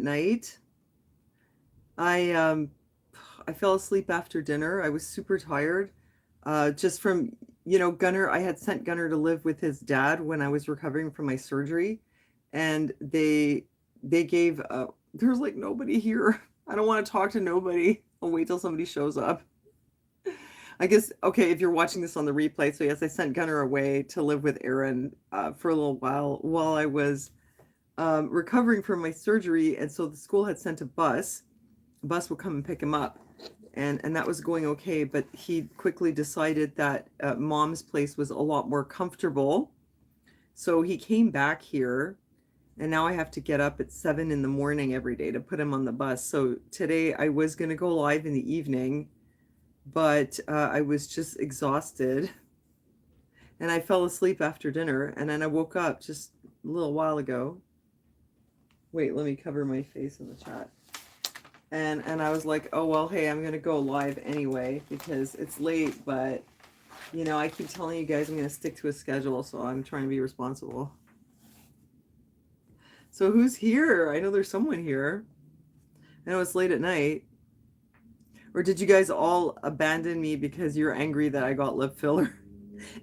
night. I um I fell asleep after dinner. I was super tired. Just from, Gunnar, I had sent Gunnar to live with his dad when I was recovering from my surgery, and they gave there's like nobody here. I don't want to talk to nobody. I'll wait till somebody shows up. I guess, okay, if you're watching this on the replay, so yes, I sent Gunnar away to live with Aaron for a little while I was recovering from my surgery, and so the school had sent a bus. A bus would come and pick him up, and that was going okay. But he quickly decided that mom's place was a lot more comfortable, so he came back here, and now I have to get up at 7 in the morning every day to put him on the bus. So today I was going to go live in the evening, but I was just exhausted, and I fell asleep after dinner, and then I woke up just a little while ago. Wait, let me cover my face in the chat. And I was like, oh well, hey, I'm gonna go live anyway because it's late, but I keep telling you guys I'm gonna stick to a schedule, so I'm trying to be responsible. So who's here? I know there's someone here. I know it's late at night. Or did you guys all abandon me because you're angry that I got lip filler?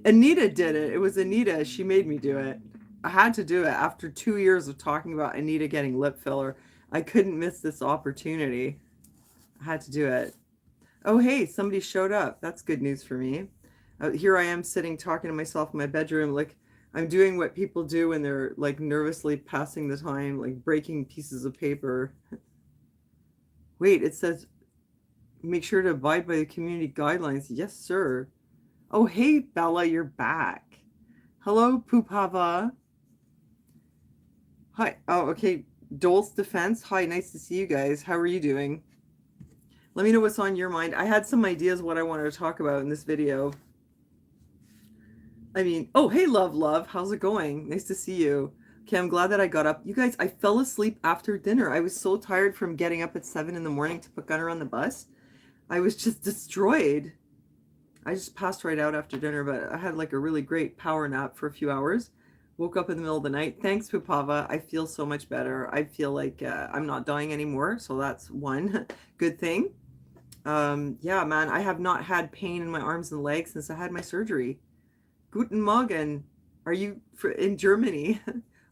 Anita did it. It was Anita. She made me do it. I had to do it after 2 years of talking about Anita getting lip filler. I couldn't miss this opportunity. I had to do it. Oh, hey, somebody showed up. That's good news for me. Here I am sitting talking to myself in my bedroom, like I'm doing what people do when they're like nervously passing the time, like breaking pieces of paper. Wait, it says make sure to abide by the community guidelines. Yes, sir. Oh, hey, Bella, you're back. Hello, Poopava. Hi. Oh, okay. Dole's Defense. Hi, nice to see you guys. How are you doing? Let me know what's on your mind. I had some ideas what I wanted to talk about in this video. Oh, hey, love. How's it going? Nice to see you. Okay, I'm glad that I got up. You guys, I fell asleep after dinner. I was so tired from getting up at 7 in the morning to put Gunnar on the bus. I was just destroyed. I just passed right out after dinner, but I had like a really great power nap for a few hours. Woke up in the middle of the night. Thanks, Pupava. I feel so much better. I feel like I'm not dying anymore, so that's one good thing. Yeah, man, I have not had pain in my arms and legs since I had my surgery. Guten Morgen. Are you in Germany?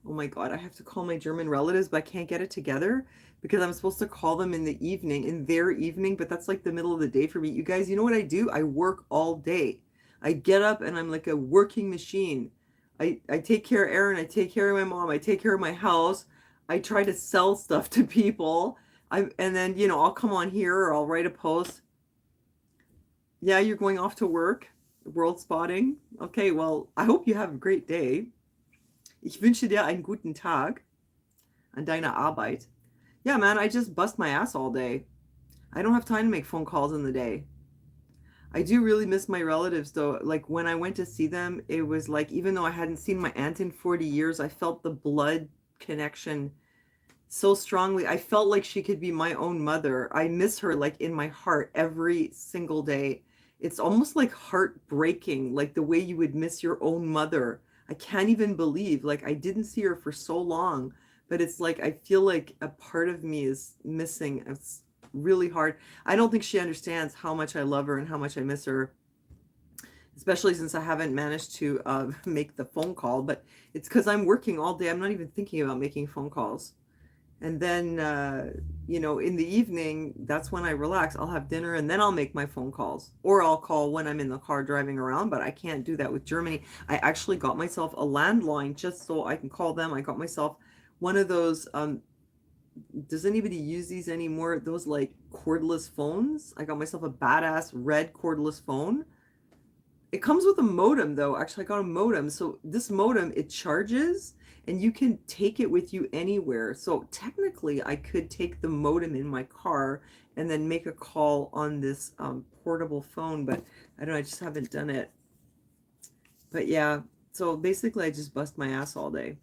Oh my God, I have to call my German relatives, but I can't get it together because I'm supposed to call them in the evening, in their evening, but that's like the middle of the day for me. You guys, you know what I do? I work all day. I get up and I'm like a working machine. I take care of Aaron, I take care of my mom, I take care of my house. I try to sell stuff to people. And then, I'll come on here or I'll write a post. Yeah, you're going off to work, world spotting. Okay, well, I hope you have a great day. Ich wünsche dir einen guten Tag an deiner Arbeit. Yeah, man, I just bust my ass all day. I don't have time to make phone calls in the day. I do really miss my relatives though. Like when I went to see them, it was like, even though I hadn't seen my aunt in 40 years, I felt the blood connection so strongly. I felt like she could be my own mother. I miss her like in my heart every single day. It's almost like heartbreaking, like the way you would miss your own mother. I can't even believe, like I didn't see her for so long, but it's like I feel like a part of me is missing. It's really hard. I don't think she understands how much I love her and how much I miss her, especially since I haven't managed to make the phone call, but it's because I'm working all day. I'm not even thinking about making phone calls. And then, in the evening, that's when I relax. I'll have dinner and then I'll make my phone calls. Or I'll call when I'm in the car driving around, but I can't do that with Germany. I actually got myself a landline just so I can call them. I got myself one of those, does anybody use these anymore? Those like cordless phones. I got myself a badass red cordless phone. It comes with a modem though. Actually, I got a modem. So this modem, it charges and you can take it with you anywhere. So technically I could take the modem in my car and then make a call on this portable phone, but I don't know, I just haven't done it. But yeah, so basically I just bust my ass all day.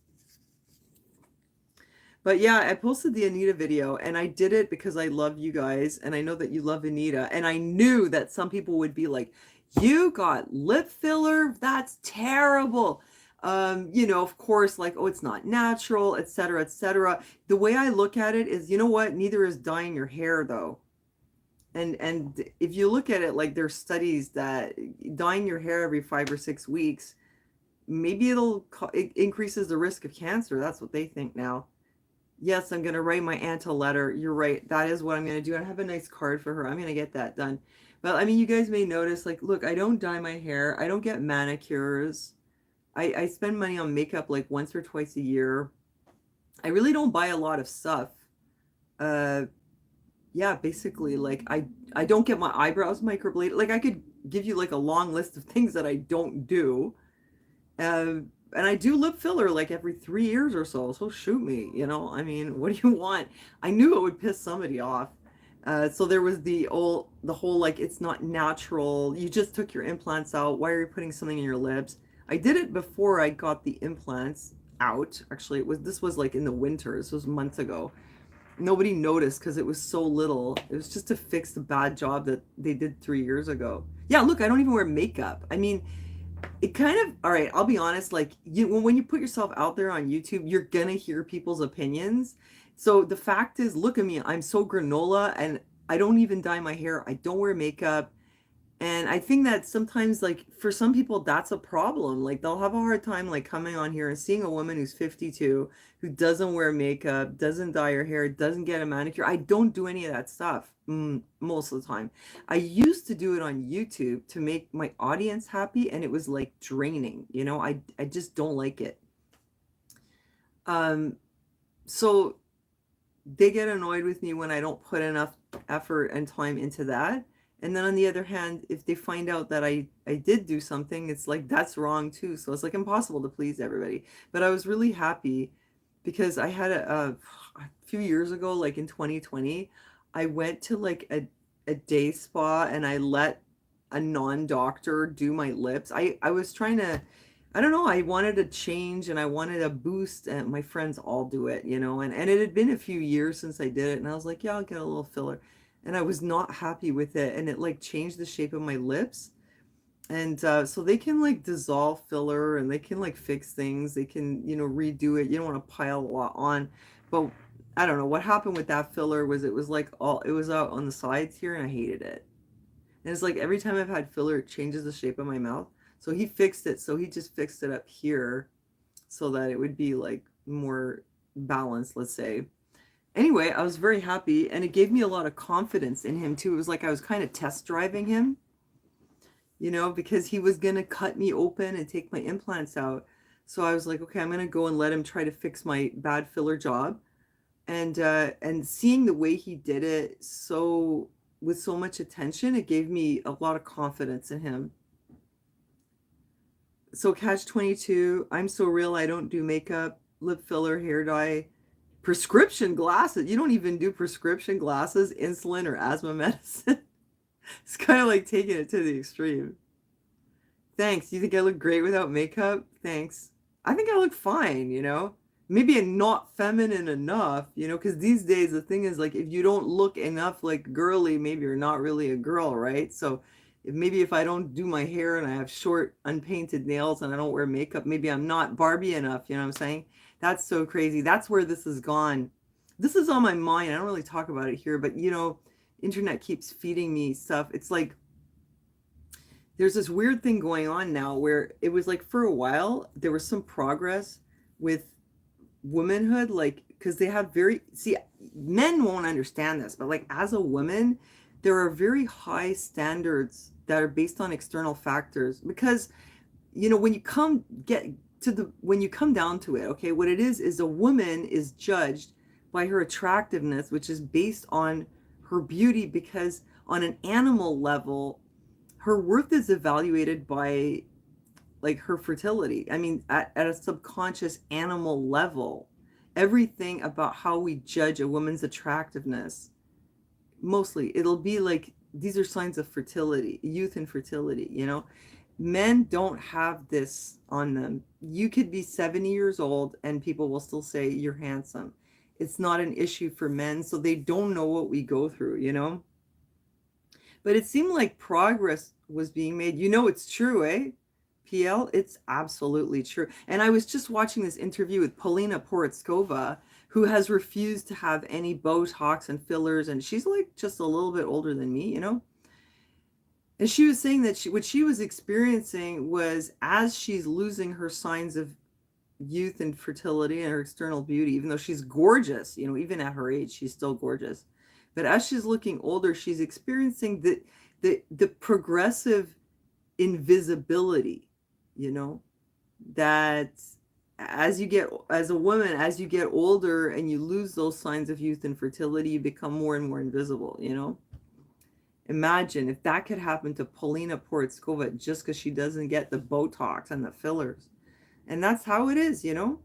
But yeah, I posted the Anita video and I did it because I love you guys and I know that you love Anita. And I knew that some people would be like, you got lip filler? That's terrible. Of course, like, oh, it's not natural, etc., etc. The way I look at it is, you know what? Neither is dyeing your hair, though. And if you look at it, like, there's studies that dyeing your hair every 5 or 6 weeks, maybe it increases the risk of cancer. That's what they think now. Yes, I'm gonna write my aunt a letter. You're right. That is what I'm gonna do. I have a nice card for her. I'm gonna get that done. But I mean, you guys may notice, like, look, I don't dye my hair. I don't get manicures. I spend money on makeup like once or twice a year. I really don't buy a lot of stuff. Uh, yeah, basically, like I don't get my eyebrows microbladed. Like I could give you like a long list of things that I don't do. And I do lip filler like every 3 years or so. So shoot me, I mean, what do you want? I knew it would piss somebody off. So there was the whole like it's not natural. You just took your implants out. Why are you putting something in your lips? I did it before I got the implants out. Actually, this was like in the winter. This was months ago. Nobody noticed because it was so little. It was just to fix the bad job that they did 3 years ago. Yeah, look, I don't even wear makeup. I mean, it kind of, all right, I'll be honest, like when you put yourself out there on YouTube, you're gonna hear people's opinions. So the fact is, look at me, I'm so granola and I don't even dye my hair. I don't wear makeup. And I think that sometimes, like, for some people, that's a problem. Like, they'll have a hard time, like, coming on here and seeing a woman who's 52, who doesn't wear makeup, doesn't dye her hair, doesn't get a manicure. I don't do any of that stuff most of the time. I used to do it on YouTube to make my audience happy, and it was, like, draining. I just don't like it. Um, so they get annoyed with me when I don't put enough effort and time into that. And then on the other hand, if they find out that I did do something, it's like that's wrong too. So it's like impossible to please everybody. But I was really happy because I had a few years ago, like in 2020, I went to like a day spa and I let a non-doctor do my lips. I was trying to, I don't know, I wanted a change and I wanted a boost, and my friends all do it, and it had been a few years since I did it, and I was like, yeah, I'll get a little filler. And I was not happy with it, and it like changed the shape of my lips. And so they can like dissolve filler and they can like fix things. They can, redo it. You don't want to pile a lot on. But I don't know what happened with that filler was it was like it was out on the sides here and I hated it. And it's like every time I've had filler, it changes the shape of my mouth. So he fixed it. So he just fixed it up here so that it would be like more balanced, let's say. Anyway, I was very happy and it gave me a lot of confidence in him too. It was like I was kind of test driving him, because he was going to cut me open and take my implants out. So I was like, okay, I'm going to go and let him try to fix my bad filler job. And seeing the way he did it with so much attention, it gave me a lot of confidence in him. So catch 22, I'm so real, I don't do makeup, lip filler, hair dye, prescription glasses. You don't even do prescription glasses, insulin or asthma medicine. It's kind of like taking it to the extreme. Thanks. You think I look great without makeup? Thanks. I think I look fine, Maybe I'm not feminine enough, because these days the thing is like if you don't look enough like girly, maybe you're not really a girl, right? So maybe if I don't do my hair and I have short unpainted nails and I don't wear makeup, maybe I'm not Barbie enough, you know what I'm saying? That's so crazy. That's where this has gone. This is on my mind. I don't really talk about it here, but internet keeps feeding me stuff. It's like there's this weird thing going on now where it was like for a while there was some progress with womanhood, like because they have men won't understand this, but like as a woman there are very high standards that are based on external factors because when you come down to it, okay, what it is a woman is judged by her attractiveness, which is based on her beauty, because on an animal level her worth is evaluated by like her fertility. I mean, at a subconscious animal level, everything about how we judge a woman's attractiveness, mostly it'll be like these are signs of fertility, youth and fertility, Men don't have this on them. You could be 70 years old and people will still say you're handsome. It's not an issue for men, so they don't know what we go through. But it seemed like progress was being made. It's true, eh? PL, it's absolutely true. And I was just watching this interview with Polina Poritskova, who has refused to have any Botox and fillers, and she's like just a little bit older than me, you know? And she was saying that what she was experiencing was as she's losing her signs of youth and fertility and her external beauty, even though she's gorgeous, you know, even at her age, she's still gorgeous. But as she's looking older, she's experiencing the progressive invisibility, you know, that as you get as a woman, as you get older and you lose those signs of youth and fertility, you become more and more invisible, you know. Imagine if that could happen to Polina Poritskova just because she doesn't get the Botox and the fillers. And that's how it is, you know.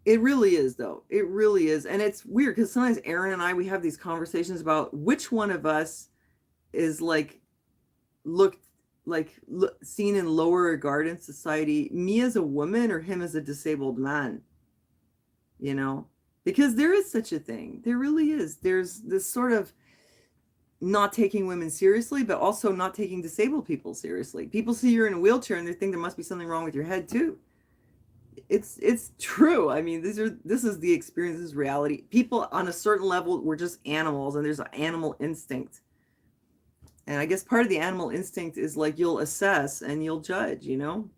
It really is, though. It really is. And it's weird because sometimes Aaron and I, we have these conversations about which one of us is like looked seen in lower regard in society, me as a woman or him as a disabled man, you know? Because there is such a thing. There really is. There's this sort of not taking women seriously, but also not taking disabled people seriously. People see you're in a wheelchair and they think there must be something wrong with your head too. It's true. I mean, this is the experience, this is reality. People on a certain level, we're just animals and there's an animal instinct. And I guess part of the animal instinct is like you'll assess and you'll judge, you know?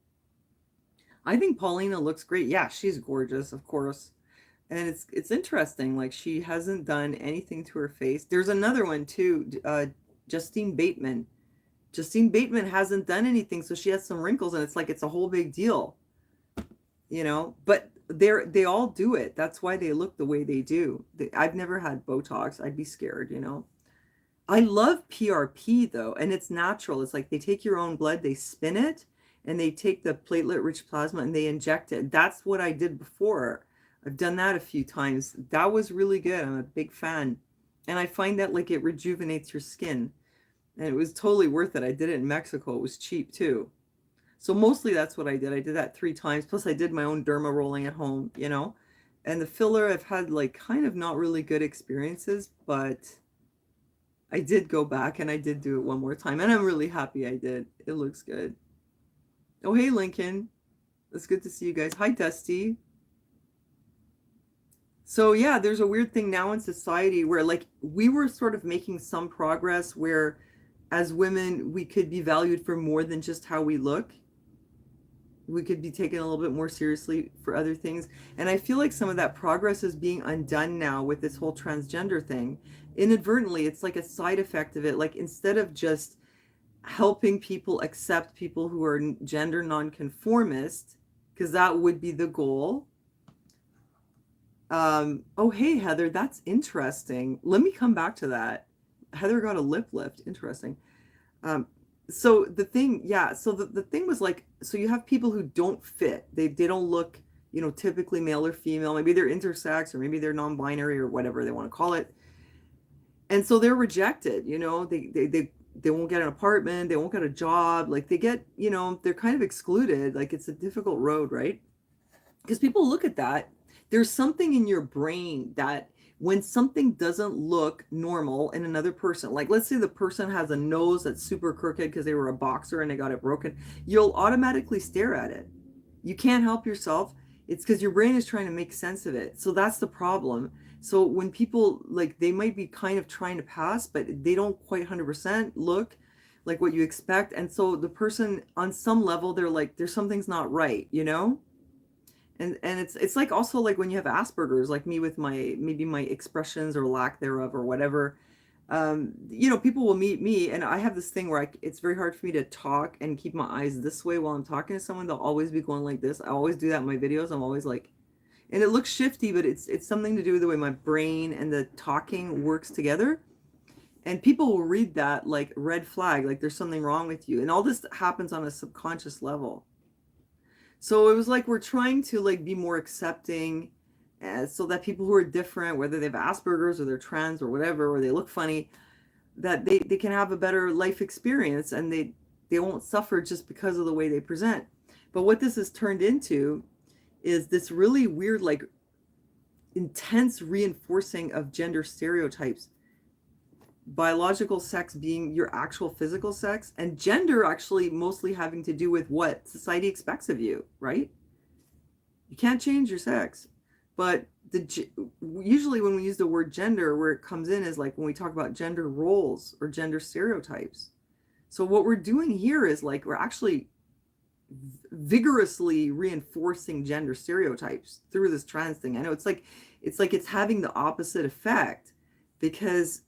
I think Paulina looks great. Yeah, she's gorgeous, of course. And it's interesting. Like she hasn't done anything to her face. There's another one too, Justine Bateman. Justine Bateman hasn't done anything, so she has some wrinkles, and it's like it's a whole big deal, you know. But they all do it. That's why they look the way they do. I've never had Botox. I'd be scared, you know. I love PRP though, and it's natural. It's like they take your own blood, they spin it, and they take the platelet-rich plasma and they inject it. That's what I did before. I've done that a few times. That was really good. I'm a big fan. And I find that like it rejuvenates your skin. And it was totally worth it. I did it in Mexico. It was cheap too. So mostly that's what I did. I did that 3 times. Plus I did my own derma rolling at home, you know. And the filler, I've had like kind of not really good experiences, but I did go back and I did do it one more time. And I'm really happy I did. It looks good. Oh, hey, Lincoln. It's good to see you guys. Hi, Dusty. So yeah, there's a weird thing now in society where like we were sort of making some progress where as women we could be valued for more than just how we look. We could be taken a little bit more seriously for other things. And I feel like some of that progress is being undone now with this whole transgender thing. Inadvertently, it's like a side effect of it. Like instead of just helping people accept people who are gender nonconformist, because that would be the goal. Oh, hey, Heather, that's interesting. Let me come back to that. Heather got a lip lift. Interesting. Um, so the thing, yeah, so the thing was like, so you have people who don't fit. They don't look, you know, typically male or female. Maybe they're intersex or maybe they're non-binary or whatever they want to call it. And so they're rejected, you know, they won't get an apartment, they won't get a job, like they get, you know, they're kind of excluded. Like it's a difficult road, right? Because people look at that, there's something in your brain that when something doesn't look normal in another person, like let's say the person has a nose that's super crooked because they were a boxer and they got it broken, you'll automatically stare at it. You can't help yourself. It's because your brain is trying to make sense of it. So that's the problem. So when people like they might be kind of trying to pass, but they don't quite 100% look like what you expect. And so the person on some level, they're like, there's something's not right, you know? And it's like also like when you have Asperger's, like me with my maybe my expressions or lack thereof or whatever. You know, people will meet me and I have this thing where it's very hard for me to talk and keep my eyes this way while I'm talking to someone. They'll always be going like this. I always do that in my videos. I'm always like, and it looks shifty, but it's something to do with the way my brain and the talking works together. And people will read that like red flag, like there's something wrong with you. And all this happens on a subconscious level. So it was like we're trying to like be more accepting so that people who are different, whether they have Asperger's or they're trans or whatever, or they look funny, that they can have a better life experience and they won't suffer just because of the way they present. But what this has turned into is this really weird, like intense reinforcing of gender stereotypes biological sex being your actual physical sex, and gender actually mostly having to do with what society expects of you, right? You can't change your sex. But usually when we use the word gender, where it comes in is like when we talk about gender roles or gender stereotypes. So what we're doing here is like we're actually vigorously reinforcing gender stereotypes through this trans thing. I know it's having the opposite effect, because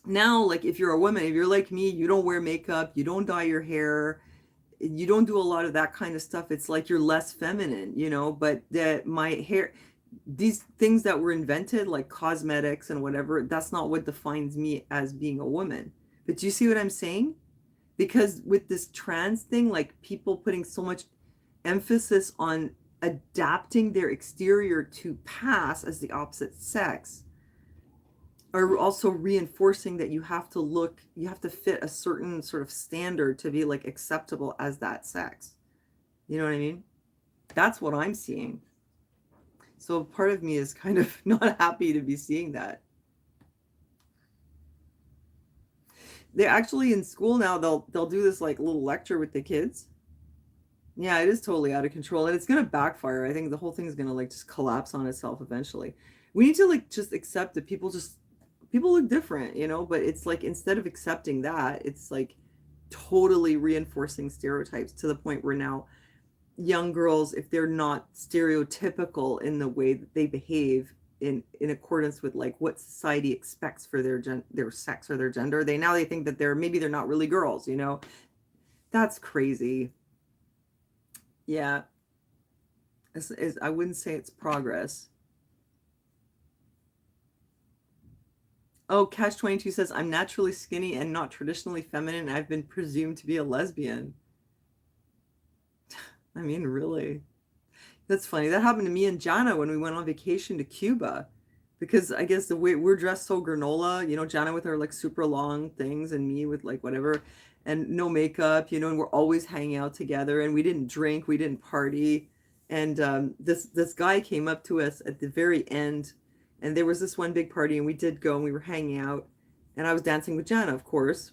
now, like, if you're a woman, if you're like me, you don't wear makeup, you don't dye your hair, you don't do a lot of that kind of stuff. It's like you're less feminine, but that my hair, these things that were invented, like cosmetics and whatever, that's not what defines me as being a woman. But do you see what I'm saying? Because with this trans thing, like people putting so much emphasis on adapting their exterior to pass as the opposite sex, are also reinforcing that you have to fit a certain sort of standard to be like acceptable as that sex. You know what I mean? That's what I'm seeing. So part of me is kind of not happy to be seeing that. They actually in school now they'll do this like little lecture with the kids. Yeah, it is totally out of control and it's gonna backfire. I think the whole thing is gonna like just collapse on itself eventually. We need to like just accept that people look different, but it's like instead of accepting that, it's like totally reinforcing stereotypes to the point where now young girls, if they're not stereotypical in the way that they behave in accordance with like what society expects for their sex or their gender, they think that they're not really girls. That's crazy. Yeah, I wouldn't say it's progress. Oh, Cash 22 says, I'm naturally skinny and not traditionally feminine. I've been presumed to be a lesbian. I mean, really? That's funny. That happened to me and Jana when we went on vacation to Cuba. Because I guess the way we're dressed so granola, Jana with her like super long things and me with like whatever and no makeup, and we're always hanging out together and we didn't drink, we didn't party. And this guy came up to us at the very end and there was this one big party and we did go and we were hanging out and I was dancing with Jana, of course.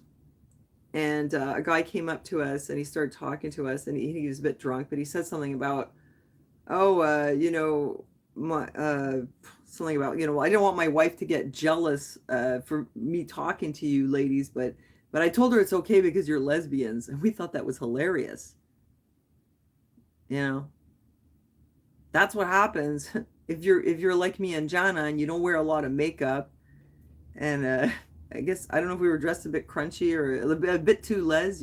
And a guy came up to us and he started talking to us and he was a bit drunk, but he said something about, oh, my something about, I didn't want my wife to get jealous for me talking to you ladies, but I told her it's okay because you're lesbians, and we thought that was hilarious. You know, that's what happens if you're like me and Jana and you don't wear a lot of makeup, and I guess I don't know if we were dressed a bit crunchy or a bit too les.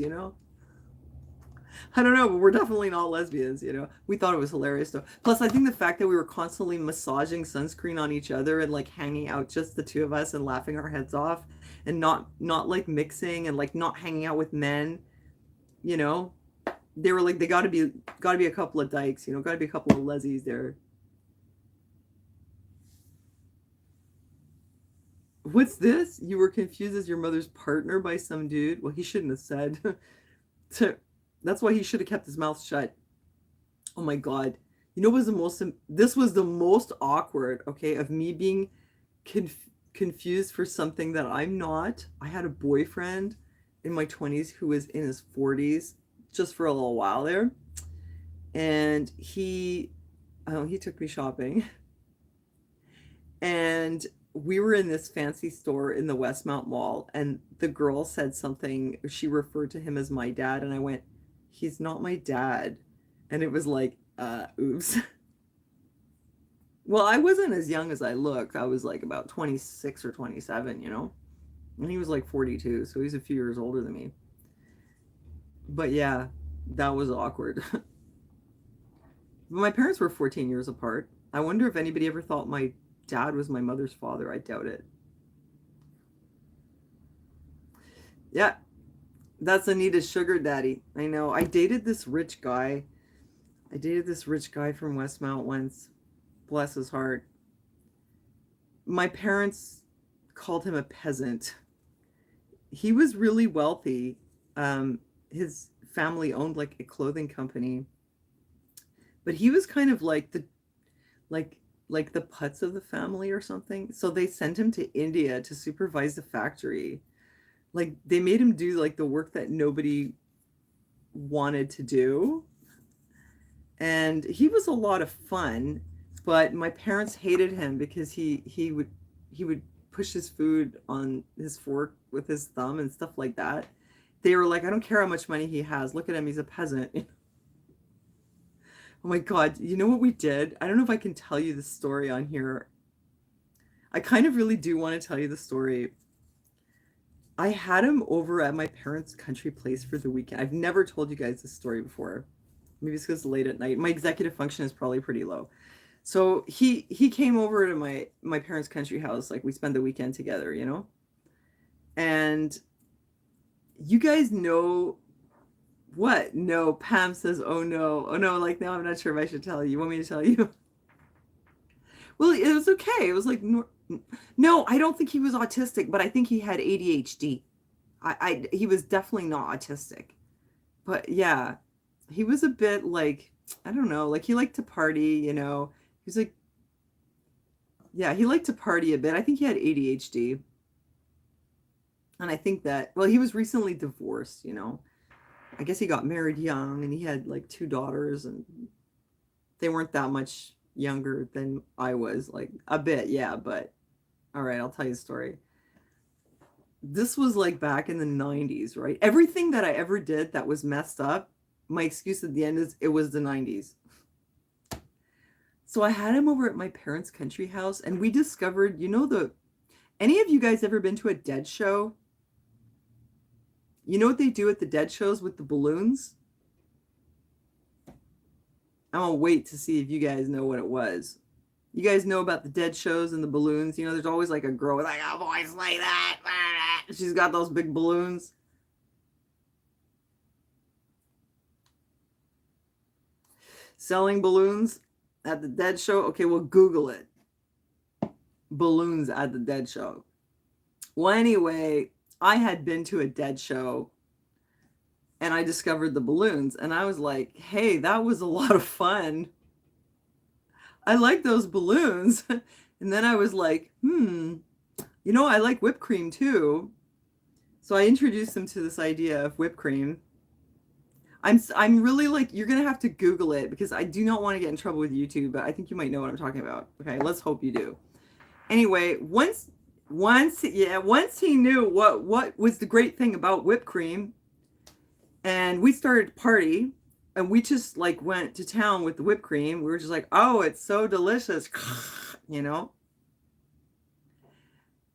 I don't know, but we're definitely not lesbians. We thought it was hilarious though. Plus, I think the fact that we were constantly massaging sunscreen on each other and like hanging out just the two of us and laughing our heads off and not like mixing and like not hanging out with men, you know, they were like they gotta be a couple of dykes, gotta be a couple of lesies there. What's this? You were confused as your mother's partner by some dude? Well, he shouldn't have said. That's why he should have kept his mouth shut. Oh my God. This was the most awkward, okay, of me being confused for something that I'm not. I had a boyfriend in my 20s who was in his 40s just for a little while there. And he took me shopping. And we were in this fancy store in the Westmount Mall, and the girl said something. She referred to him as my dad, and I went, he's not my dad. And it was like, oops. Well, I wasn't as young as I looked. I was like about 26 or 27. And he was like 42, so he's a few years older than me. But yeah, that was awkward. My parents were 14 years apart. I wonder if anybody ever thought my dad was my mother's father. I doubt it. Yeah, that's Anita's sugar daddy. I know. I dated this rich guy. From Westmount once. Bless his heart. My parents called him a peasant. He was really wealthy. His family owned like a clothing company. But he was kind of like like the putz of the family or something. So they sent him to India to supervise the factory. Like they made him do like the work that nobody wanted to do. And he was a lot of fun, but my parents hated him because he would push his food on his fork with his thumb and stuff like that. They were like, I don't care how much money he has. Look at him, he's a peasant. Oh my God, you know what we did? I don't know if I can tell you the story on here. I kind of really do want to tell you the story. I had him over at my parents' country place for the weekend. I've never told you guys this story before. Maybe it's because it's late at night. My executive function is probably pretty low. So he came over to my parents' country house. Like we spent the weekend together, you know? And you guys know what? No, Pam says, oh no. Oh no, like now I'm not sure if I should tell you. You want me to tell you? Well, it was okay. It was like no, I don't think he was autistic, but I think he had ADHD. He was definitely not autistic. But yeah, he was a bit like, I don't know, like he liked to party, you know. He's like, yeah, he liked to party a bit. I think he had ADHD. And I think that, well, he was recently divorced, you know. I guess he got married young and he had like two daughters and they weren't that much younger than I was, like a bit, yeah, but all right, I'll tell you the story. This was like back in the 90s, right? Everything that I ever did that was messed up, my excuse at the end is it was the 90s. So I had him over at my parents' country house and we discovered, you know, any of you guys ever been to a Dead show? You know what they do at the Dead shows with the balloons? I'm gonna wait to see if you guys know what it was. You guys know about the Dead shows and the balloons? You know, there's always like a girl with like a voice like that. She's got those big balloons. Selling balloons at the Dead show? Okay, well, Google it. Balloons at the Dead show. Well, anyway, I had been to a Dead show and I discovered the balloons and I was like, hey, that was a lot of fun. I like those balloons. And then I was like, you know, I like whipped cream too. So I introduced him to this idea of whipped cream. I'm really like, you're going to have to Google it because I do not want to get in trouble with YouTube, but I think you might know what I'm talking about. Okay, let's hope you do. Anyway, once he knew what was the great thing about whipped cream, and we started to party, and we just like went to town with the whipped cream. We were just like, oh, it's so delicious, you know.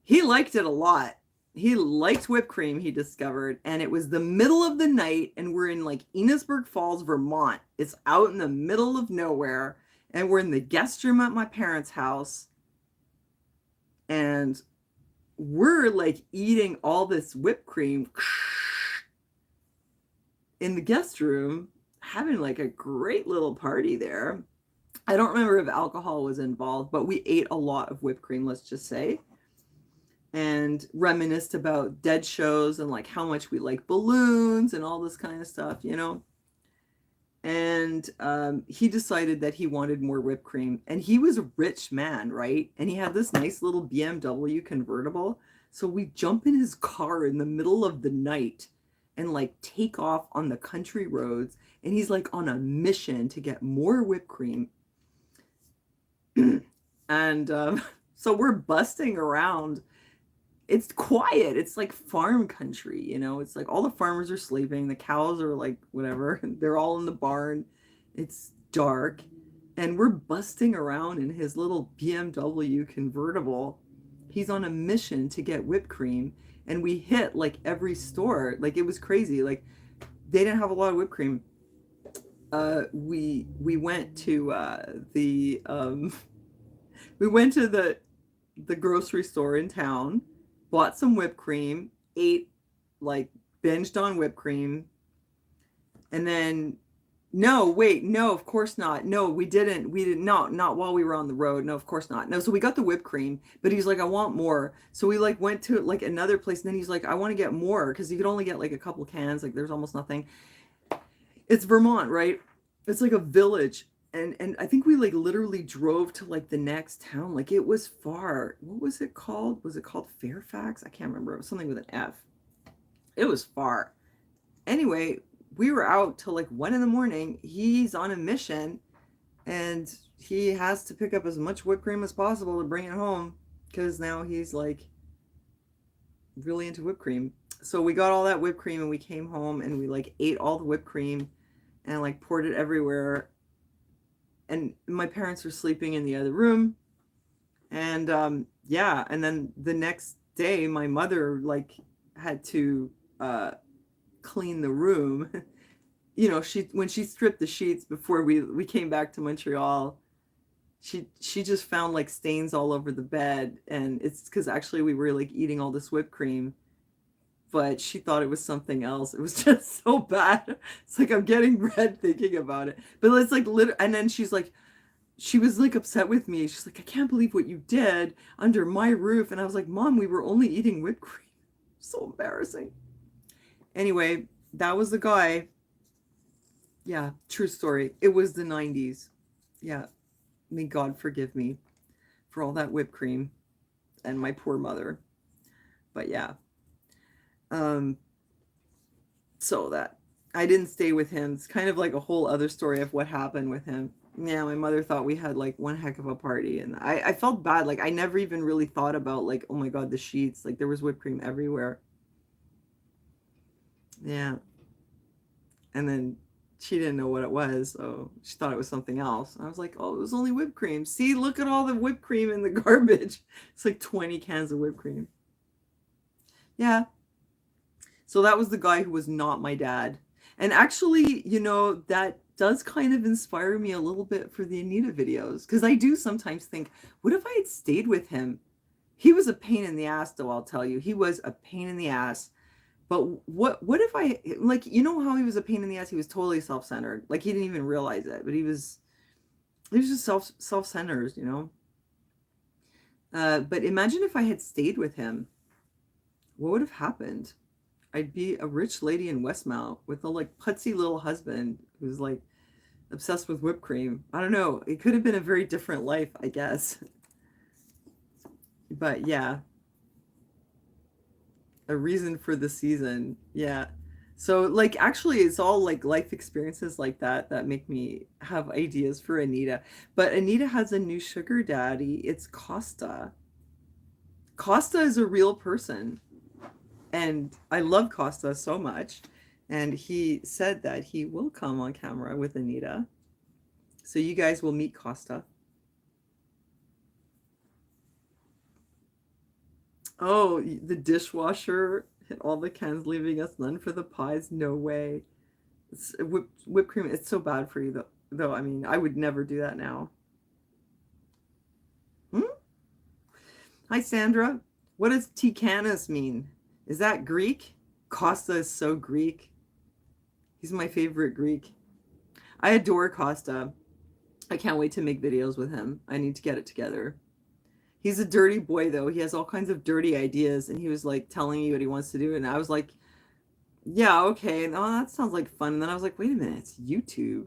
He liked it a lot. He liked whipped cream, he discovered, and it was the middle of the night, and we're in like Enosburg Falls, Vermont. It's out in the middle of nowhere, and we're in the guest room at my parents' house, and we're like eating all this whipped cream in the guest room, having like a great little party there. I don't remember if alcohol was involved, but we ate a lot of whipped cream, let's just say, and reminisced about Dead shows and like how much we like balloons and all this kind of stuff, you know. And he decided that he wanted more whipped cream, and he was a rich man, right? And he had this nice little BMW convertible. So we jump in his car in the middle of the night and like take off on the country roads, and he's like on a mission to get more whipped cream. And so we're busting around. It's quiet. It's like farm country, you know. It's like all the farmers are sleeping. The cows are like whatever. They're all in the barn. It's dark. And we're busting around in his little BMW convertible. He's on a mission to get whipped cream. And we hit like every store. Like it was crazy. Like they didn't have a lot of whipped cream. We went to we went to the grocery store in town, bought some whipped cream, ate, like, binged on whipped cream, and then, no, of course not. No, we didn't, not while we were on the road. No, of course not. No, so we got the whipped cream, but he's like, I want more. So we, like, went to, like, another place, and then he's like, I want to get more, because you could only get, like, a couple cans, like, there's almost nothing. It's Vermont, right? It's like a village. and I think we like literally drove to like the next town. Like it was far. What was it called? Was it called Fairfax? I can't remember. It was something with an F. It was far. Anyway, we were out till like 1 in the morning. He's on a mission and he has to pick up as much whipped cream as possible to bring it home because now he's like really into whipped cream. So we got all that whipped cream and we came home and we like ate all the whipped cream and like poured it everywhere. And my parents were sleeping in the other room. And yeah, and then the next day my mother like had to clean the room. You know, she when she stripped the sheets before we came back to Montreal, she just found like stains all over the bed, and it's because actually we were like eating all this whipped cream, but she thought it was something else. It was just so bad. It's like I'm getting red thinking about it. But it's like and then she's like she was like upset with me. She's like, I can't believe what you did under my roof. And I was like, Mom, we were only eating whipped cream. So embarrassing. Anyway, that was the guy. Yeah, true story. It was the 90s. Yeah. May God forgive me for all that whipped cream and my poor mother. But yeah. Um, so that I didn't stay with him. It's kind of like a whole other story of what happened with him. Yeah, my mother thought we had like one heck of a party, and I felt bad. Like I never even really thought about like, oh my God, the sheets. Like there was whipped cream everywhere. Yeah. And then she didn't know what it was, so she thought it was something else. I was like, oh, it was only whipped cream. See, look at all the whipped cream in the garbage. It's like 20 cans of whipped cream. Yeah. So that was the guy who was not my dad. And actually, you know, that does kind of inspire me a little bit for the Anita videos. Because I do sometimes think, what if I had stayed with him? He was a pain in the ass, though, I'll tell you. He was a pain in the ass. But what if I like, you know how he was a pain in the ass? He was totally self-centered. Like he didn't even realize it, but he was just self-centered, you know. But imagine if I had stayed with him. What would have happened? I'd be a rich lady in Westmount with a like putsy little husband who's like obsessed with whipped cream. I don't know. It could have been a very different life, I guess. But yeah, a reason for the season. Yeah. So like actually it's all like life experiences like that that make me have ideas for Anita. But Anita has a new sugar daddy. It's Costa. Costa is a real person. And I love Costa so much. And he said that he will come on camera with Anita. So you guys will meet Costa. Oh, the dishwasher and all the cans, leaving us none for the pies. No way. It's whipped cream. It's so bad for you, though. Though I mean, I would never do that now. Hmm? Hi, Sandra. What does Tikanos mean? Is that Greek? Costa is so Greek. He's my favorite Greek. I adore Costa. I can't wait to make videos with him. I need to get it together. He's a dirty boy, though. He has all kinds of dirty ideas, and he was like telling me what he wants to do, and I was like, yeah, okay. And, oh, that sounds like fun. And then I was like, wait a minute, it's YouTube.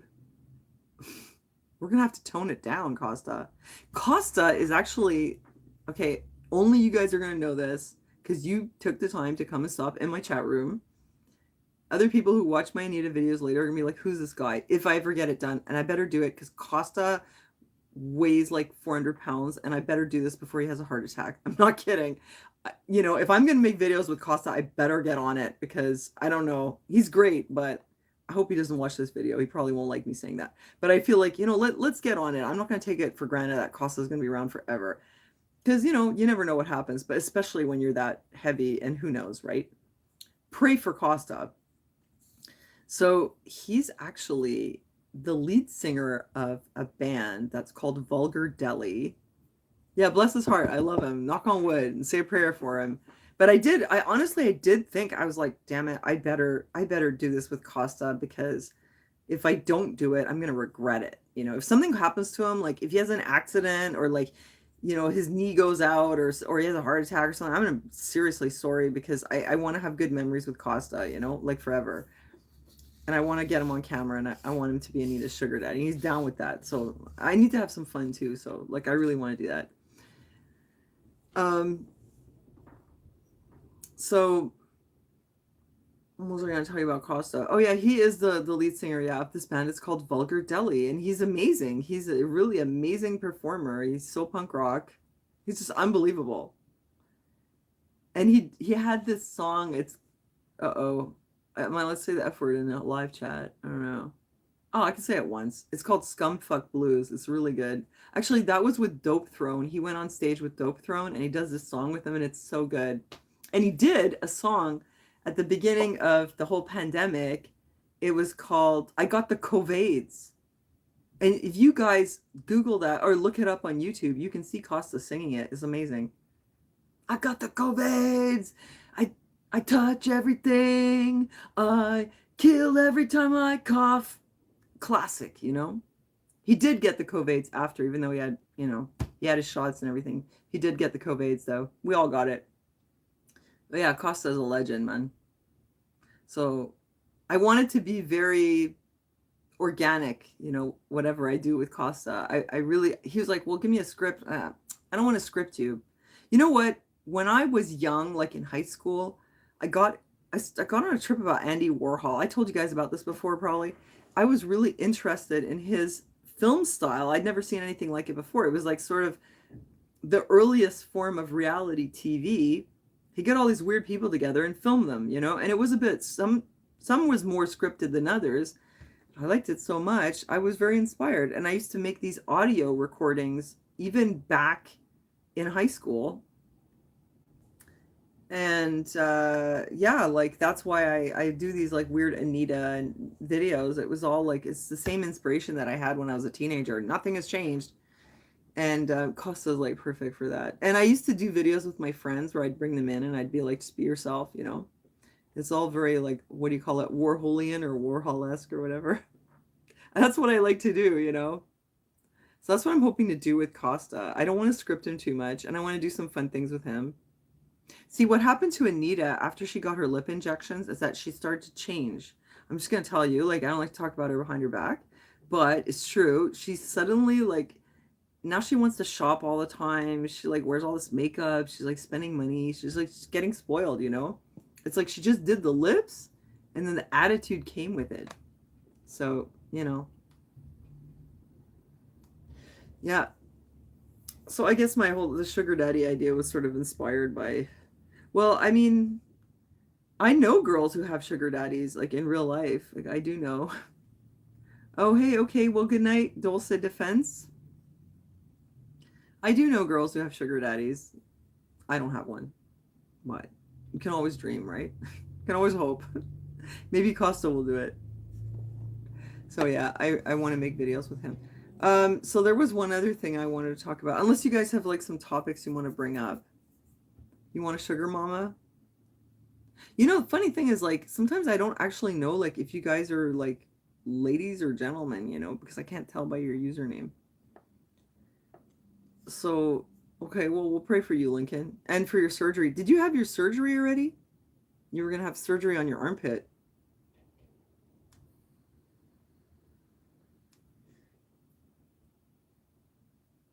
We're gonna have to tone it down, Costa. Costa is actually okay. Only you guys are gonna know this because you took the time to come and stop in my chat room. Other people who watch my Anita videos later are gonna be like, "Who's this guy?" If I ever get it done, and I better do it because Costa weighs like 400 pounds, and I better do this before he has a heart attack. I'm not kidding. You know, if I'm gonna make videos with Costa, I better get on it because I don't know. He's great, but I hope he doesn't watch this video. He probably won't like me saying that. But I feel like, you know, let's get on it. I'm not going to take it for granted that Costa's going to be around forever. Because, you know, you never know what happens, but especially when you're that heavy and who knows, right? Pray for Costa. So he's actually the lead singer of a band that's called Vulgar Deli. Yeah, bless his heart. I love him. Knock on wood and say a prayer for him. But I honestly, I did think, I was like, damn it, I better do this with Costa because if I don't do it, I'm going to regret it. You know, if something happens to him, like if he has an accident or like, you know, his knee goes out or he has a heart attack or something, I'm seriously sorry because I want to have good memories with Costa, you know, like forever. and I want to get him on camera, and I want him to be Anita's sugar daddy. He's down with that, so I need to have some fun too. So like, I really want to do that. Um, so what was I going to tell you about Costa? Oh yeah, he is the lead singer, yeah, of this band. It's called Vulgar Deli, and he's amazing. He's a really amazing performer. He's so punk rock. He's just unbelievable. And he had this song. It's uh-oh. Am I allowed to say the F word in a live chat? I don't know. Oh, I can say it once. It's called Scumfuck Blues. It's really good. Actually, that was with Dope Throne. He went on stage with Dope Throne and he does this song with them, and it's so good. And he did a song at the beginning of the whole pandemic. It was called I Got the COVIDs. And if you guys Google that or look it up on YouTube, you can see Costa singing it. It's amazing. I got the COVIDs. I I touch everything. I kill every time I cough. Classic, you know? He did get the COVIDs after, even though he had, he had his shots and everything. He did get the COVIDs, though. We all got it. But yeah, Costa's a legend, man. So I wanted to be very organic, whatever I do with Costa. I really, he was like, well, give me a script. I don't want to script you. You know what? When I was young, like in high school, I got I got on a trip about Andy Warhol. I told you guys about this before, probably. I was really interested in his film style. I'd never seen anything like it before. It was like sort of the earliest form of reality TV. He'd get all these weird people together and film them, and it was a bit, some was more scripted than others. I liked it so much. I was very inspired. And I used to make these audio recordings even back in high school. And yeah, like that's why I do these like weird Anita videos. It was all like, it's the same inspiration that I had when I was a teenager. Nothing has changed. And Costa's like perfect for that. And I used to do videos with my friends where I'd bring them in and I'd be like, just be yourself. It's all very like, what do you call it? Warholian or Warhol-esque or whatever. That's what I like to do. So that's what I'm hoping to do with Costa. I don't want to script him too much, and I want to do some fun things with him. See, what happened to Anita after she got her lip injections is that she started to change. I'm just going to tell you, like, I don't like to talk about her behind her back, but it's true. She's suddenly like, now she wants to shop all the time. She like wears all this makeup. She's like spending money. She's like getting spoiled. It's like she just did the lips and then the attitude came with it. So. Yeah. So I guess the sugar daddy idea was sort of inspired by, well, I mean, I know girls who have sugar daddies, like in real life. Like I do know. Oh, hey, okay, well, good night, Dulce Defense. I do know girls who have sugar daddies. I don't have one. But you can always dream, right? You can always hope. Maybe Costa will do it. So yeah, I want to make videos with him. So there was one other thing I wanted to talk about. Unless you guys have like some topics you want to bring up. You want a sugar mama? The funny thing is like sometimes I don't actually know like if you guys are like ladies or gentlemen, because I can't tell by your username. So, okay, well, we'll pray for you, Lincoln. And for your surgery. Did you have your surgery already? You were going to have surgery on your armpit.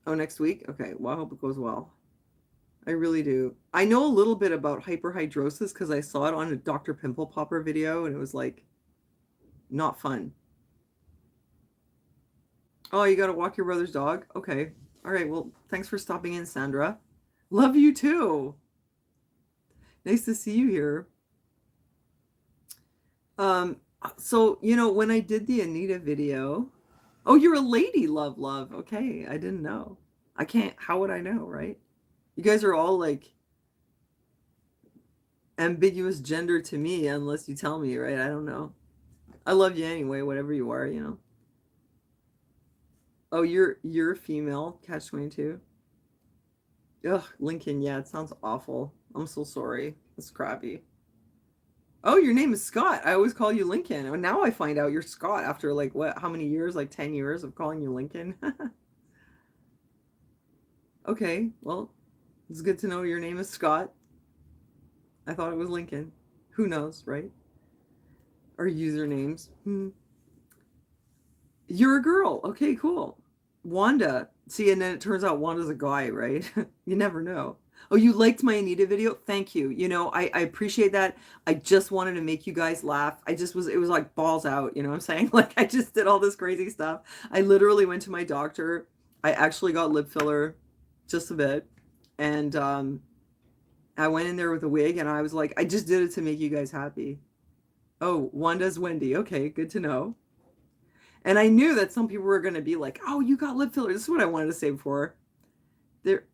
Oh, next week? Okay, well, I hope it goes well. I really do. I know a little bit about hyperhidrosis because I saw it on a Dr. Pimple Popper video and it was like not fun. Oh, you got to walk your brother's dog? Okay. All right, well, thanks for stopping in, Sandra. Love you too. Nice to see you here. So, when I did the Anita video, oh, you're a lady, love. Okay, I didn't know. I can't, how would I know, right? You guys are all like ambiguous gender to me unless you tell me, right? I don't know. I love you anyway, whatever you are. Oh, you're female, catch 22. Ugh, Lincoln, yeah, it sounds awful. I'm so sorry. It's crappy. Oh, your name is Scott. I always call you Lincoln. And now I find out you're Scott after like what, how many years? Like 10 years of calling you Lincoln. Okay, well, it's good to know your name is Scott. I thought it was Lincoln. Who knows, right? our usernames. You're a girl. Okay, cool. Wanda. See, and then it turns out Wanda's a guy, right? You never know. Oh, you liked my Anita video? Thank you. You know, I appreciate that. I just wanted to make you guys laugh. It was like balls out, you know what I'm saying? Like I just did all this crazy stuff. I literally went to my doctor. I actually got lip filler just a bit. And I went in there with a wig and I was like, I just did it to make you guys happy. Oh, Wanda's Wendy. Okay, good to know. And I knew that some people were going to be like, "Oh, you got lip filler." This is what I wanted to say before. There,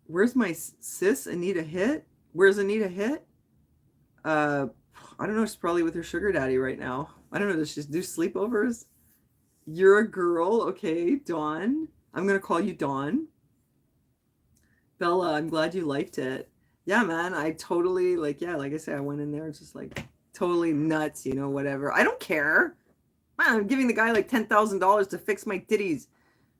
where's my sis Anita Hit? Where's Anita Hit? Uh, I don't know. She's probably with her sugar daddy right now. I don't know. Does she do sleepovers? You're a girl, okay, Dawn. I'm gonna call you Dawn. Bella, I'm glad you liked it. Yeah, man. I totally like. Yeah, like I said, I went in there just like totally nuts. You know, whatever. I don't care. I'm giving the guy like $10,000 to fix my titties.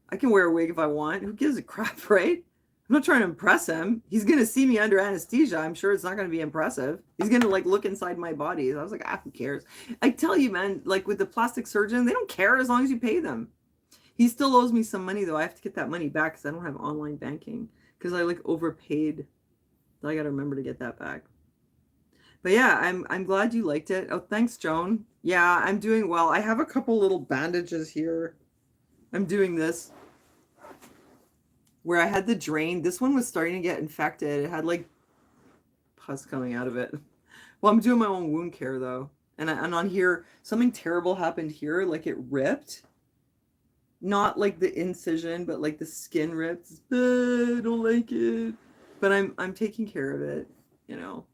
I can wear a wig if I want. Who gives a crap, right? I'm not trying to impress him. He's going to see me under anesthesia. I'm sure it's not going to be impressive. He's going to like look inside my body. I was like, who cares? I tell you, man, like with the plastic surgeon, they don't care as long as you pay them. He still owes me some money though. I have to get that money back because I don't have online banking because I like overpaid. So I got to remember to get that back. But yeah, I'm glad you liked it. Oh, thanks, Joan. Yeah, I'm doing well. I have a couple little bandages here. I'm doing this where I had the drain. This one was starting to get infected. It had like pus coming out of it. Well, I'm doing my own wound care though. And on here, something terrible happened here. Like it ripped. Not like the incision, but like the skin ripped. I don't like it. But I'm taking care of it, you know.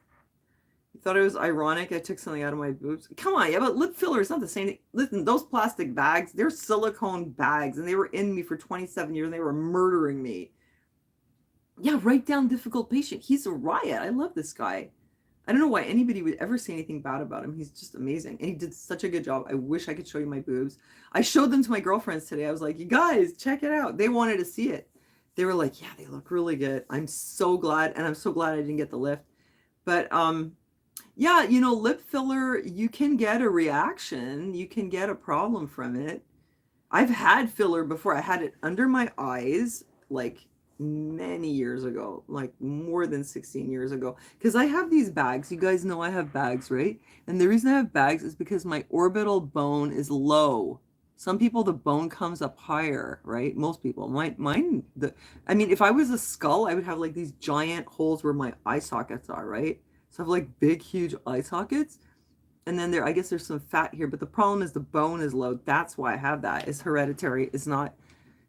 Thought it was ironic I took something out of my boobs. Come on, yeah, but lip filler is not the same thing. Listen, those plastic bags, they're silicone bags, and they were in me for 27 years, and they were murdering me. Yeah, write down difficult patient. He's a riot. I love this guy. I don't know why anybody would ever say anything bad about him. He's just amazing, and he did such a good job. I wish I could show you my boobs. I showed them to my girlfriends today. I was like, you guys, check it out. They wanted to see it. They were like, yeah, they look really good. I'm so glad, and I'm so glad I didn't get the lift. But, yeah, you know, lip filler, you can get a reaction. You can get a problem from it. I've had filler before. I had it under my eyes like many years ago, like more than 16 years ago. Because I have these bags. You guys know I have bags, right? And the reason I have bags is because my orbital bone is low. Some people, the bone comes up higher, right? Most people. I mean, if I was a skull, I would have like these giant holes where my eye sockets are, right? So I have like big, huge eye sockets. And then I guess there's some fat here, but the problem is the bone is low. That's why I have that. It's hereditary. It's not,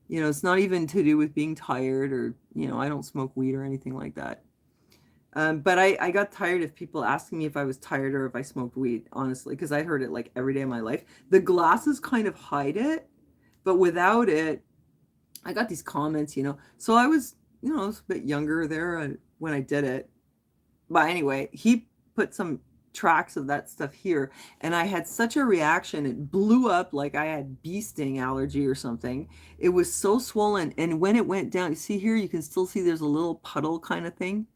you know, it's not even to do with being tired or, you know, I don't smoke weed or anything like that. But I got tired of people asking me if I was tired or if I smoked weed, honestly, because I heard it like every day of my life. The glasses kind of hide it, but without it, I got these comments, you know. So I was, you know, I was a bit younger there when I did it. But anyway, he put some tracks of that stuff here, and I had such a reaction. It blew up like I had bee sting allergy or something. It was so swollen, and when it went down, you see here, you can still see there's a little puddle kind of thing.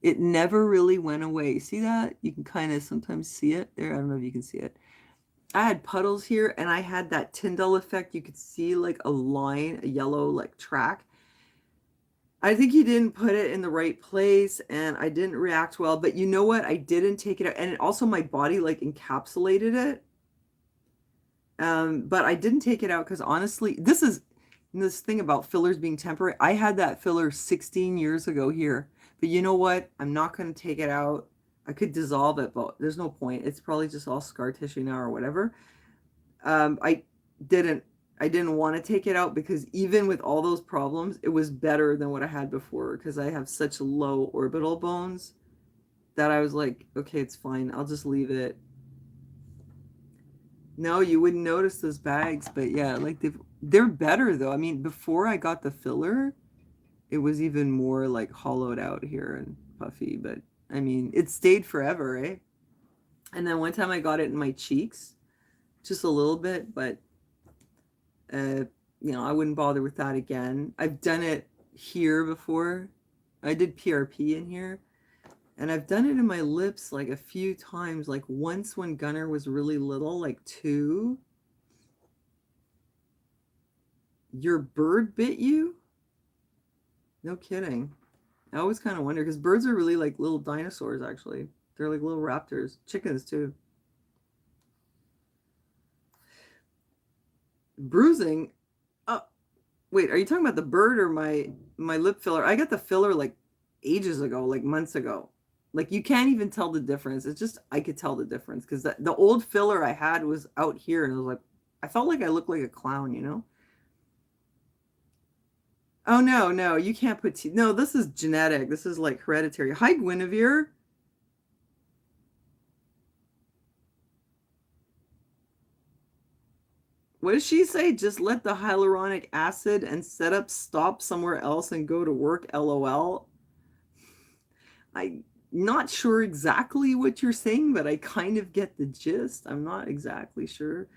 It never really went away. See that? You can kind of sometimes see it there. I don't know if you can see it. I had puddles here, and I had that Tyndall effect. You could see like a line, a yellow like track. I think he didn't put it in the right place, and I didn't react well. But you know what? I didn't take it out, and also my body like encapsulated it. But I didn't take it out because honestly, this thing about fillers being temporary. I had that filler 16 years ago here. But you know what? I'm not going to take it out. I could dissolve it, but there's no point. It's probably just all scar tissue now or whatever. I didn't want to take it out because even with all those problems, it was better than what I had before because I have such low orbital bones that I was like, okay, it's fine. I'll just leave it. No, you wouldn't notice those bags, but yeah, like they're better though. I mean, before I got the filler, it was even more like hollowed out here and puffy, but I mean, it stayed forever, eh? And then one time I got it in my cheeks, just a little bit, but you know, I wouldn't bother with that again. I've done it here before. I did PRP in here, And I've done it in my lips like a few times, like once when Gunner was really little, like 2. Your bird bit you? No kidding. I always kind of wonder because birds are really like little dinosaurs, actually. They're like little raptors. Chickens, too. Bruising? Oh, wait, are you talking about the bird or my lip filler? I got the filler like ages ago, like months ago. Like you can't even tell the difference. It's just I could tell the difference because the old filler I had was out here, and I was like, I felt like I looked like a clown, you know? Oh no, no, you can't put teeth. No, this is genetic. This is like hereditary. Hi, Guinevere. What does she say? Just let the hyaluronic acid and setup stop somewhere else and go to work, LOL. I'm not sure exactly what you're saying, but I kind of get the gist. I'm not exactly sure.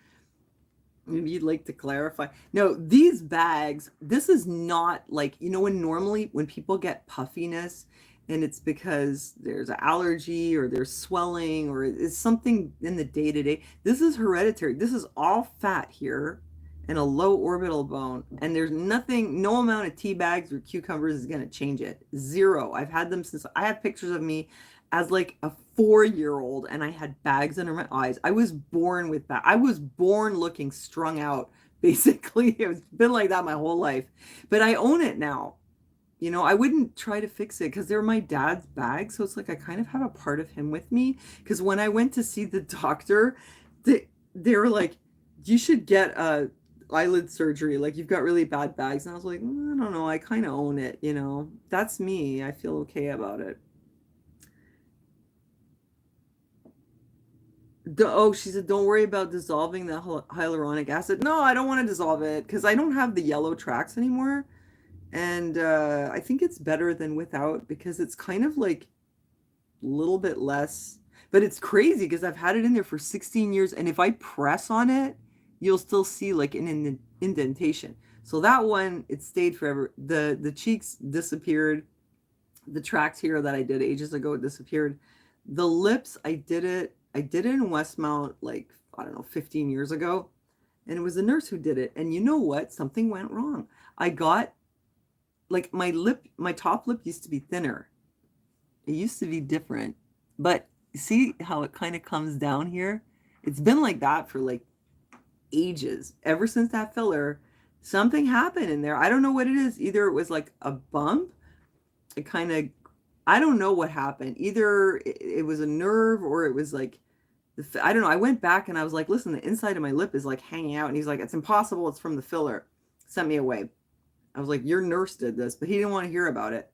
Maybe you'd like to clarify. No, these bags, this is not like, when normally when people get puffiness and it's because there's an allergy or there's swelling or it's something in the day to day. This is hereditary. This is all fat here and a low orbital bone. And there's nothing, no amount of tea bags or cucumbers is going to change it. Zero. I've had them since I have pictures of me as like a 4-year-old and I had bags under my eyes. I was born with that. I was born looking strung out, basically. It's been like that my whole life. But I own it now. I wouldn't try to fix it because they're my dad's bags. So it's like I kind of have a part of him with me. Because when I went to see the doctor, they were like, you should get a eyelid surgery. Like you've got really bad bags. And I was like, I don't know. I kind of own it. That's me. I feel okay about it. She said, don't worry about dissolving the hyaluronic acid. No, I don't want to dissolve it because I don't have the yellow tracks anymore. And I think it's better than without because it's kind of like a little bit less. But it's crazy because I've had it in there for 16 years. And if I press on it, you'll still see like an indentation. So that one, it stayed forever. The cheeks disappeared. The tracks here that I did ages ago disappeared. The lips, I did it in Westmount like, I don't know, 15 years ago. And it was a nurse who did it. And you know what? Something went wrong. I got like my top lip used to be thinner. It used to be different. But see how it kind of comes down here? It's been like that for like ages. Ever since that filler, something happened in there. I don't know what it is. Either it was like a bump, it kind of, I don't know what happened. Either it was a nerve or it was like, I don't know. I went back and I was like, listen, the inside of my lip is like hanging out. And he's like, it's impossible. It's from the filler. Sent me away. I was like, your nurse did this, but he didn't want to hear about it.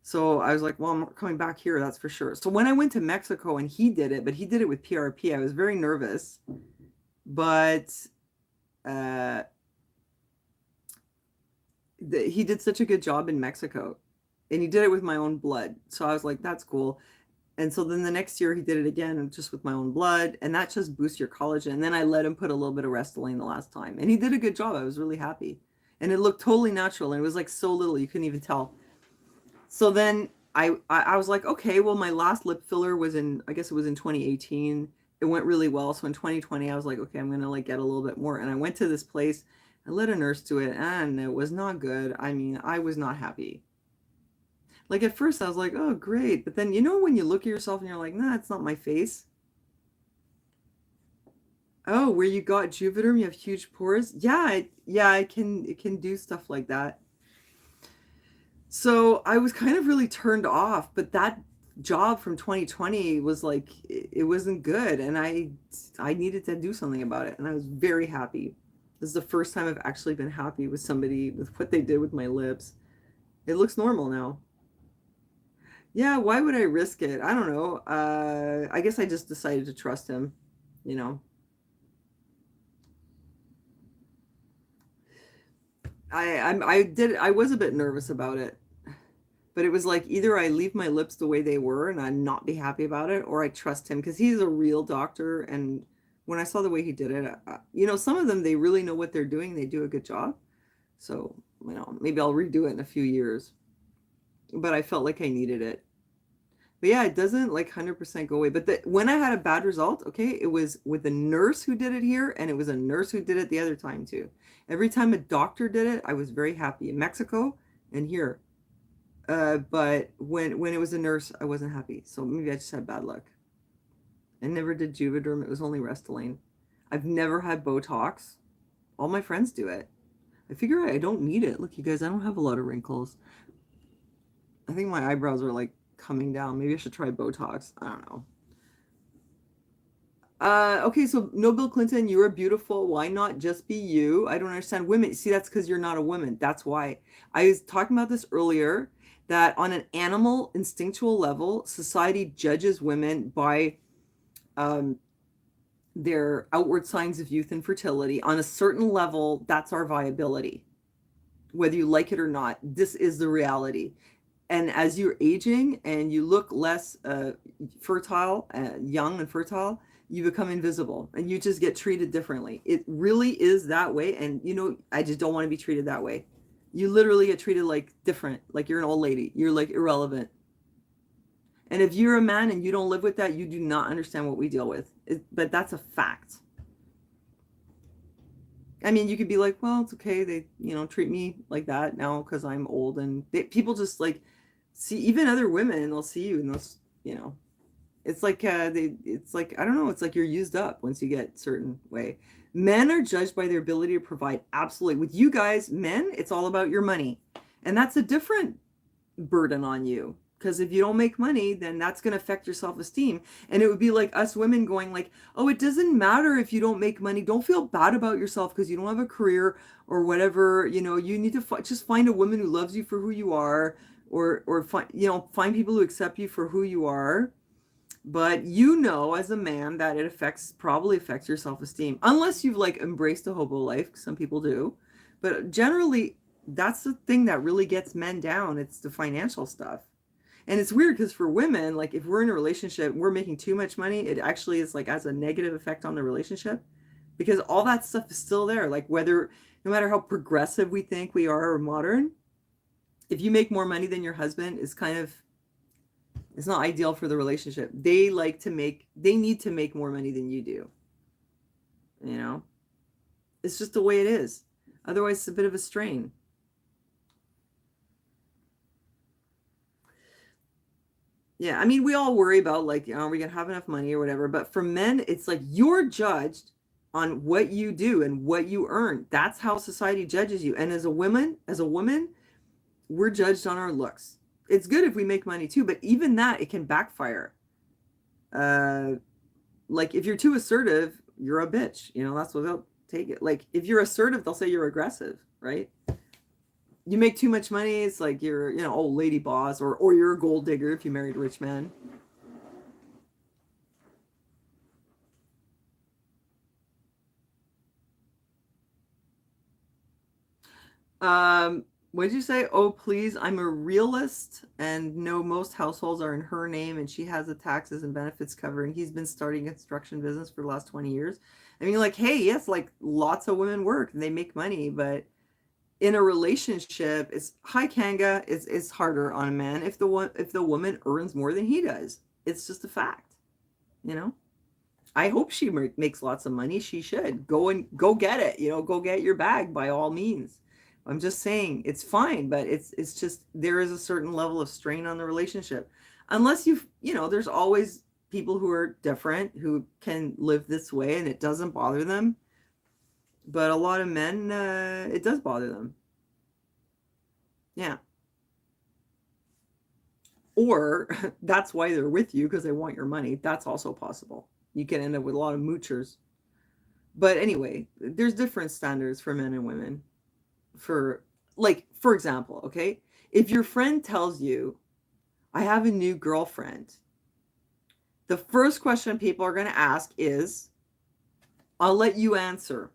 So I was like, well, I'm not coming back here. That's for sure. So when I went to Mexico and he did it, but he did it with PRP, I was very nervous. But uh, he did such a good job in Mexico. And he did it with my own blood. So I was like, that's cool. And so then the next year he did it again just with my own blood. And that just boosts your collagen. And then I let him put a little bit of Restylane the last time. And he did a good job. I was really happy. And it looked totally natural. And it was like so little, you couldn't even tell. So then I was like, okay, well, my last lip filler was I guess it was in 2018. It went really well. So in 2020, I was like, okay, I'm going to like get a little bit more. And I went to this place. I let a nurse do it and it was not good. I mean, I was not happy. Like at first I was like, oh, great. But then, when you look at yourself and you're like, nah, it's not my face. Oh, where you got Juvederm, you have huge pores. Yeah, it can do stuff like that. So I was kind of really turned off, but that job from 2020 was like, it wasn't good. And I needed to do something about it. And I was very happy. This is the first time I've actually been happy with somebody with what they did with my lips. It looks normal now. Yeah, why would I risk it? I don't know. I guess I just decided to trust him, you know. I was a bit nervous about it, but it was like either I leave my lips the way they were and I'm not be happy about it, or I trust him because he's a real doctor. And when I saw the way he did it, some of them they really know what they're doing. They do a good job. So, maybe I'll redo it in a few years. But I felt like I needed it. But yeah, it doesn't like 100% go away. But when I had a bad result, okay, it was with a nurse who did it here, and it was a nurse who did it the other time too. Every time a doctor did it, I was very happy in Mexico and here. But when it was a nurse, I wasn't happy. So maybe I just had bad luck. I never did Juvederm. It was only Restylane. I've never had Botox. All my friends do it. I figure I don't need it. Look, you guys, I don't have a lot of wrinkles. I think my eyebrows are like coming down. Maybe I should try Botox. I don't know. Okay, so no, Bill Clinton, you are beautiful. Why not just be you? I don't understand women. See, that's because you're not a woman. That's why. I was talking about this earlier, that on an animal instinctual level, society judges women by um, their outward signs of youth and fertility. On a certain level, that's our viability. Whether you like it or not, this is the reality. And as you're aging and you look less fertile, young and fertile, you become invisible and you just get treated differently. It really is that way. And, you know, I just don't want to be treated that way. You literally get treated like different, like you're an old lady. You're like irrelevant. And if you're a man and you don't live with that, you do not understand what we deal with. But that's a fact. I mean, you could be like, well, it's okay. They, you know, treat me like that now because I'm old. And people just like see, even other women, they'll see you and they'll, you know, it's like, it's like, I don't know. It's like you're used up once you get certain way. Men are judged by their ability to provide. Absolutely. With you guys, men, it's all about your money. And that's a different burden on you. Because if you don't make money, then that's going to affect your self-esteem. And it would be like us women going like, oh, it doesn't matter if you don't make money. Don't feel bad about yourself because you don't have a career or whatever. You know, you need to just find a woman who loves you for who you are, or find, you know, find people who accept you for who you are. But you know, as a man, that it probably affects your self-esteem. Unless you've like embraced a hobo life. Some people do. But generally, that's the thing that really gets men down. It's the financial stuff. And it's weird because for women, like if we're in a relationship, we're making too much money, it actually is like has a negative effect on the relationship because all that stuff is still there. Like whether, no matter how progressive we think we are or modern, if you make more money than your husband, it's kind of, it's not ideal for the relationship. They need to make more money than you do. You know, it's just the way it is. Otherwise, it's a bit of a strain. Yeah, I mean, we all worry about like, are we gonna have enough money or whatever. But for men, it's like you're judged on what you do and what you earn. That's how society judges you. And as a woman, we're judged on our looks. It's good if we make money too, but even that, it can backfire. Uh, like if you're too assertive, you're a bitch. You know, that's what they'll take it. Like if you're assertive, they'll say you're aggressive, right? You make too much money, it's like you're, you know, old lady boss, or you're a gold digger if you married a rich man. What did you say? Oh, please, I'm a realist and no, most households are in her name and she has the taxes and benefits covered and he's been starting a construction business for the last 20 years. I mean, like, hey, yes, like lots of women work and they make money, but in a relationship, it's hi Kanga, it's harder on a man if the woman earns more than he does. It's just a fact, you know. I hope she makes lots of money. She should go get it. You know, go get your bag by all means. I'm just saying it's fine, but it's just there is a certain level of strain on the relationship, unless you know, there's always people who are different who can live this way and it doesn't bother them. But a lot of men, it does bother them. Yeah. Or that's why they're with you because they want your money. That's also possible. You can end up with a lot of moochers. But anyway, there's different standards for men and women. For like, for example, okay, if your friend tells you, I have a new girlfriend, the first question people are going to ask is, I'll let you answer.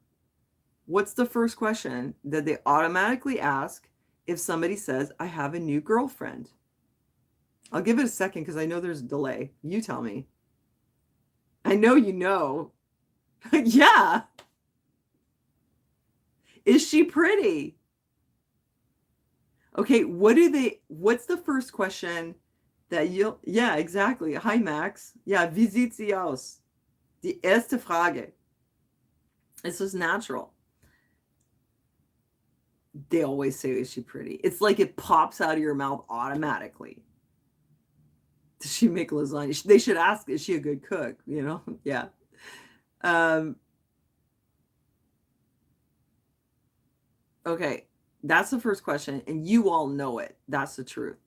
What's the first question that they automatically ask if somebody says, I have a new girlfriend? I'll give it a second because I know there's a delay. You tell me. I know you know. Yeah. Is she pretty? Okay, what's the first question That you'll, yeah, exactly. Hi, Max. Ja, wie sieht sie aus? Die erste Frage. It's just natural. They always say, is she pretty? It's like it pops out of your mouth automatically. Does she make lasagna? They should ask, is she a good cook? You know? Yeah. Um, okay. That's the first question. And you all know it. That's the truth.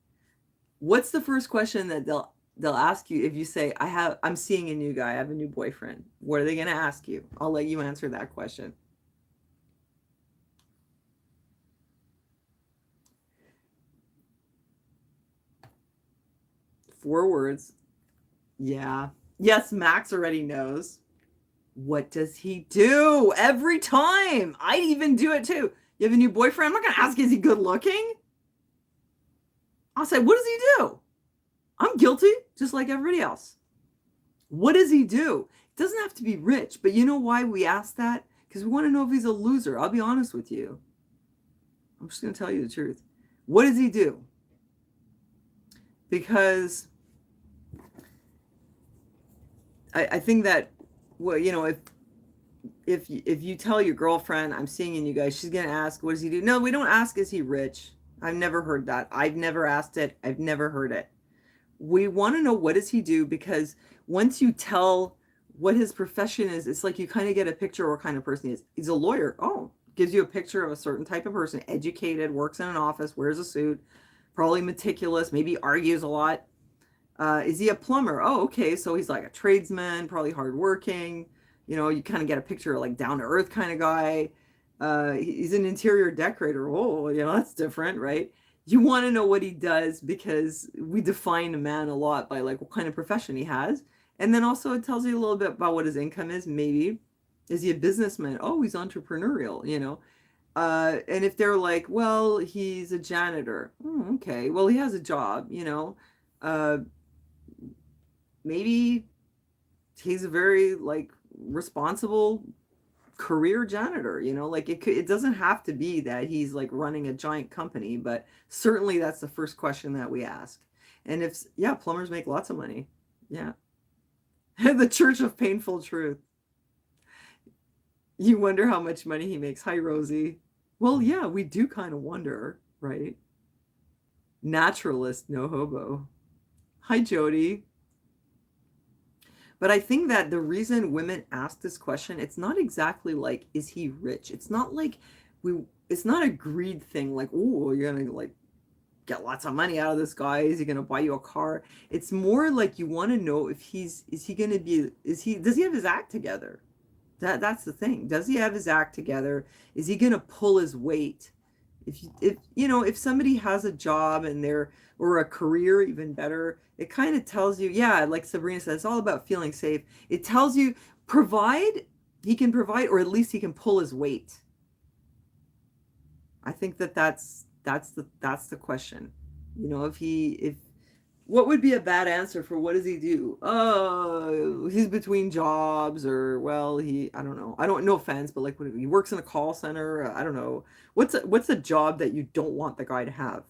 What's the first question that they'll ask you if you say, I'm seeing a new guy, I have a new boyfriend? What are they gonna ask you? I'll let you answer that question. 4 words. Yeah. Yes, Max already knows. What does he do? Every time. I even do it too. You have a new boyfriend? I'm not gonna ask, is he good looking? I'll say, what does he do? I'm guilty, just like everybody else. What does he do? It doesn't have to be rich, but you know why we ask that? Because we want to know if he's a loser. I'll be honest with you. I'm just going to tell you the truth. What does he do? Because I think that, well, you know, if you tell your girlfriend, I'm seeing a new guy, she's going to ask, what does he do? No, we don't ask, is he rich? I've never heard that. I've never asked it. I've never heard it. We want to know, what does he do? Because once you tell what his profession is, it's like you kind of get a picture of what kind of person he is. He's a lawyer. Oh, gives you a picture of a certain type of person, educated, works in an office, wears a suit, probably meticulous, maybe argues a lot. Is he a plumber? Oh, okay. So he's like a tradesman, probably hardworking. You know, you kind of get a picture of like down to earth kind of guy. He's an interior decorator. Oh, you know, that's different, right? You want to know what he does because we define a man a lot by like what kind of profession he has. And then also it tells you a little bit about what his income is. Maybe is he a businessman? Oh, he's entrepreneurial, you know. And if they're like, well, he's a janitor. Oh, okay. Well, he has a job, you know. Uh, Maybe he's a very like responsible career janitor, you know, like it doesn't have to be that he's like running a giant company, but certainly that's the first question that we ask. And if, yeah, plumbers make lots of money. Yeah. The Church of Painful Truth. You wonder how much money he makes. Hi, Rosie. Well, yeah, we do kind of wonder, right? Naturalist, no hobo. Hi, Jody. But I think that the reason women ask this question, it's not exactly like, is he rich? It's not like it's not a greed thing, like, oh, you're gonna like get lots of money out of this guy. Is he gonna buy you a car? It's more like you want to know if is he gonna be, does he have his act together? That's the thing. Does he have his act together? Is he gonna pull his weight? If you know, if somebody has a job and they're, or a career, even better, it kind of tells you, yeah, like Sabrina said, it's all about feeling safe. It tells you, provide, he can provide, or at least he can pull his weight. I think that's the question. You know, if what would be a bad answer for what does he do? Oh, he's between jobs, or well, I don't know. I don't, no offense, but like when he works in a call center, I don't know. What's a job that you don't want the guy to have?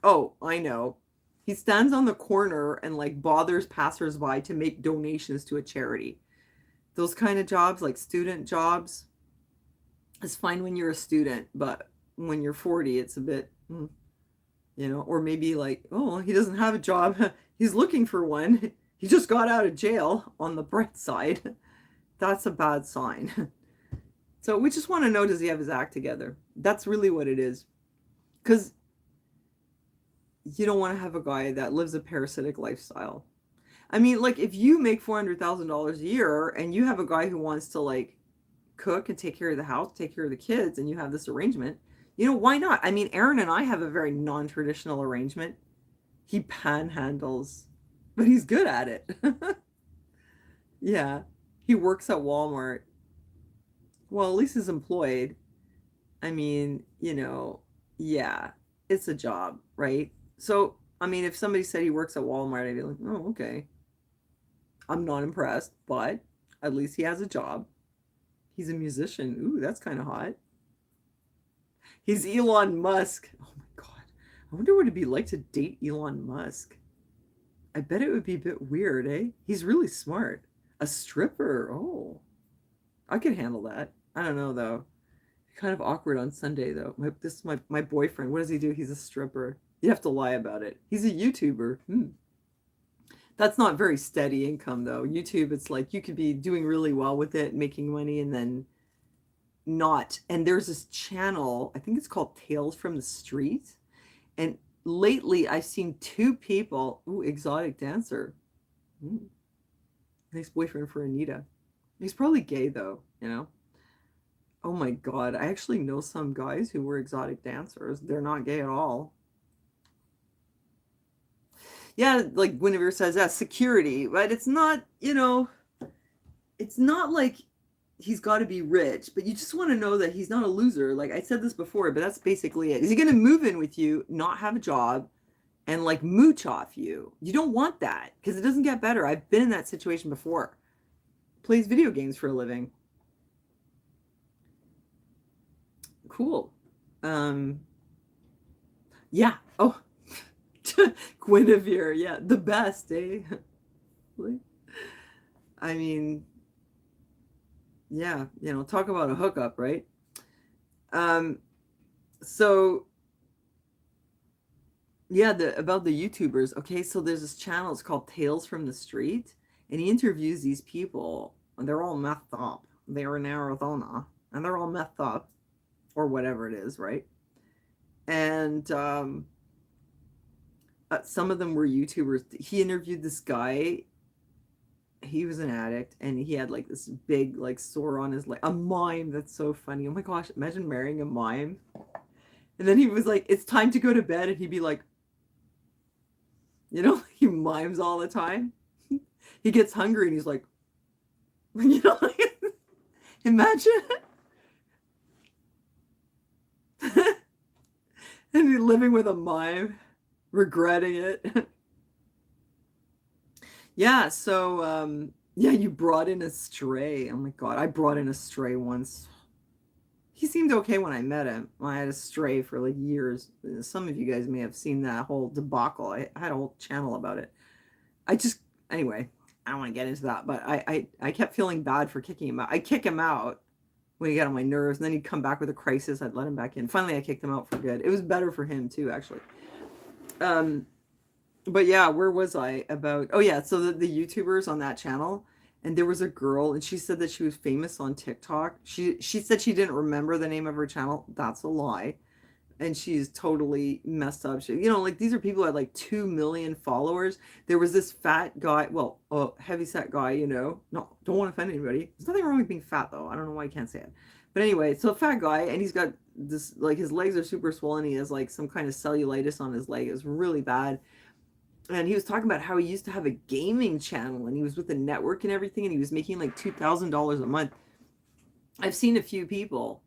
Oh, I know. He stands on the corner and like bothers passersby to make donations to a charity. Those kind of jobs, like student jobs, it's fine when you're a student, but when you're 40, it's a bit, you know, or maybe like, oh, he doesn't have a job. He's looking for one. He just got out of jail, on the bright side. That's a bad sign. So we just want to know, does he have his act together? That's really what it is. Because you don't want to have a guy that lives a parasitic lifestyle. I mean, like if you make $400,000 a year and you have a guy who wants to like cook and take care of the house, take care of the kids, and you have this arrangement, you know, why not? I mean, Aaron and I have a very non-traditional arrangement. He panhandles, but he's good at it. Yeah. He works at Walmart. Well, at least he's employed. I mean, you know, yeah, it's a job, right? So, I mean, if somebody said he works at Walmart, I'd be like, oh, okay. I'm not impressed, but at least he has a job. He's a musician. Ooh, that's kind of hot. He's Elon Musk. Oh my God. I wonder what it'd be like to date Elon Musk. I bet it would be a bit weird, eh? He's really smart. A stripper. Oh, I could handle that. I don't know though. Kind of awkward on Sunday though. This is my boyfriend. What does he do? He's a stripper. You have to lie about it. He's a YouTuber. That's not very steady income though. YouTube, it's like you could be doing really well with it, making money, and then not. And there's this channel, I think it's called Tales from the Street. And lately I've seen two people. Ooh, exotic dancer. Ooh, nice boyfriend for Anita. He's probably gay though, you know? Oh my God. I actually know some guys who were exotic dancers. They're not gay at all. Yeah, like Guinevere says, that security, but it's not, it's not like he's got to be rich, but you just want to know that he's not a loser. Like I said this before, but that's basically it. Is he going to move in with you, not have a job, and like mooch off you? You don't want that because it doesn't get better. I've been in that situation before. Plays video games for a living. Cool. Yeah. Oh, Guinevere. Yeah, the best, eh? I mean, yeah, talk about a hookup, right? So yeah, about the YouTubers. Okay, so there's this channel, it's called Tales from the Street, and he interviews these people, and they're all methed up. They're in Arizona, and they're all methed up, or whatever it is, right? And some of them were YouTubers. He interviewed this guy. He was an addict, and he had like this big like sore on his leg. A mime. That's so funny. Oh my gosh, imagine marrying a mime. And then he was like, "It's time to go to bed," and he'd be like, he mimes all the time. He gets hungry, and he's like, imagine. And he's living with a mime, regretting it. Yeah, so yeah, you brought in a stray. Oh my God, I brought in a stray once. He seemed okay when I met him. I had a stray for like years. Some of you guys may have seen that whole debacle. I had a whole channel about it. Anyway, I don't want to get into that, but I kept feeling bad for kicking him out. I'd kick him out when he got on my nerves, and then he'd come back with a crisis. I'd let him back in. Finally, I kicked him out for good. It was better for him too, actually. But yeah, where was I about? Oh yeah, so the YouTubers on that channel, and there was a girl, and she said that she was famous on TikTok. She said she didn't remember the name of her channel. That's a lie, and she's totally messed up. Like these are people who had like 2 million followers. There was this fat guy, well, a heavyset guy. No, don't want to offend anybody. There's nothing wrong with being fat though. I don't know why I can't say it, but anyway, so a fat guy, and he's got this like his legs are super swollen. He has like some kind of cellulitis on his leg. It's really bad. And he was talking about how he used to have a gaming channel, and he was with the network and everything, and he was making like $2,000 a month. I've seen a few people,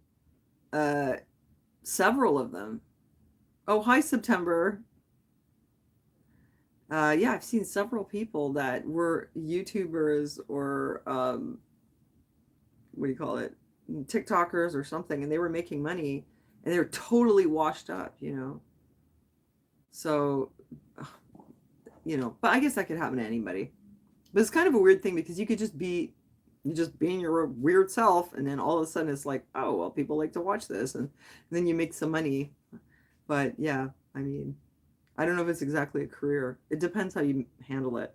several of them. Oh, hi, September. Yeah, I've seen several people that were YouTubers or what do you call it, TikTokers or something, and they were making money, and they were totally washed up, So but I guess that could happen to anybody. But it's kind of a weird thing because you could just be being your weird self, and then all of a sudden it's like, oh well, people like to watch this, and then you make some money. But yeah, I mean, I don't know if it's exactly a career. It depends how you handle it.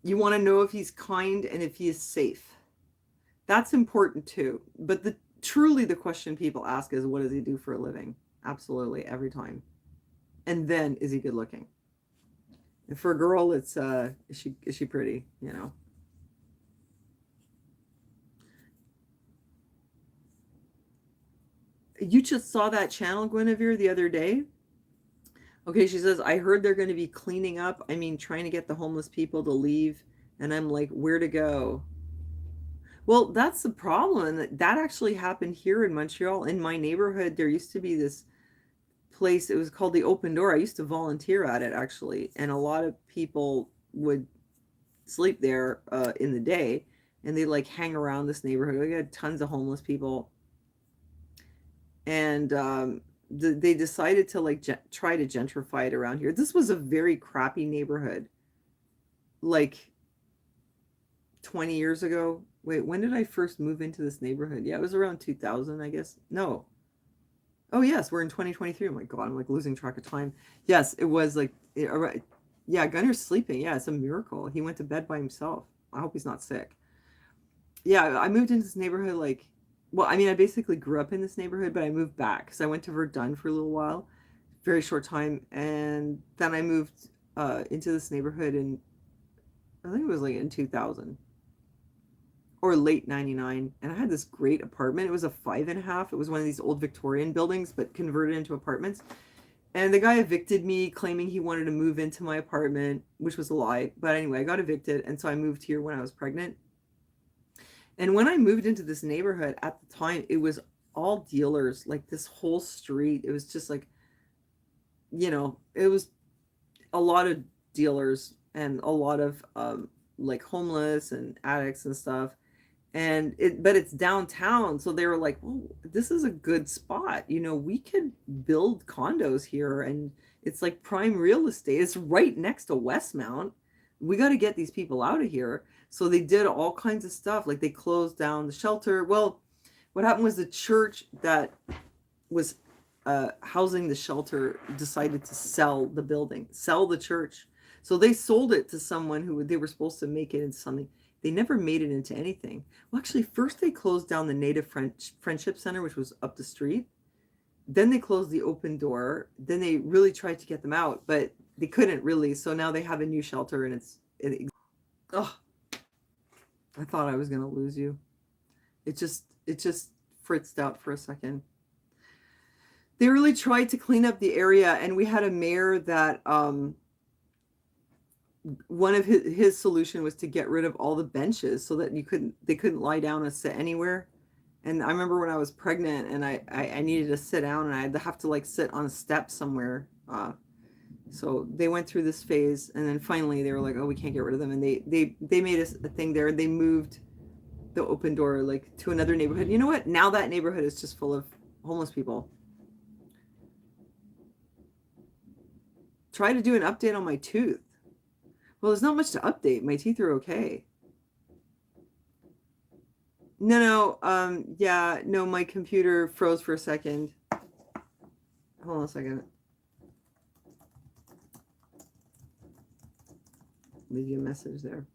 You want to know if he's kind and if he is safe. That's important too. But truly the question people ask is, what does he do for a living? Absolutely, every time. And then, is he good looking? And for a girl, it's is she pretty? You just saw that channel, Guinevere, the other day. Okay, she says, I heard they're going to be cleaning up. I mean, trying to get the homeless people to leave. And I'm like, where to go? Well, that's the problem. And that actually happened here in Montreal. In my neighborhood, there used to be this place. It was called the Open Door. I used to volunteer at it, actually. And a lot of people would sleep there in the day. And they like hang around this neighborhood. We had tons of homeless people. and they decided to like try to gentrify it around here. This was a very crappy neighborhood, like 20 years ago. Wait, when did I first move into this neighborhood? Yeah, it was around 2000, I guess. No. Oh, yes, we're in 2023. Oh my God, I'm like losing track of time. Yes, it was like, yeah, Gunner's sleeping. Yeah, it's a miracle. He went to bed by himself. I hope he's not sick. Yeah, I moved into this neighborhood like, well, I mean, I basically grew up in this neighborhood, but I moved back because I went to Verdun for a little while, very short time, and then I moved into this neighborhood in, I think it was like in 2000 or late 99, and I had this great apartment. It was a 5.5. It was one of these old Victorian buildings, but converted into apartments. And the guy evicted me, claiming he wanted to move into my apartment, which was a lie. But anyway, I got evicted, and so I moved here when I was pregnant. And when I moved into this neighborhood at the time, it was all dealers, like this whole street. It was just like, it was a lot of dealers and a lot of like homeless and addicts and stuff. But it's downtown, so they were like, oh, this is a good spot, we could build condos here, and it's like prime real estate. It's right next to Westmount. We got to get these people out of here. So they did all kinds of stuff, like they closed down the shelter. Well, what happened was the church that was housing the shelter decided to sell the building, sell the church. So they sold it to someone who they were supposed to make it into something. They never made it into anything. Well, actually, first they closed down the Native Friendship Center, which was up the street. Then they closed the Open Door. Then they really tried to get them out, but they couldn't really. So now they have a new shelter, and oh, I thought I was gonna lose you. It just fritzed out for a second. They really tried to clean up the area, and we had a mayor that one of his solution was to get rid of all the benches so that they couldn't lie down and sit anywhere. And I remember when I was pregnant and I needed to sit down, and I'd have to like sit on a step somewhere. So they went through this phase, and then finally they were like, oh, we can't get rid of them. And they made a thing there. They moved the Open Door like to another neighborhood. You know what? Now that neighborhood is just full of homeless people. Try to do an update on my tooth. Well, there's not much to update. My teeth are okay. No, yeah, no, my computer froze for a second. Hold on a second. Leave you a message there.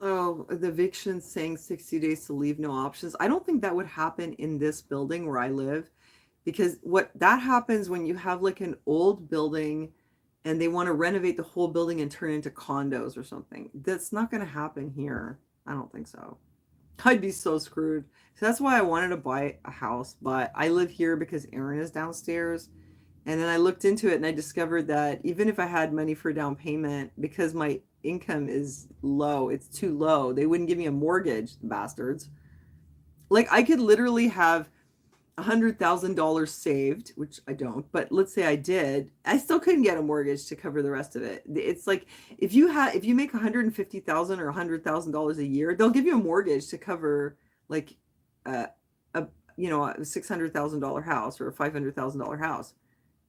Oh, the eviction saying 60 days to leave, no options. I don't think that would happen in this building where I live, because what that happens when you have like an old building and they want to renovate the whole building and turn it into condos or something. That's not going to happen here. I don't think so. I'd be so screwed. So that's why I wanted to buy a house, but I live here because Aaron is downstairs. And then I looked into it and I discovered that even if I had money for down payment, because my income is low, it's too low, they wouldn't give me a mortgage, the bastards. Like I could literally have $100,000 saved, which I don't, but let's say I did, I still couldn't get a mortgage to cover the rest of it. It's like if you make 150,000 or $100,000 a year, they'll give you a mortgage to cover like a a $600,000 house or a $500,000 house.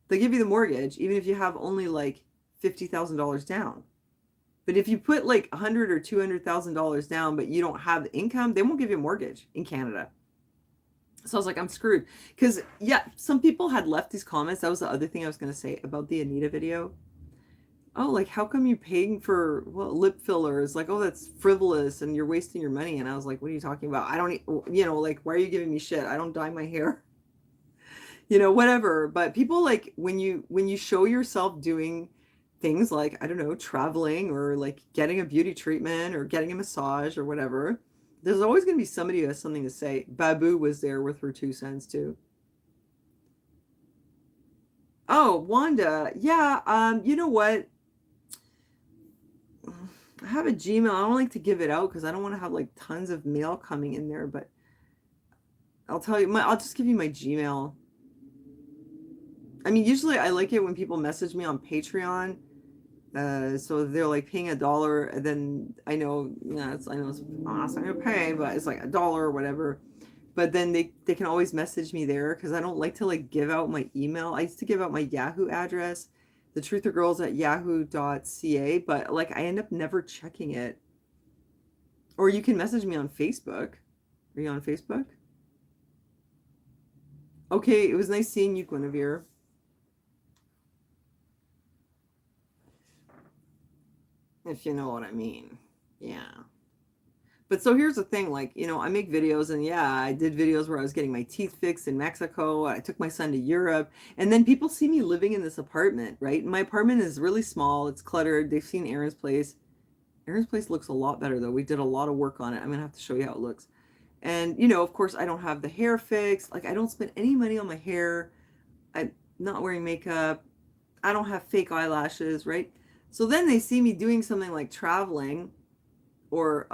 They give you the mortgage even if you have only like $50,000 down. But if you put like $100,000 or $200,000 down, but you don't have income, they won't give you a mortgage in Canada. So I was like, I'm screwed. Because, yeah, some people had left these comments. That was the other thing I was going to say about the Anita video. Oh, like, how come you're paying for lip fillers? Like, oh, that's frivolous and you're wasting your money. And I was like, what are you talking about? I don't, like, why are you giving me shit? I don't dye my hair. Whatever. But people like when you show yourself doing things like, I don't know, traveling or like getting a beauty treatment or getting a massage or whatever, there's always going to be somebody who has something to say. Babu was there with her 2 cents too. Oh, Wanda. Yeah. You know what? I have a Gmail. I don't like to give it out because I don't want to have like tons of mail coming in there, but I'll tell you I'll just give you my Gmail. I mean, usually I like it when people message me on Patreon So they're like paying $1, and then I know it's I'm not gonna pay, but it's like $1 or whatever. But then they can always message me there because I don't like to like give out my email. I used to give out my Yahoo address, the truthergirls at yahoo.ca, but like I end up never checking it. Or you can message me on Facebook. Are you on Facebook? Okay, it was nice seeing you, Guinevere. If you know what I mean. Yeah. But so here's the thing, like, I make videos, and yeah, I did videos where I was getting my teeth fixed in Mexico. I took my son to Europe, and then people see me living in this apartment, right? And my apartment is really small. It's cluttered. They've seen Aaron's place. Aaron's place looks a lot better though. We did a lot of work on it. I'm gonna have to show you how it looks. And of course, I don't have the hair fixed. Like, I don't spend any money on my hair. I'm not wearing makeup. I don't have fake eyelashes, right? So then they see me doing something like traveling or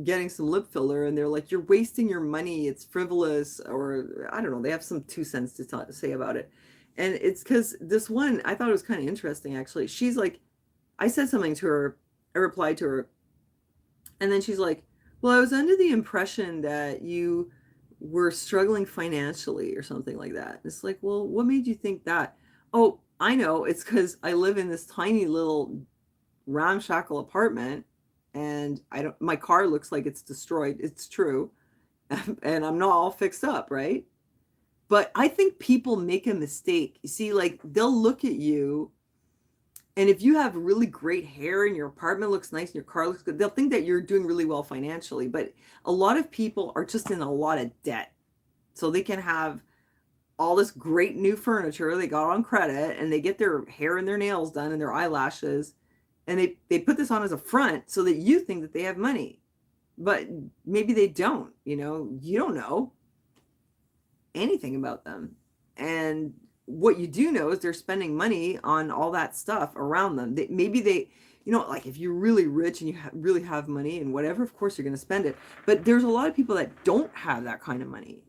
getting some lip filler, and they're like, "You're wasting your money. It's frivolous," or I don't know. They have some 2 cents to say about it, and it's because this one I thought it was kind of interesting actually. She's like, I said something to her, I replied to her, and then she's like, "Well, I was under the impression that you were struggling financially or something like that." It's like, well, what made you think that? Oh, I know. It's because I live in this tiny little ramshackle apartment, and I don't my car looks like it's destroyed. It's true. And I'm not all fixed up, right? But I think people make a mistake. You see, like, they'll look at you, and if you have really great hair and your apartment looks nice and your car looks good, they'll think that you're doing really well financially. But a lot of people are just in a lot of debt. So they can have all this great new furniture they got on credit, and they get their hair and their nails done and their eyelashes, and they put this on as a front so that you think that they have money, but maybe they don't. You don't know anything about them. And what you do know is they're spending money on all that stuff around them. Maybe they, like, if you're really rich and you really have money and whatever, of course you're going to spend it. But there's a lot of people that don't have that kind of money.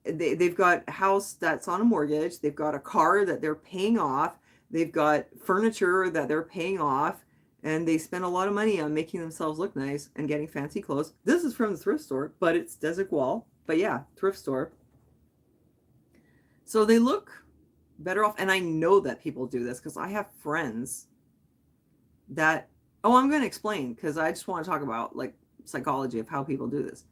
They've got a house that's on a mortgage. They've got a car that they're paying off. They've got furniture that they're paying off. And they spend a lot of money on making themselves look nice and getting fancy clothes. This is from the thrift store, but it's Desigual. But yeah, thrift store. So they look better off. And I know that people do this because I have friends that, oh, I'm going to explain because I just want to talk about like psychology of how people do this.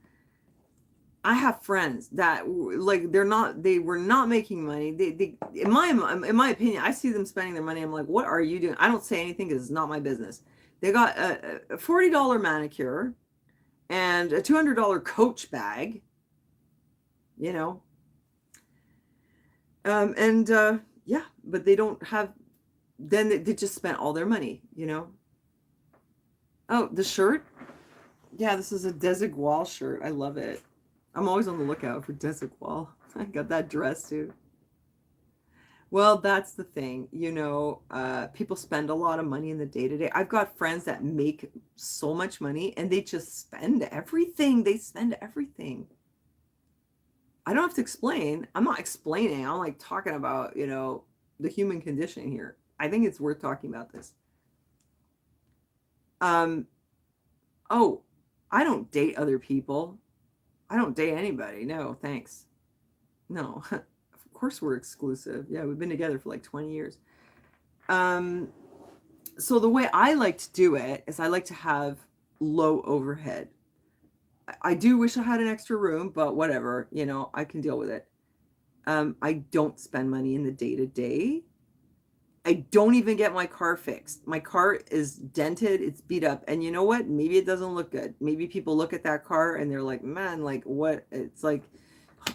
I have friends that like they were not making money. They in my opinion, I see them spending their money. I'm like, what are you doing? I don't say anything because it's not my business. They got a $40 manicure and a $200 Coach bag, you know, and yeah, but they don't have. Then they just spent all their money, you know. Oh, the shirt. Yeah, this is a Desigual shirt. I love it. I'm always on the lookout for Desigual. I got that dress too. Well, that's the thing. People spend a lot of money in the day to day. I've got friends that make so much money and they just spend everything. They spend everything. I don't have to explain. I'm not explaining. I'm like talking about, the human condition here. I think it's worth talking about this. Um, oh, I don't date other people. I don't date anybody. No, thanks. No, of course we're exclusive. Yeah, we've been together for like 20 years. Um, so the way I like to do it is I like to have low overhead. I do wish I had an extra room, but whatever, I can deal with it. I don't spend money in the day to day. I don't even get my car fixed. My car is dented, it's beat up. And you know what? Maybe it doesn't look good. Maybe people look at that car and they're like, man, like what? It's like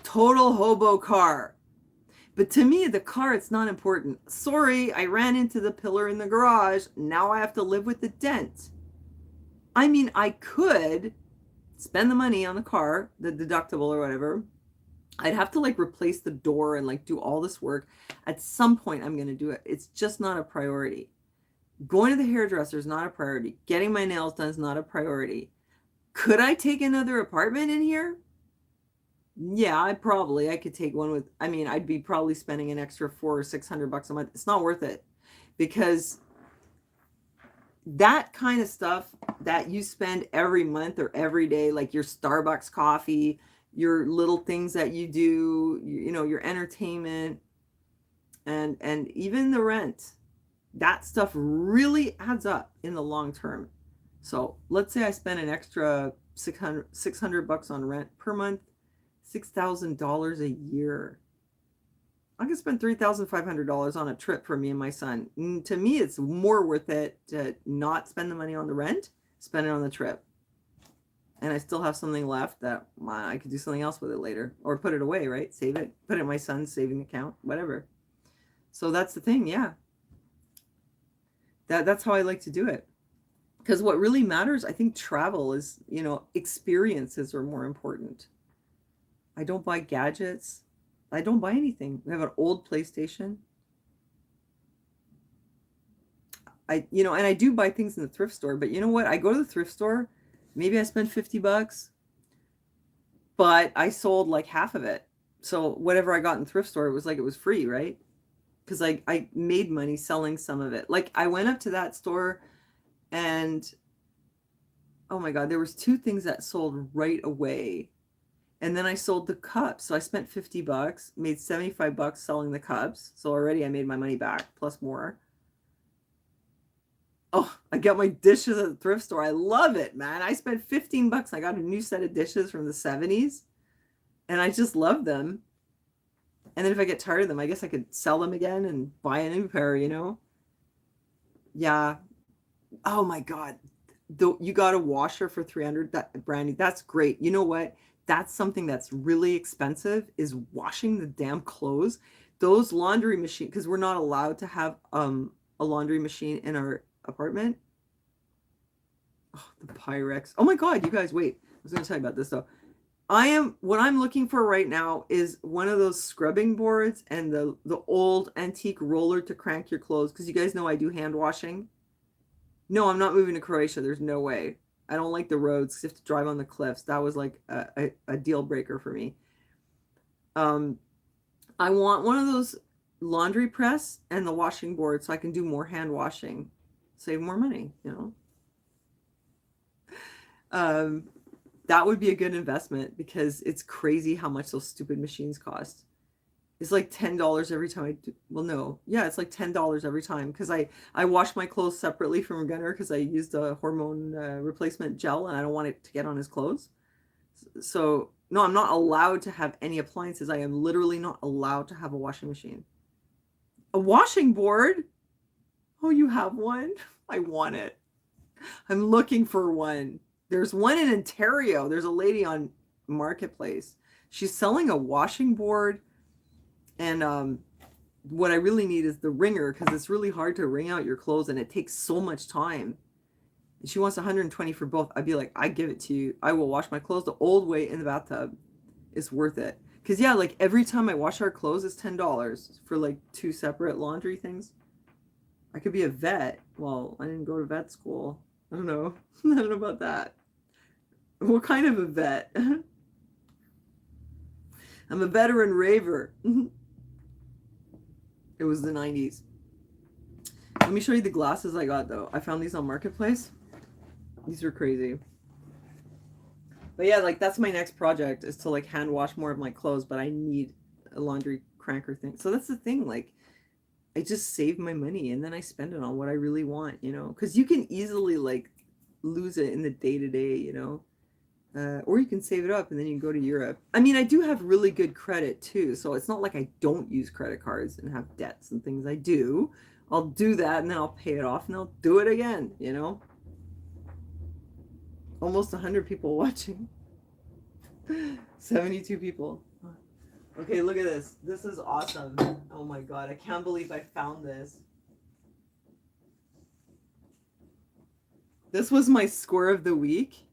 total hobo car. But to me, the car, it's not important. Sorry, I ran into the pillar in the garage. Now I have to live with the dent. I mean, I could spend the money on the car, the deductible or whatever. I'd have to like replace the door and like do all this work. At some point, I'm going to do it. It's just not a priority. Going to the hairdresser is not a priority. Getting my nails done is not a priority. Could I take another apartment in here? Yeah, I could take one with, I'd be probably spending an extra $400 or $600 a month. It's not worth it because that kind of stuff that you spend every month or every day, like your Starbucks coffee, your little things that you do, you know, your entertainment, and even the rent, that stuff really adds up in the long term. So let's say I spend an extra 600 bucks on rent per month, $6,000 a year. I could spend $3,500 on a trip for me and my son. To me, it's more worth it to not spend the money on the rent, spend it on the trip. And I still have something left that I could do something else with it later, or put it away, right? Save it, put it in my son's saving account, whatever. So that's the thing, yeah. That's how I like to do it. Because what really matters, I think travel is, you know, experiences are more important. I don't buy gadgets. I don't buy anything. We have an old PlayStation. You know, and I do buy things in the thrift store, but you know what? I go to the thrift store, maybe I spend 50 bucks, but I sold like half of it. So whatever I got in the thrift store, it was like it was free, right? Because I made money selling some of it. Like I went up to that store and oh my God, there was 2 things that sold right away. And then I sold the cups. So I spent 50 bucks, made 75 bucks selling the cups. So already I made my money back plus more. Oh, I got my dishes at the thrift store. I love it, man. I spent 15 bucks. I got a new set of dishes from the 70s and I just love them. And then if I get tired of them, I guess I could sell them again and buy a new pair, you know? Yeah. Oh my God. You got a washer for 300, that Brandy, that's great. You know what? That's something that's really expensive is washing the damn clothes. Those laundry machine, because we're not allowed to have a laundry machine in our apartment. Oh, the Pyrex. Oh my God, you guys, wait. I was going to tell you about this though. What I'm looking for right now is one of those scrubbing boards and the old antique roller to crank your clothes. Because you guys know I do hand washing. No, I'm not moving to Croatia. There's no way. I don't like the roads because you have to drive on the cliffs. That was like a deal breaker for me. I want one of those laundry press and the washing board so I can do more hand washing, save more money, you know. That would be a good investment because it's crazy how much those stupid machines cost. It's like $10 every time I do. Well, no. Yeah, it's like $10 every time because I wash my clothes separately from Gunner because I used a hormone replacement gel and I don't want it to get on his clothes. So, no, I'm not allowed to have any appliances. I am literally not allowed to have a washing machine. A washing board? Oh, you have one? I want it. I'm looking for one. There's one in Ontario. There's a lady on Marketplace. She's selling a washing board. And what I really need is the wringer because it's really hard to wring out your clothes and it takes so much time. And she wants 120 for both. I'd be like, I give it to you. I will wash my clothes the old way in the bathtub. It's worth it. Because yeah, like every time I wash our clothes, it's $10 for like 2 separate laundry things. I could be a vet. Well, I didn't go to vet school. I don't know. I don't know about that. What kind of a vet? I'm a veteran raver. It was the 90s. Let me show you the glasses I got though. I found these on Marketplace. These are crazy. But yeah, like that's my next project is to like hand wash more of my clothes, but I need a laundry cranker thing. So that's the thing, like I just save my money and then I spend it on what I really want, you know, because you can easily like lose it in the day-to-day, you know. Or you can save it up and then you can go to Europe. I mean, I do have really good credit too. So it's not like I don't use credit cards and have debts and things. I do. I'll do that and then I'll pay it off and I'll do it again, you know. Almost 100 people watching. 72 people. Okay, look at this. This is awesome. Oh my God. I can't believe I found this. This was my score of the week.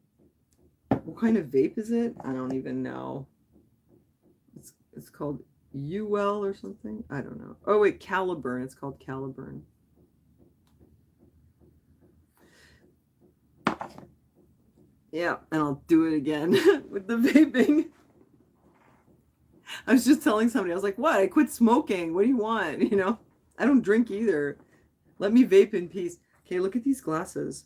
What kind of vape is it? I don't even know. It's called UL or something. I don't know. Oh wait, Caliburn. It's called Caliburn. Yeah, and I'll do it again with the vaping. I was just telling somebody, I was like, what? I quit smoking. What do you want? You know, I don't drink either. Let me vape in peace. Okay, look at these glasses.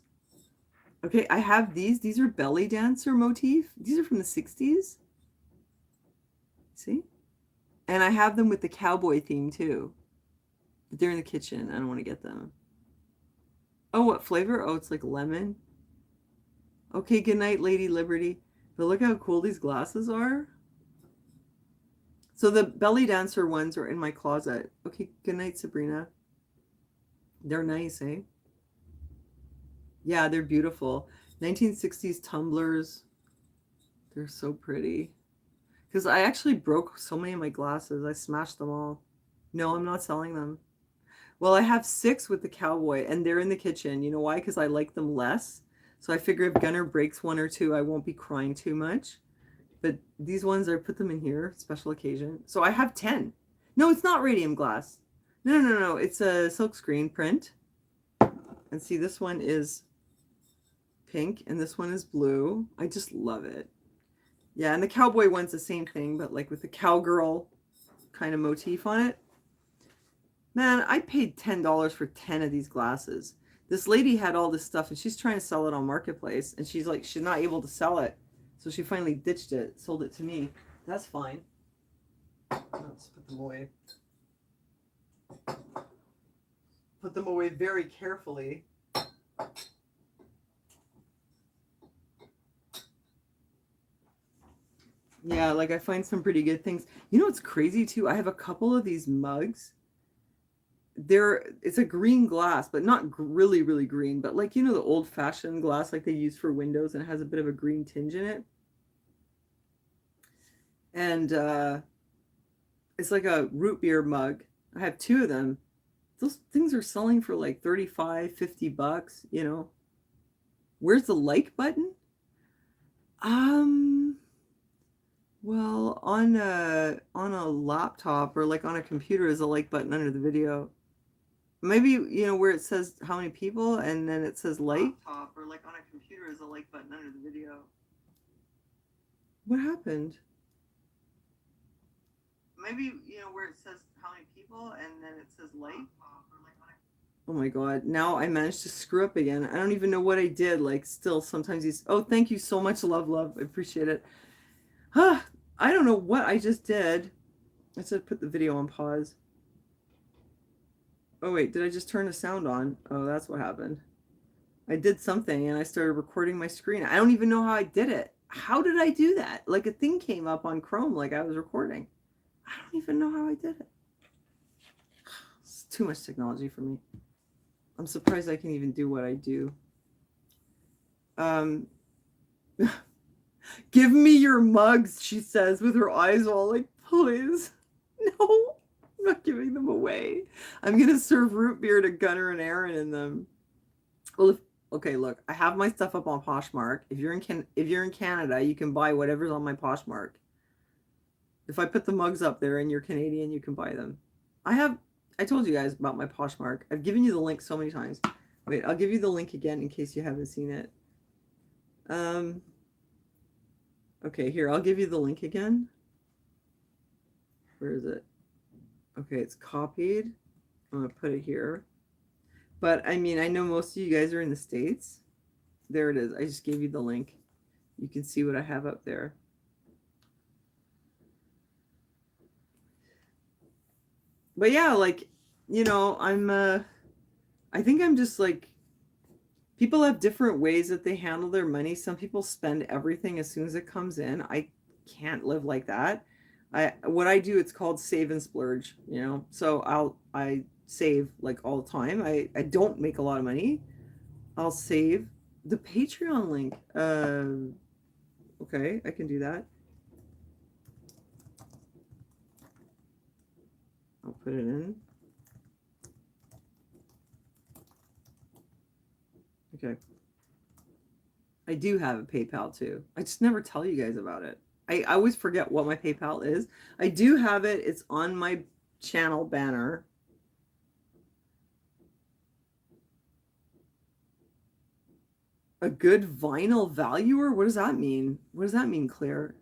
Okay, I have these. These are belly dancer motif. These are from the 60s. See? And I have them with the cowboy theme too. But they're in the kitchen. I don't want to get them. Oh, what flavor? Oh, it's like lemon. Okay, good night, Lady Liberty. But look how cool these glasses are. So the belly dancer ones are in my closet. Okay, good night, Sabrina. They're nice, eh? Yeah, they're beautiful. 1960s tumblers. They're so pretty. Because I actually broke so many of my glasses. I smashed them all. No, I'm not selling them. Well, I have 6 with the cowboy, and they're in the kitchen. You know why? Because I like them less. So I figure if Gunner breaks 1 or 2, I won't be crying too much. But these ones, I put them in here, special occasion. So I have 10. No, it's not radium glass. No. It's a silkscreen print. And see, this one is pink, and this one is blue. I just love it. Yeah, and the cowboy one's the same thing, but like with the cowgirl kind of motif on it. Man, I paid $10 for 10 of these glasses. This lady had all this stuff, and she's trying to sell it on Marketplace, and she's like, she's not able to sell it. So she finally ditched it, sold it to me. That's fine. Let's put them away. Put them away very carefully. Yeah, like I find some pretty good things. You know what's crazy too? I have a couple of these mugs. It's a green glass, but not really, really green, but like, you know, the old fashioned glass like they use for windows, and it has a bit of a green tinge in it. And it's like a root beer mug. I have 2 of them. Those things are selling for like 35, 50 bucks, you know. Where's the like button? Well, on a laptop or like on a computer is a like button under the video. Maybe, you know, where it says how many people and then it says like. Laptop or like on a computer is a like button under the video. What happened? Maybe, you know, where it says how many people and then it says like. Oh my God. Now I managed to screw up again. I don't even know what I did. Like, still, sometimes he's. Oh, thank you so much, love. I appreciate it. Huh. I don't know what I just did. I said put the video on pause. Oh, wait. Did I just turn the sound on? Oh, that's what happened. I did something and I started recording my screen. I don't even know how I did it. How did I do that? Like, a thing came up on Chrome like I was recording. I don't even know how I did it. It's too much technology for me. I'm surprised I can even do what I do. Give me your mugs, she says, with her eyes all like, please. No, I'm not giving them away. I'm going to serve root beer to Gunner and Aaron in them. Well, okay, look, I have my stuff up on Poshmark. If you're in Canada, you can buy whatever's on my Poshmark. If I put the mugs up there and you're Canadian, you can buy them. I told you guys about my Poshmark. I've given you the link so many times. Wait, I'll give you the link again in case you haven't seen it. Okay, here, I'll give you the link again. Where is it? Okay, it's copied. I'm going to put it here. But, I mean, I know most of you guys are in the States. There it is. I just gave you the link. You can see what I have up there. But yeah, like, you know, I think I'm just like, people have different ways that they handle their money. Some people spend everything as soon as it comes in. I can't live like that. What I do, it's called save and splurge, you know. So I save like all the time. I don't make a lot of money. I'll save. The Patreon link. Okay, I can do that. I'll put it in. Okay. I do have a PayPal too. I just never tell you guys about it. I always forget what my PayPal is. I do have it. It's on my channel banner. A good vinyl valuer? What does that mean? What does that mean, Claire?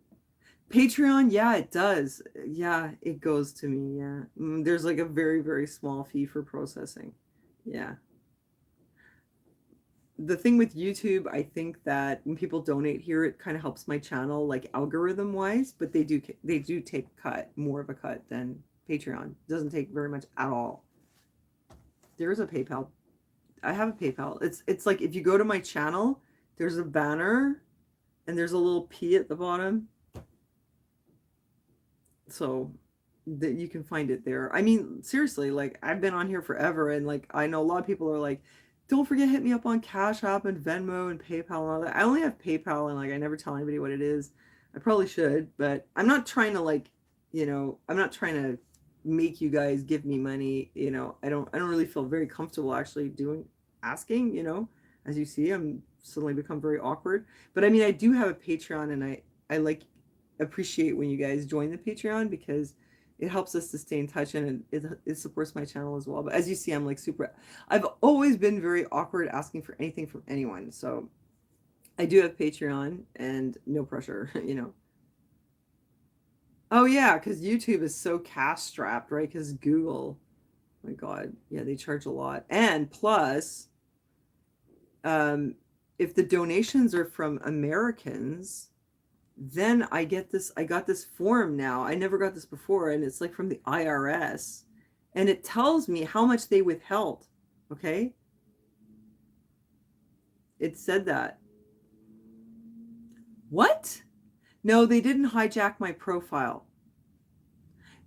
Patreon? Yeah, it does. Yeah, it goes to me. Yeah. There's like a very, very small fee for processing. Yeah. the thing with YouTube, I think that when people donate here, it kind of helps my channel, like algorithm wise. But they do take a cut, more of a cut than Patreon. It doesn't take very much at all. There is a PayPal. I have a PayPal. It's like if you go to my channel, there's a banner, and there's a little P at the bottom, so that you can find it there. I mean, seriously, like I've been on here forever, and like I know a lot of people are like, don't forget hit me up on Cash App and Venmo and PayPal and all that. I only have PayPal, and like I never tell anybody what it is. I probably should, but I'm not trying to like, I'm not trying to make you guys give me money. I don't really feel very comfortable actually doing asking. As you see, I'm suddenly become very awkward. But I mean, I do have a Patreon, and I like appreciate when you guys join the Patreon because it helps us to stay in touch, and it supports my channel as well. But as you see, I'm like super, I've always been very awkward asking for anything from anyone. So I do have Patreon, and no pressure. Oh yeah, because YouTube is so cash strapped, right? Because Google, oh my God, yeah, they charge a lot. And plus, um, if the donations are from Americans, then I got this form now. I never got this before, and it's like from the IRS, and it tells me how much they withheld. Okay? It said that. What? No, they didn't hijack my profile.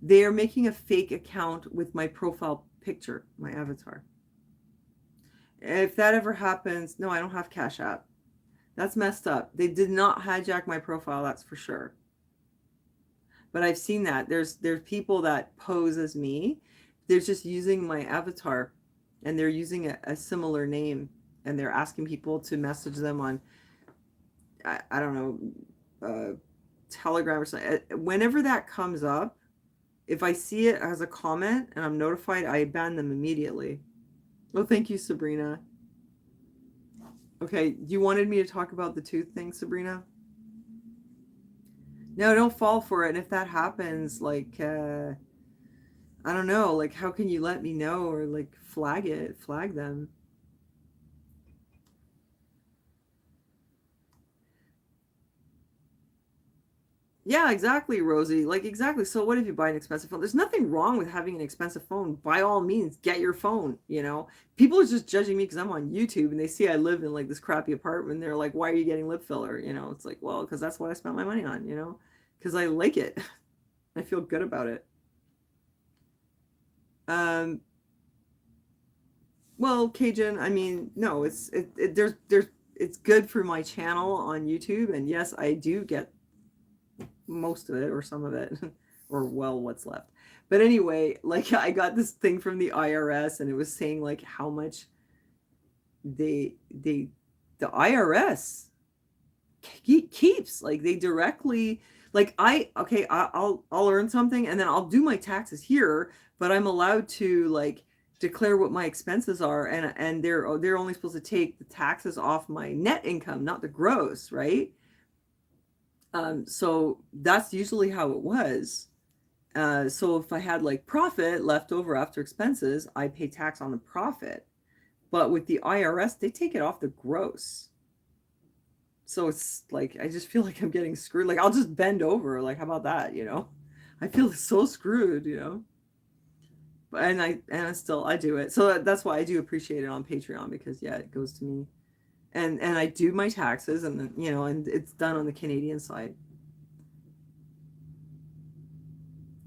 They are making a fake account with my profile picture, my avatar. If that ever happens, no, I don't have Cash App. That's messed up. They did not hijack my profile, that's for sure. But I've seen that. There's people that pose as me. They're just using my avatar, and they're using a similar name, and they're asking people to message them on I don't know, Telegram or something. Whenever that comes up, if I see it as a comment and I'm notified, I ban them immediately. Oh, thank you, Sabrina. Okay, you wanted me to talk about the tooth thing, Sabrina? No, don't fall for it. And if that happens, like, I don't know, like, how can you let me know or like flag them? Yeah, exactly, Rosie. Like, exactly. So, what if you buy an expensive phone? There's nothing wrong with having an expensive phone. By all means, get your phone. People are just judging me because I'm on YouTube and they see I live in like this crappy apartment. They're like, why are you getting lip filler? It's like, well, because that's what I spent my money on, because I like it. I feel good about it. Um, well, Cajun, I mean, no, it's good for my channel on YouTube, and yes, I do get most of it or some of it, or well, what's left. But anyway, like I got this thing from the IRS, and it was saying like how much they the IRS keeps, like they directly, like I'll earn something, and then I'll do my taxes here, but I'm allowed to like declare what my expenses are, and they're only supposed to take the taxes off my net income, not the gross, right? So that's usually how it was. So if I had like profit left over after expenses, I pay tax on the profit. But with the IRS, they take it off the gross. So it's like I just feel like I'm getting screwed. Like I'll just bend over. Like how about that? I feel so screwed. And I still I do it. So that's why I do appreciate it on Patreon, because yeah, it goes to me. And I do my taxes, and it's done on the Canadian side.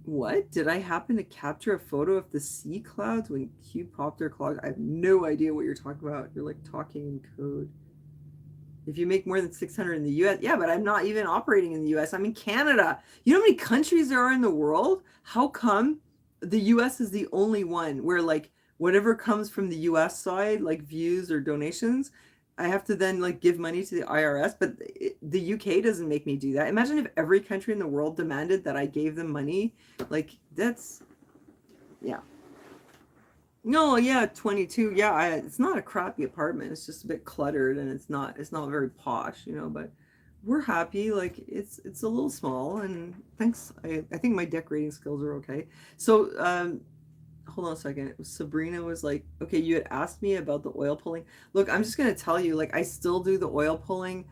What? Did I happen to capture a photo of the sea clouds when Q popped their clogs? I have no idea what you're talking about. You're like talking in code. If you make more than 600 in the US, yeah, but I'm not even operating in the US. I'm in Canada. You know how many countries there are in the world? How come the US is the only one where like whatever comes from the US side, like views or donations, I have to then like give money to the IRS, but the UK doesn't make me do that. Imagine if every country in the world demanded that I gave them money. Like that's, yeah. No, yeah, 22. Yeah, it's not a crappy apartment. It's just a bit cluttered, and it's not very posh, but we're happy. Like it's a little small, and thanks. I think my decorating skills are okay. So, hold on a second. Sabrina was like, okay, you had asked me about the oil pulling. Look, I'm just gonna tell you, like, I still do the oil pulling.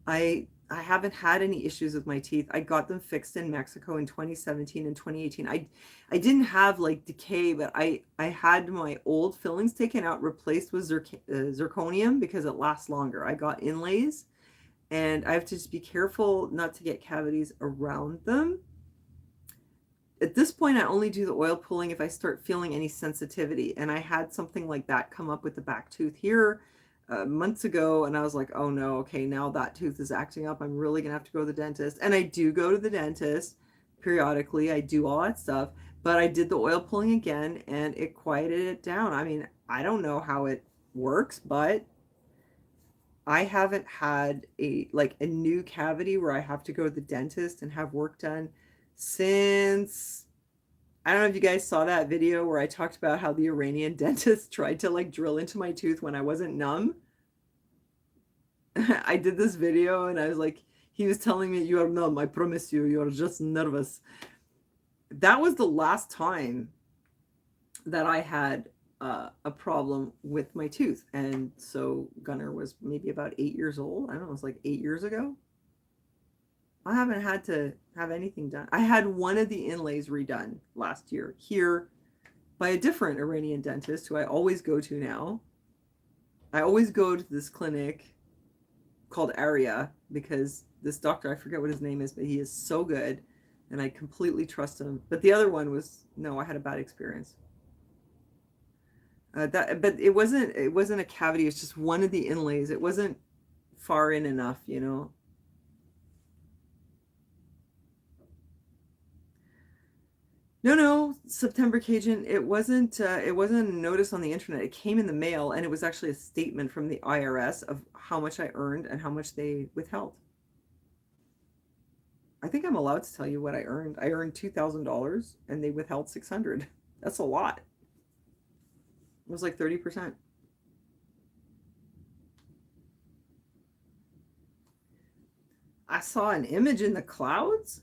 I haven't had any issues with my teeth. I got them fixed in Mexico in 2017 and 2018. I didn't have like decay, but I had my old fillings taken out, replaced with zirconium because it lasts longer. I got inlays, and I have to just be careful not to get cavities around them. At this point, I only do the oil pulling if I start feeling any sensitivity. And I had something like that come up with the back tooth here months ago. And I was like, oh no, okay, now that tooth is acting up. I'm really going to have to go to the dentist. And I do go to the dentist periodically. I do all that stuff. But I did the oil pulling again and it quieted it down. I mean, I don't know how it works, but I haven't had a new cavity where I have to go to the dentist and have work done since, I don't know if you guys saw that video where I talked about how the Iranian dentist tried to like drill into my tooth when I wasn't numb. I did this video and I was like, he was telling me, you are numb, I promise you, you're just nervous. That was the last time that I had a problem with my tooth. And so Gunnar was maybe about 8 years old. I don't know, it was like 8 years ago. I haven't had to have anything done. I had one of the inlays redone last year here by a different Iranian dentist who I always go to now. I always go to this clinic called Aria because this doctor, I forget what his name is, but he is so good and I completely trust him. But the other one was, no, I had a bad experience. But it wasn't a cavity. It's just one of the inlays. It wasn't far in enough, you know. No, no, September Cajun. It wasn't. It wasn't a notice on the internet. It came in the mail, and it was actually a statement from the IRS of how much I earned and how much they withheld. I think I'm allowed to tell you what I earned. I earned $2,000, and they withheld 600. That's a lot. It was like 30%. I saw an image in the clouds.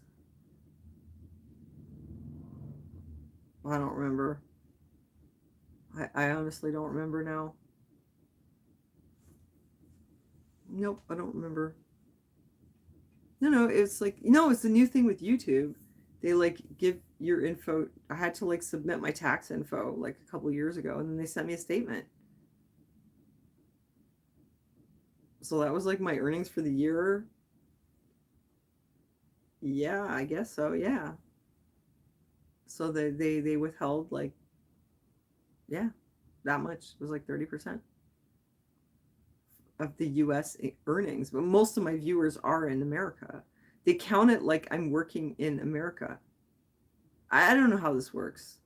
I don't remember. I honestly don't remember now. Nope, I don't remember. No, no, it's like, it's the new thing with YouTube. They like give your info. I had to like submit my tax info like a couple years ago, and then they sent me a statement. So that was like my earnings for the year. Yeah, I guess so. Yeah. So they withheld like, yeah, that much. It was like 30% of the US earnings, but most of my viewers are in America. They count it like I'm working in America. I don't know how this works.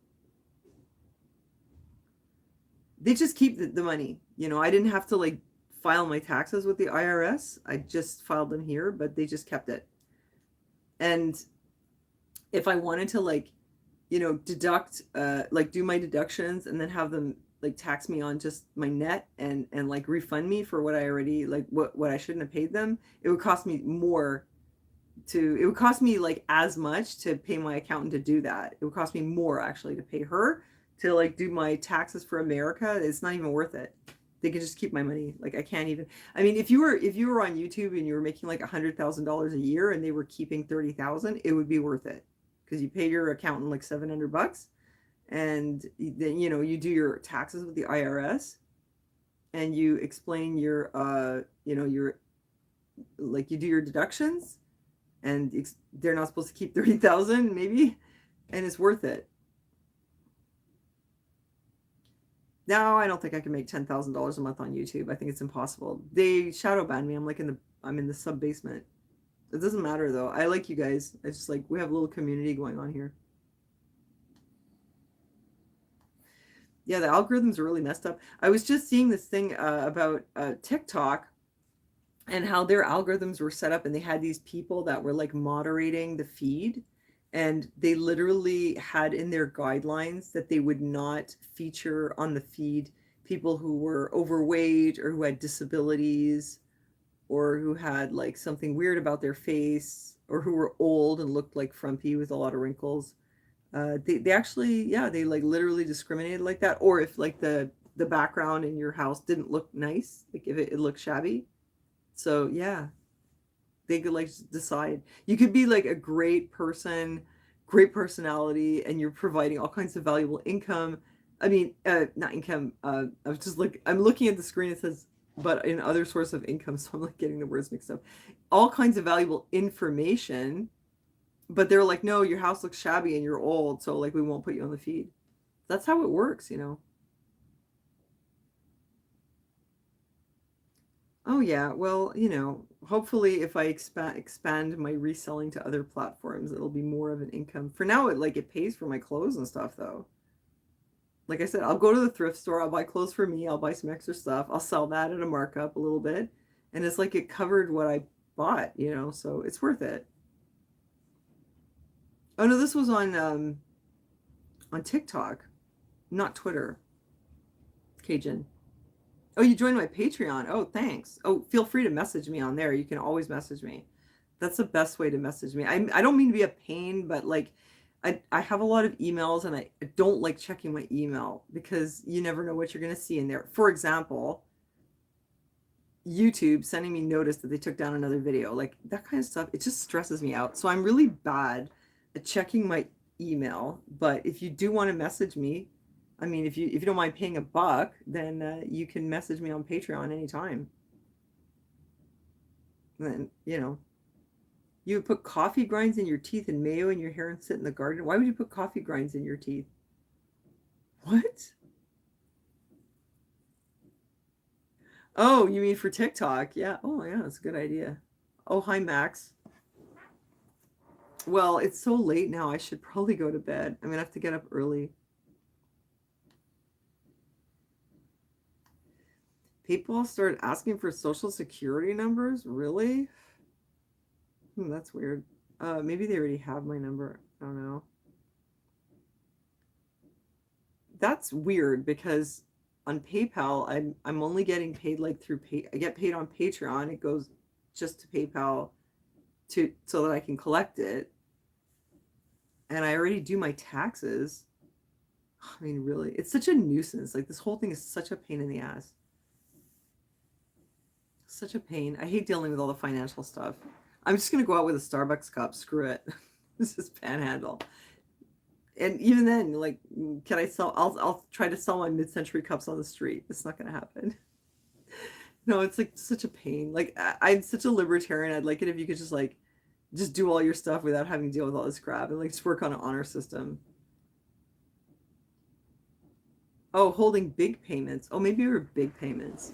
They just keep the money. I didn't have to like file my taxes with the IRS. I just filed them here, but they just kept it. And if I wanted to like, deduct, like do my deductions and then have them like tax me on just my net and like refund me for what I already like what I shouldn't have paid them, it would cost me more it would cost me like as much to pay my accountant to do that. It would cost me more actually to pay her to like do my taxes for America. It's not even worth it. They can just keep my money. Like I can't even. I mean, if you were on YouTube and you were making like $100,000 a year and they were keeping 30,000, it would be worth it because you pay your accountant like $700, and then you do your taxes with the IRS, and you explain your like you do your deductions, and they're not supposed to keep 30,000 maybe, and it's worth it. Now I don't think I can make $10,000 a month on YouTube. I think it's impossible. They shadow ban me. I'm in the sub basement. It doesn't matter though. I like you guys. It's just like we have a little community going on here. Yeah, the algorithms are really messed up. I was just seeing this thing about TikTok and how their algorithms were set up, and they had these people that were like moderating the feed, and they literally had in their guidelines that they would not feature on the feed people who were overweight or who had disabilities or who had like something weird about their face or who were old and looked like frumpy with a lot of wrinkles. They actually, yeah, they like literally discriminated like that. Or if like the background in your house didn't look nice, like if it looked shabby. So yeah, they could like decide. You could be like a great person, great personality, and you're providing all kinds of valuable income. I mean, not income. I was just like, I'm looking at the screen. It says, but in other source of income. So I'm like getting the words mixed up. All kinds of valuable information, but they're like, no, your house looks shabby and you're old, so like we won't put you on the feed. That's how it works, you know. Oh yeah, well, you know, hopefully if I expand my reselling to other platforms, it'll be more of an income. For now, it pays for my clothes and stuff though. Like I said, I'll go to the thrift store, I'll buy clothes for me, I'll buy some extra stuff, I'll sell that at a markup a little bit, and it's like it covered what I bought, you know, so it's worth it. Oh no, this was on TikTok, not Twitter. Cajun. Oh, you joined my Patreon. Oh, thanks. Oh, feel free to message me on there. You can always message me. That's the best way to message me. I don't mean to be a pain, but like I have a lot of emails and I don't like checking my email because you never know what you're going to see in there. For example, YouTube sending me notice that they took down another video, like that kind of stuff. It just stresses me out. So I'm really bad at checking my email. But if you do want to message me, I mean, if you don't mind paying $1, then you can message me on Patreon anytime. And then you would put coffee grinds in your teeth and mayo in your hair and sit in the garden. Why would you put coffee grinds in your teeth? What? Oh, you mean for TikTok? Yeah. Oh, yeah, that's a good idea. Oh, hi, Max. Well, it's so late now. I should probably go to bed. I'm gonna have to get up early. People started asking for social security numbers? Really? That's weird. Maybe they already have my number. I don't know. That's weird because on PayPal, I'm only getting paid like through pay. I get paid on Patreon. It goes just to PayPal to so that I can collect it, and I already do my taxes. I mean, really, it's such a nuisance. Like this whole thing is such a pain in the ass. Such a pain. I hate dealing with all the financial stuff. I'm just gonna go out with a Starbucks cup. Screw it. This is panhandle. And even then, like, can I sell? I'll try to sell my mid-century cups on the street. It's not gonna happen. No, it's like such a pain. Like I'm such a libertarian. I'd like it if you could just like just do all your stuff without having to deal with all this crap and like just work on an honor system. Oh, holding big payments. Oh, maybe you're big payments.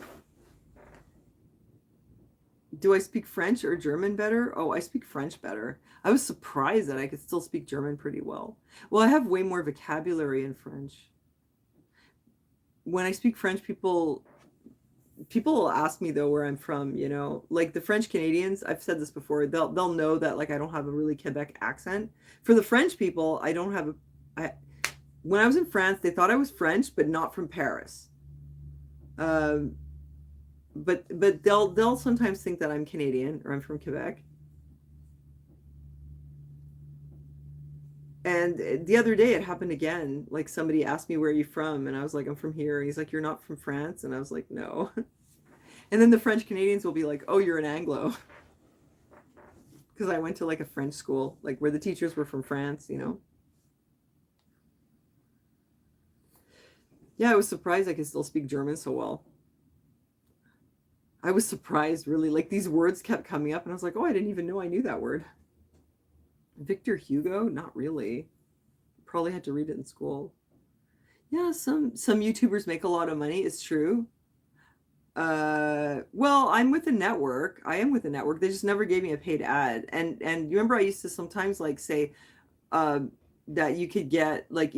Do I speak French or German better? Oh, I speak French better. I was surprised that I could still speak German pretty well. Well, I have way more vocabulary in French. When I speak French, people will ask me though where I'm from, you know. Like the French Canadians, I've said this before, they'll know that like I don't have a really Quebec accent. For the French people, I don't have a I when I was in France, they thought I was French, but not from Paris. Um, but they'll sometimes think that I'm Canadian or I'm from Quebec. And the other day it happened again. Like somebody asked me where are you from, and I was like I'm from here. And he's like you're not from France, and I was like no. And then the French Canadians will be like, oh, you're an Anglo, because I went to like a French school, like where the teachers were from France, you know. Yeah, I was surprised I could still speak German so well. I was surprised, really. Like these words kept coming up, and I was like, oh, I didn't even know I knew that word. Victor Hugo? Not really. Probably had to read it in school. Yeah, some YouTubers make a lot of money. It's true. Well, I'm with a network. I am with a network. They just never gave me a paid ad. And you remember I used to sometimes like say uh, that you could get like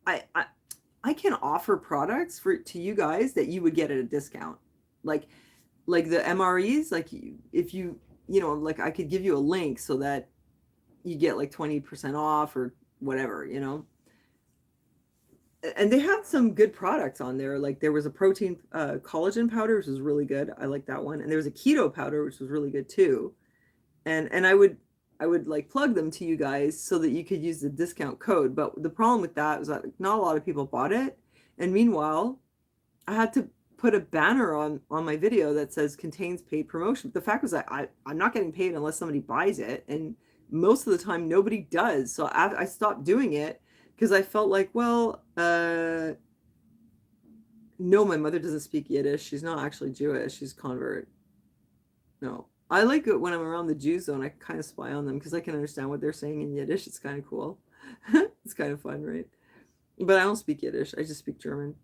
I can offer products for to you guys that you would get at a discount. Like like the MREs, like if like I could give you a link so that you get like 20% off or whatever, you know. And they had some good products on there. Like there was a protein collagen powder, which was really good. I like that one. And there was a keto powder, which was really good too. And I would I would like plug them to you guys so that you could use the discount code. But the problem with that was that not a lot of people bought it. And meanwhile, I had to put a banner on my video that says contains paid promotion. The fact was that I'm not getting paid unless somebody buys it, and most of the time nobody does. So I stopped doing it because I felt like, well, no, my mother doesn't speak Yiddish. She's not actually Jewish. She's convert. No. I like it when I'm around the Jews though, and I kind of spy on them because I can understand what they're saying in Yiddish. It's kind of cool. It's kind of fun, right? But I don't speak Yiddish. I just speak German.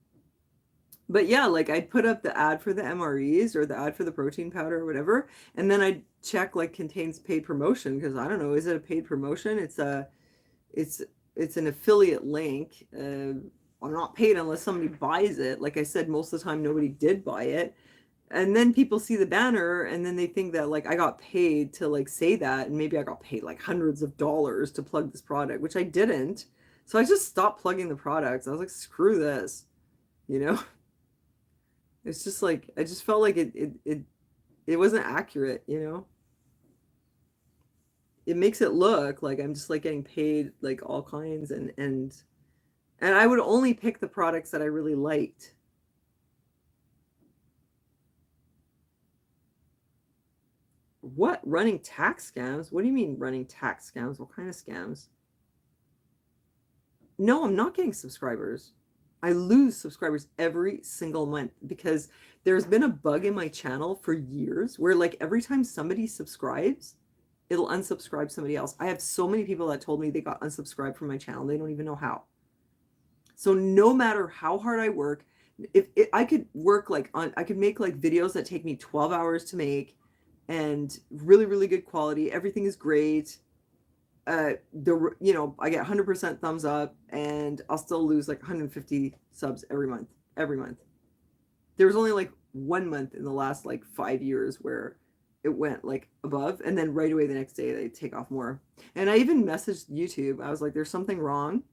But yeah, like I'd put up the ad for the MREs or the ad for the protein powder or whatever, and then I'd check like contains paid promotion because I don't know, is it a paid promotion? It's it's an affiliate link. I'm not paid unless somebody buys it. Like I said, most of the time nobody did buy it. And then people see the banner and then they think that like I got paid to like say that, and maybe I got paid like hundreds of dollars to plug this product, which I didn't. So I just stopped plugging the products. I was like, screw this, you know? It's just like I just felt like it wasn't accurate, you know? It makes it look like I'm just like getting paid like all kinds, and I would only pick the products that I really liked. What? Running tax scams? What do you mean running tax scams? What kind of scams? No, I'm not getting subscribers. I lose subscribers every single month because there's been a bug in my channel for years where like every time somebody subscribes, it'll unsubscribe somebody else. I have so many people that told me they got unsubscribed from my channel. They don't even know how. So no matter how hard I work, if I could work like on, I could make like videos that take me 12 hours to make and really, really good quality. Everything is great. I get 100% thumbs up and I'll still lose like 150 subs every month. There was only like 1 month in the last like 5 years where it went like above, and then right away the next day they take off more. And I even messaged YouTube. I was like, there's something wrong.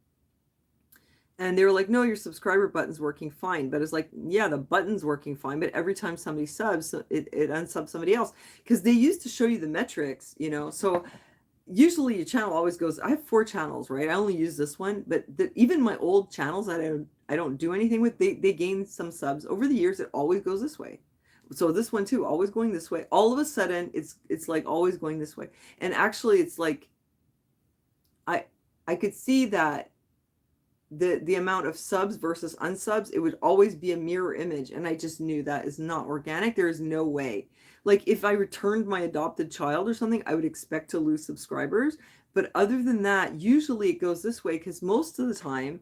And they were like, no, your subscriber button's working fine. But it's like, yeah, the button's working fine. But every time somebody subs, it unsubs somebody else. Because they used to show you the metrics, you know. So usually your channel always goes, I have 4 channels, right? I only use this one. But even my old channels that I don't do anything with, they gain some subs. Over the years, it always goes this way. So this one too, always going this way. All of a sudden, it's like always going this way. And actually, it's like, I could see that the amount of subs versus unsubs, it would always be a mirror image, and I just knew that is not organic. There is no way. Like if I returned my adopted child or something, I would expect to lose subscribers, but other than that, usually it goes this way because most of the time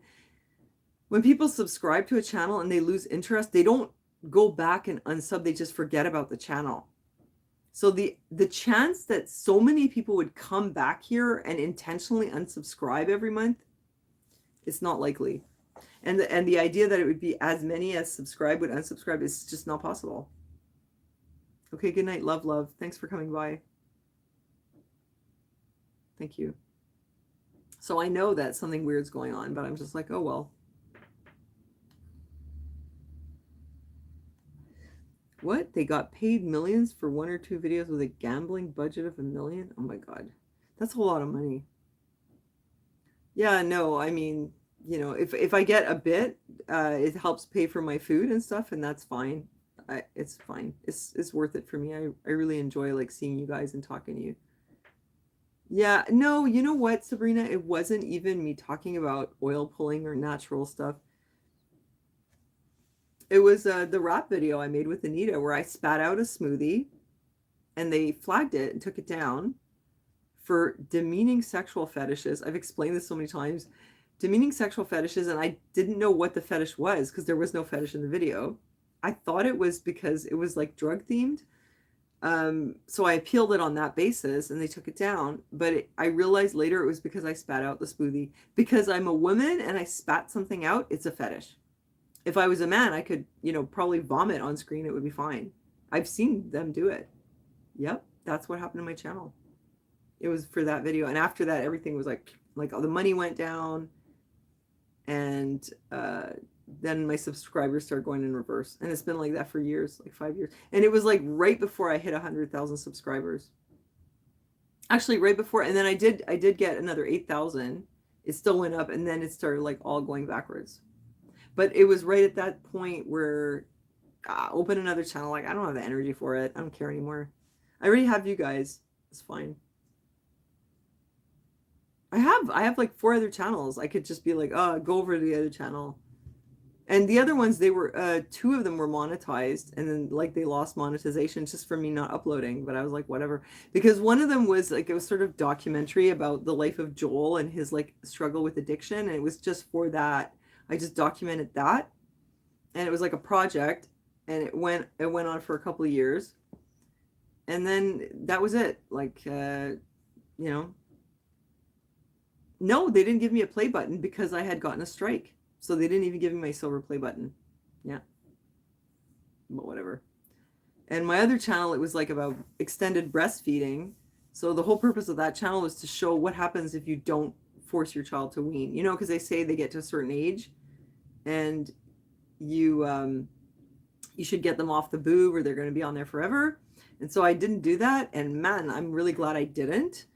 when people subscribe to a channel and they lose interest, they don't go back and unsub, they just forget about the channel. So the chance that so many people would come back here and intentionally unsubscribe every month, it's not likely. And the idea that it would be as many as subscribe would unsubscribe is just not possible. Okay, good night. Love, love. Thanks for coming by. Thank you. So I know that something weird's going on, but I'm just like, oh well. What? They got paid millions for 1 or 2 videos with a gambling budget of $1 million? Oh my God. That's a lot of money. Yeah, no, I mean, you know, if I get a bit, it helps pay for my food and stuff, and that's fine. It's fine. It's worth it for me. I really enjoy like seeing you guys and talking to you. Yeah, no, you know what, Sabrina? It wasn't even me talking about oil pulling or natural stuff. It was the rap video I made with Anita where I spat out a smoothie and they flagged it and took it down for demeaning sexual fetishes. I've explained this so many times. Demeaning sexual fetishes, and I didn't know what the fetish was because there was no fetish in the video. I thought it was because it was like drug themed. So I appealed it on that basis and they took it down. But I realized later it was because I spat out the smoothie. Because I'm a woman and I spat something out, it's a fetish. If I was a man, I could, you know, probably vomit on screen. It would be fine. I've seen them do it. Yep, that's what happened to my channel. It was for that video, and after that everything was like all the money went down, and then my subscribers started going in reverse, and it's been like that for years, like 5 years. And it was like right before I hit 100,000 subscribers. Actually, right before, and then I did get another 8,000. It still went up, and then it started like all going backwards. But it was right at that point where open another channel. Like I don't have the energy for it. I don't care anymore. I already have you guys. It's fine. I have like four other channels. I could just be like, oh, go over to the other channel. And the other ones, they were two of them were monetized, and then like they lost monetization just for me not uploading. But I was like, whatever, because one of them was like it was sort of documentary about the life of Joel and his like struggle with addiction, and it was just for that. I just documented that, and it was like a project, and it went on for a couple of years, and then that was it. Like you know, no, they didn't give me a play button because I had gotten a strike. So they didn't even give me my silver play button. Yeah, but whatever. And my other channel, it was like about extended breastfeeding. So the whole purpose of that channel was to show what happens if you don't force your child to wean. You know, because they say they get to a certain age, and you should get them off the boob or they're going to be on there forever. And so I didn't do that. And man, I'm really glad I didn't.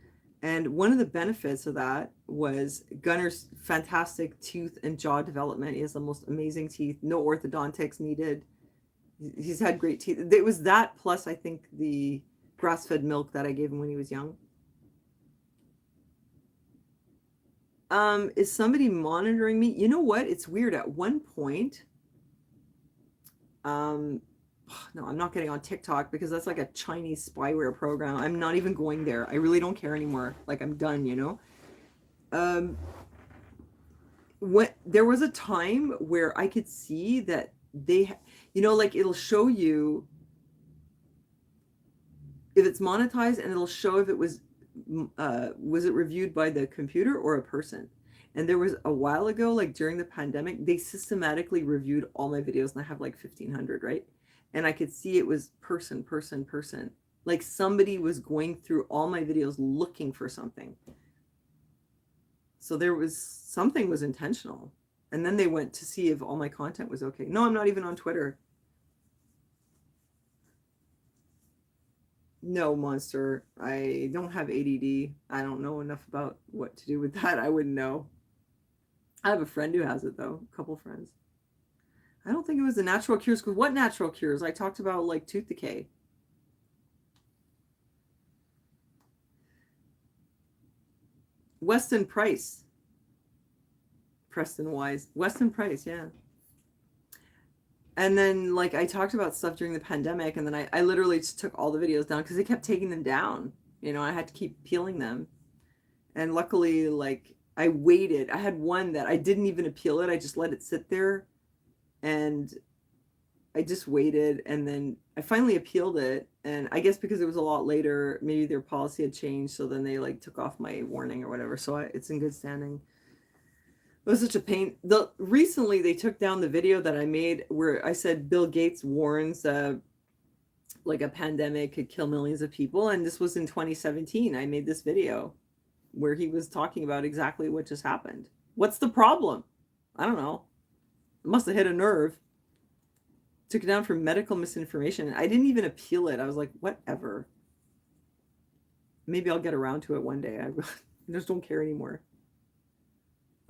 And one of the benefits of that was Gunner's fantastic tooth and jaw development. He has the most amazing teeth, no orthodontics needed. He's had great teeth. It was that plus, I think, the grass fed milk that I gave him when he was young. Is somebody monitoring me? You know what? It's weird. At one point, um, no, I'm not getting on TikTok because that's like a Chinese spyware program. I'm not even going there. I really don't care anymore. Like I'm done, you know. Um, when there was a time where I could see that you know, like it'll show you if it's monetized, and it'll show if it was it reviewed by the computer or a person. And there was a while ago, like during the pandemic, they systematically reviewed all my videos, and I have like 1,500, right? And I could see it was person, person, person. Like somebody was going through all my videos looking for something. So there was something was intentional. And then they went to see if all my content was okay. No, I'm not even on Twitter. No, Monster. I don't have ADD. I don't know enough about what to do with that. I wouldn't know. I have a friend who has it, though. A couple friends. I don't think it was the natural cures. Because what natural cures? I talked about like tooth decay. Weston Price. Preston Wise. Weston Price, yeah. And then like I talked about stuff during the pandemic, and then I literally just took all the videos down because they kept taking them down. You know, I had to keep peeling them. And luckily, like I waited. I had one that I didn't even appeal it. I just let it sit there, and I just waited, and then I finally appealed it. And I guess because it was a lot later, maybe their policy had changed, so then they like took off my warning or whatever. So it's in good standing. It was such a pain. Recently they took down the video that I made where I said Bill Gates warns like a pandemic could kill millions of people, and this was in 2017. I made this video where he was talking about exactly what just happened. What's the problem? I don't know. It must have hit a nerve. Took it down for medical misinformation. I didn't even appeal it. I was like, whatever. Maybe I'll get around to it one day. I just don't care anymore.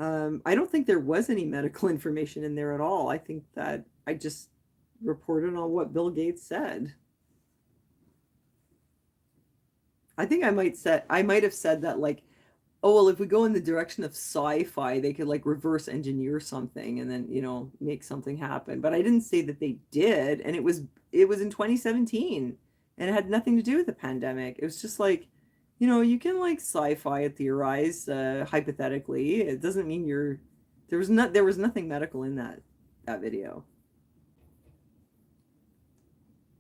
I don't think there was any medical information in there at all. I think that I just reported on what Bill Gates said. I think I might have said that like, oh well, if we go in the direction of sci-fi, they could like reverse engineer something and then, you know, make something happen. But I didn't say that they did, and it was in 2017, and it had nothing to do with the pandemic. It was just like, you know, you can like sci-fi theorize hypothetically. It doesn't mean there was nothing medical in that video.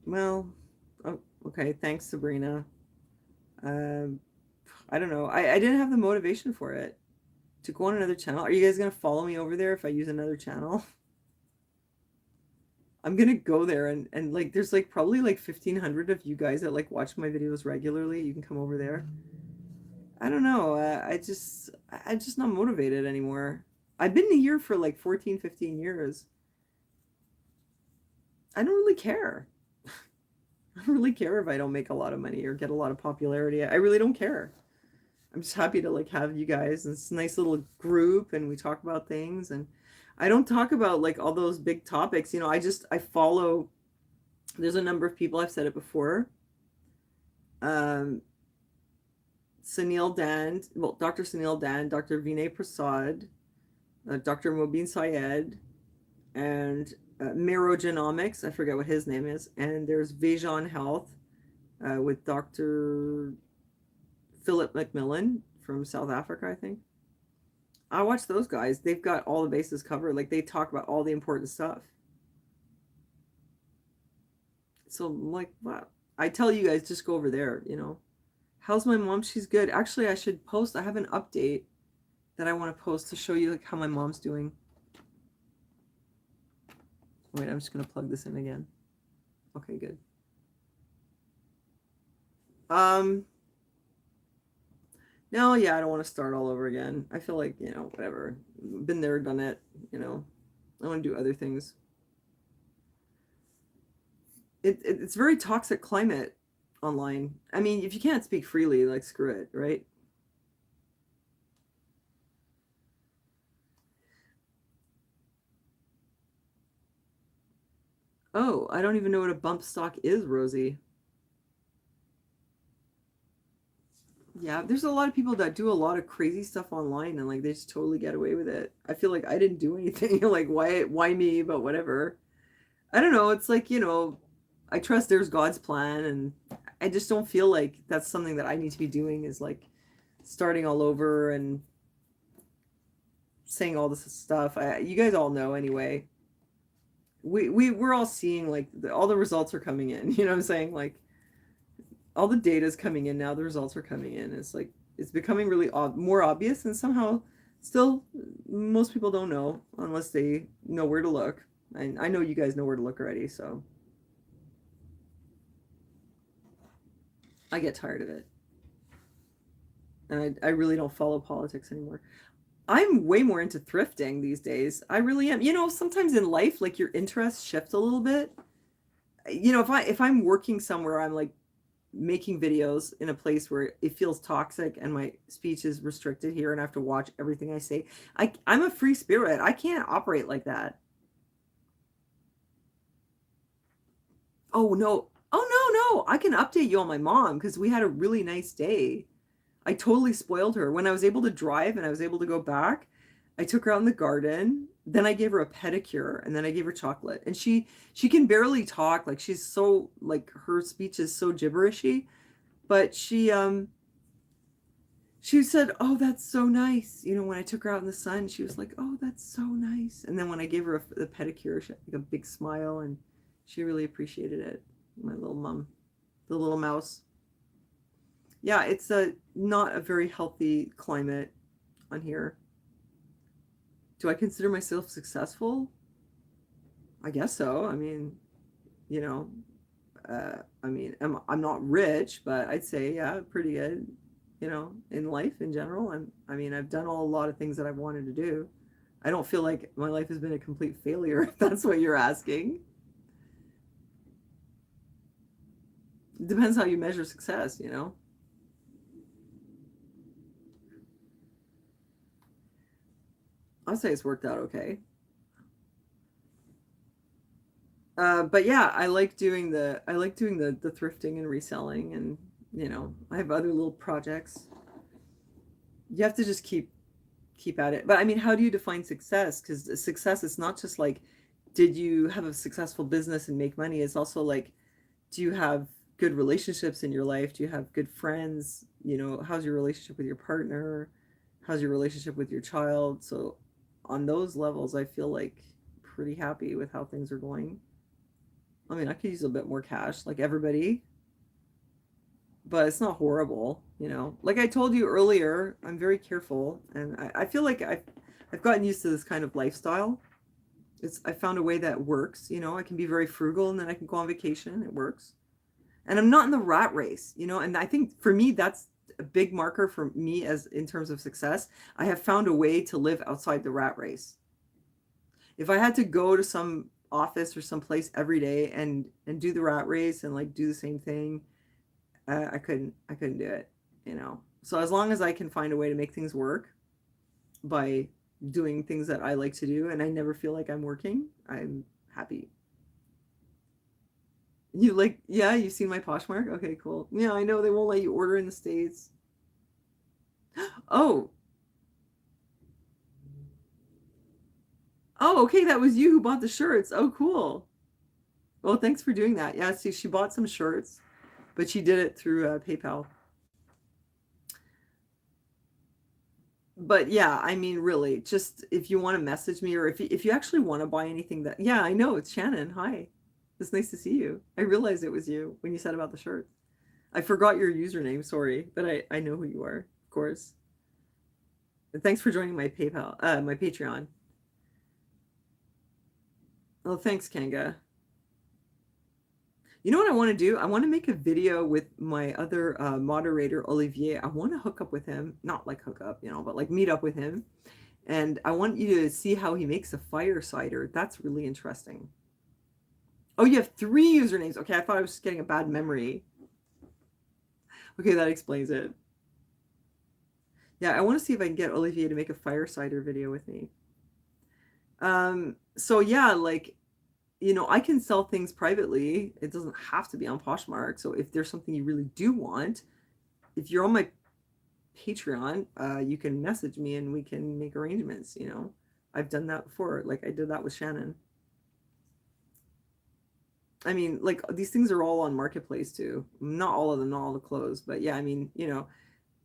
Well, oh, okay, thanks, Sabrina. Um, I don't know. I didn't have the motivation for it to go on another channel. Are you guys gonna follow me over there if I use another channel? I'm gonna go there, and like there's like probably like 1,500 of you guys that like watch my videos regularly. You can come over there. I don't know. I'm just not motivated anymore. I've been here for like 14, 15 years. I don't really care. I don't really care if I don't make a lot of money or get a lot of popularity. I really don't care. I'm just happy to like have you guys. It's a nice little group and we talk about things, and I don't talk about like all those big topics. I follow, there's a number of people, I've said it before. Um Sunil Dan, well, Dr. Sunil Dan, Dr. Vinay Prasad, Dr. Mobeen Syed, and Merogenomics, I forget what his name is, and there's Vajon Health with Dr. Philip McMillan from South Africa, I think. I watch those guys. They've got all the bases covered. Like they talk about all the important stuff. So like, wow. I tell you guys, just go over there. How's my mom? She's good. Actually, I should post. I have an update that I want to post to show you like how my mom's doing. Wait, I'm just gonna plug this in again. Okay, good. No, yeah, I don't want to start all over again. I feel like, whatever. Been there, done it. I want to do other things. It's very toxic climate online. I mean, if you can't speak freely, like screw it, right? Oh, I don't even know what a bump stock is, Rosie. Yeah, there's a lot of people that do a lot of crazy stuff online and like they just totally get away with it. I feel like I didn't do anything. Like why me, but whatever. I don't know. It's like, I trust there's God's plan, and I just don't feel like that's something that I need to be doing, is like starting all over and saying all this stuff. You guys all know anyway. We're all seeing like all the results are coming in. You know what I'm saying? Like all the data is coming in now. The results are coming in. It's like it's becoming really more obvious, and somehow still most people don't know unless they know where to look. And I know you guys know where to look already, so I get tired of it. And I really don't follow politics anymore. I'm way more into thrifting these days. I really am. Sometimes in life, like your interests shift a little bit. If I'm working somewhere, I'm like making videos in a place where it feels toxic and my speech is restricted here and I have to watch everything I say. I'm a free spirit. I can't operate like that. Oh no. Oh no. I can update you on my mom because we had a really nice day. I totally spoiled her. When I was able to drive and I was able to go back, I took her out in the garden. Then I gave her a pedicure and then I gave her chocolate. And she can barely talk. Like she's so like her speech is so gibberishy, but she said, "Oh, that's so nice." When I took her out in the sun, she was like, "Oh, that's so nice." And then when I gave her the pedicure, she had like a big smile and she really appreciated it. My little mom, the little mouse. Yeah, it's not a very healthy climate on here. Do I consider myself successful? I guess so. I mean, you know, I'm not rich, but I'd say yeah, pretty good. In life in general, I've done a lot of things that I've wanted to do. I don't feel like my life has been a complete failure, if that's what you're asking. It depends how you measure success. I'll say it's worked out okay. But yeah, I like doing the thrifting and reselling, and I have other little projects. You have to just keep at it. But I mean, how do you define success? Because success is not just like, did you have a successful business and make money? It's also like, do you have good relationships in your life? Do you have good friends? How's your relationship with your partner? How's your relationship with your child? So on those levels, I feel like pretty happy with how things are going. I mean, I could use a bit more cash, like everybody, but it's not horrible. Like I told you earlier, I'm very careful, and I feel like I've gotten used to this kind of lifestyle. I found a way that works. I can be very frugal, and then I can go on vacation. It works, and I'm not in the rat race. And I think for me, that's a big marker for me as in terms of success. I have found a way to live outside the rat race. If I had to go to some office or someplace every day and do the rat race and like do the same thing. I couldn't do it, you know. So as long as I can find a way to make things work by doing things that I like to do and I never feel like I'm working, I'm happy. You like, yeah, you've seen my Poshmark? Okay, cool. Yeah, I know they won't let you order in the States. Oh, oh, okay, that was you who bought the shirts. Oh, cool. Well, thanks for doing that. Yeah, see, she bought some shirts, but she did it through PayPal. But yeah, I mean, really, just if you want to message me or if you actually want to buy anything that, yeah, I know it's Shannon. Hi. It's nice to see you. I realized it was you when you said about the shirt. I forgot your username, sorry, but I know who you are, of course. And thanks for joining my PayPal, my Patreon. Oh, thanks, Kanga. You know what I want to do? I want to make a video with my other moderator, Olivier. I want to hook up with him. Not like hook up, you know, but like meet up with him. And I want you to see how he makes a fire cider. That's really interesting. Oh, you have 3 usernames. Okay, I thought I was just getting a bad memory. Okay, that explains it. Yeah, I want to see if I can get Olivier to make a fire cider video with me. So yeah, like, you know, I can sell things privately. It doesn't have to be on Poshmark. So if there's something you really do want, if you're on my Patreon, you can message me and we can make arrangements, you know. I've done that before. Like I did that with Shannon. I mean, like these things are all on Marketplace too. Not all of them, not all the clothes, but yeah, I mean, you know,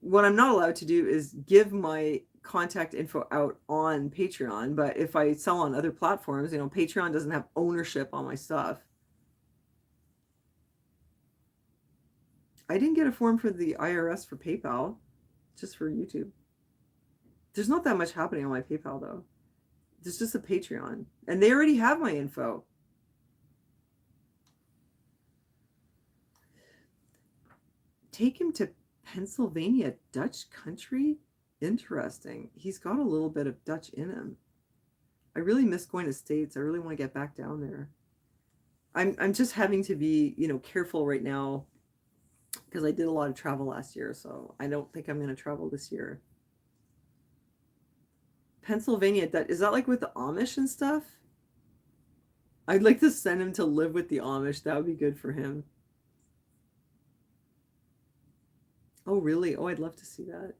what I'm not allowed to do is give my contact info out on Patreon, but if I sell on other platforms, you know, Patreon doesn't have ownership on my stuff. I didn't get a form for the IRS for PayPal, just for YouTube. There's not that much happening on my PayPal though. There's just a Patreon, and they already have my info. Take him to Pennsylvania, Dutch country? Interesting. He's got a little bit of Dutch in him. I really miss going to States. I really want to get back down there. I'm just having to be, you know, careful right now because I did a lot of travel last year, so I don't think I'm going to travel this year. Pennsylvania, that is that like with the Amish and stuff? I'd like to send him to live with the Amish. That would be good for him. Oh, really? Oh, I'd love to see that.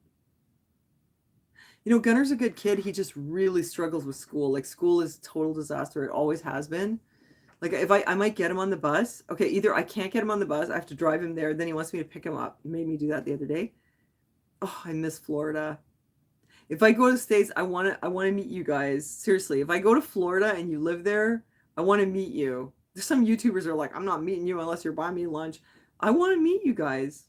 You know, Gunner's a good kid. He just really struggles with school. Like school is total disaster. It always has been. Like if I might get him on the bus. Okay, either I can't get him on the bus, I have to drive him there, then he wants me to pick him up. He made me do that the other day. Oh, I miss Florida. If I go to the States, I want to meet you guys. Seriously, if I go to Florida and you live there, I want to meet you. There's some YouTubers are like, I'm not meeting you unless you're buying me lunch. I want to meet you guys.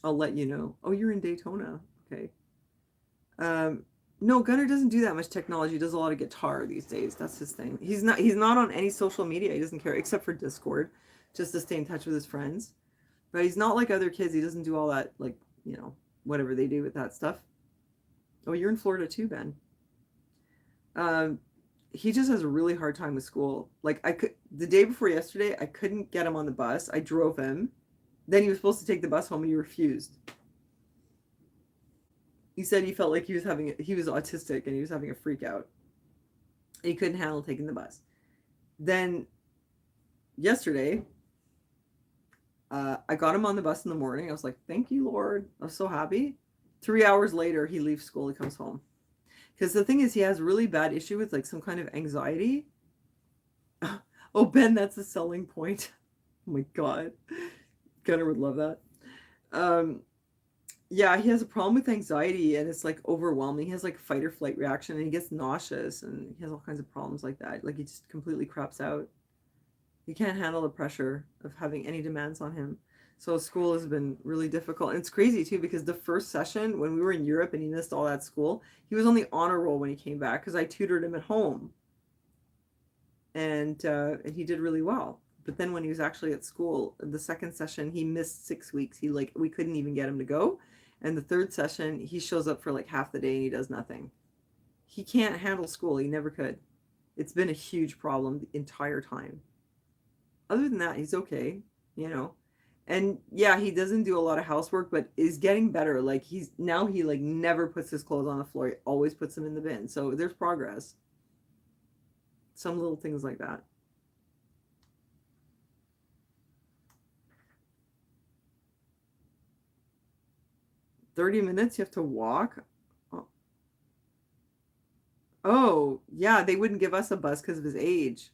I'll let you know. Oh, you're in Daytona. Okay. Um, no, Gunnar doesn't do that much technology. He does a lot of guitar these days. That's his thing. He's not on any social media. He doesn't care except for Discord, just to stay in touch with his friends. But he's not like other kids. He doesn't do all that, like, you know, whatever they do with that stuff. Oh, you're in Florida too, Ben. Um, he just has a really hard time with school. Like I could the day before yesterday, I couldn't get him on the bus. I drove him. Then he was supposed to take the bus home and he refused. He said he felt like he was autistic and he was having a freak out. He couldn't handle taking the bus. Then yesterday, I got him on the bus in the morning. I was like, thank you, Lord. I was so happy. 3 hours later, he leaves school. He comes home. Because the thing is, he has a really bad issue with like some kind of anxiety. Oh, Ben, that's a selling point. Oh my God. Gunnar would love that. Um, yeah, he has a problem with anxiety and it's like overwhelming. He has like fight or flight reaction and he gets nauseous and he has all kinds of problems like that. Like he just completely craps out. He can't handle the pressure of having any demands on him. So school has been really difficult. And it's crazy too because the first session when we were in Europe and he missed all that school, he was on the honor roll when he came back because I tutored him at home. And he did really well. But then when he was actually at school, the second session he missed 6 weeks. We couldn't even get him to go. And the third session he shows up for like half the day and he does nothing. He can't handle school. He never could. It's been a huge problem the entire time. Other than that, he's okay, you know. And yeah, he doesn't do a lot of housework, but is getting better. Like he's now he like never puts his clothes on the floor. He always puts them in the bin. So there's progress. Some little things like that. 30 minutes you have to walk? Oh, oh, yeah, they wouldn't give us a bus because of his age.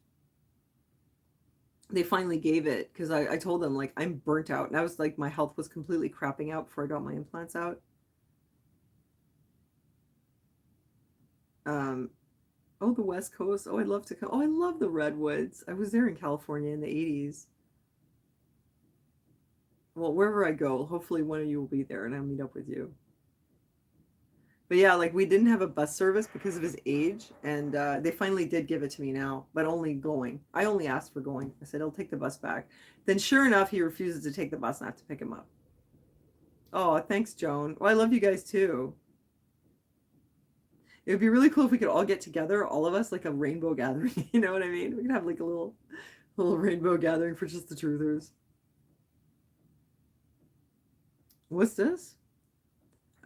They finally gave it because I told them like I'm burnt out. And I was like my health was completely crapping out before I got my implants out. Um, oh, the West Coast. Oh, I'd love to come. Oh, I love the Redwoods. I was there in California in the 80s. Well, wherever I go, hopefully one of you will be there and I'll meet up with you. But yeah, like we didn't have a bus service because of his age, and they finally did give it to me now, but only going. I only asked for going. I said, I'll take the bus back. Then sure enough, he refuses to take the bus and I have to pick him up. Oh, thanks, Joan. Well, I love you guys too. It would be really cool if we could all get together, all of us, like a rainbow gathering. You know what I mean? We could have like a little rainbow gathering for just the truthers. What's this?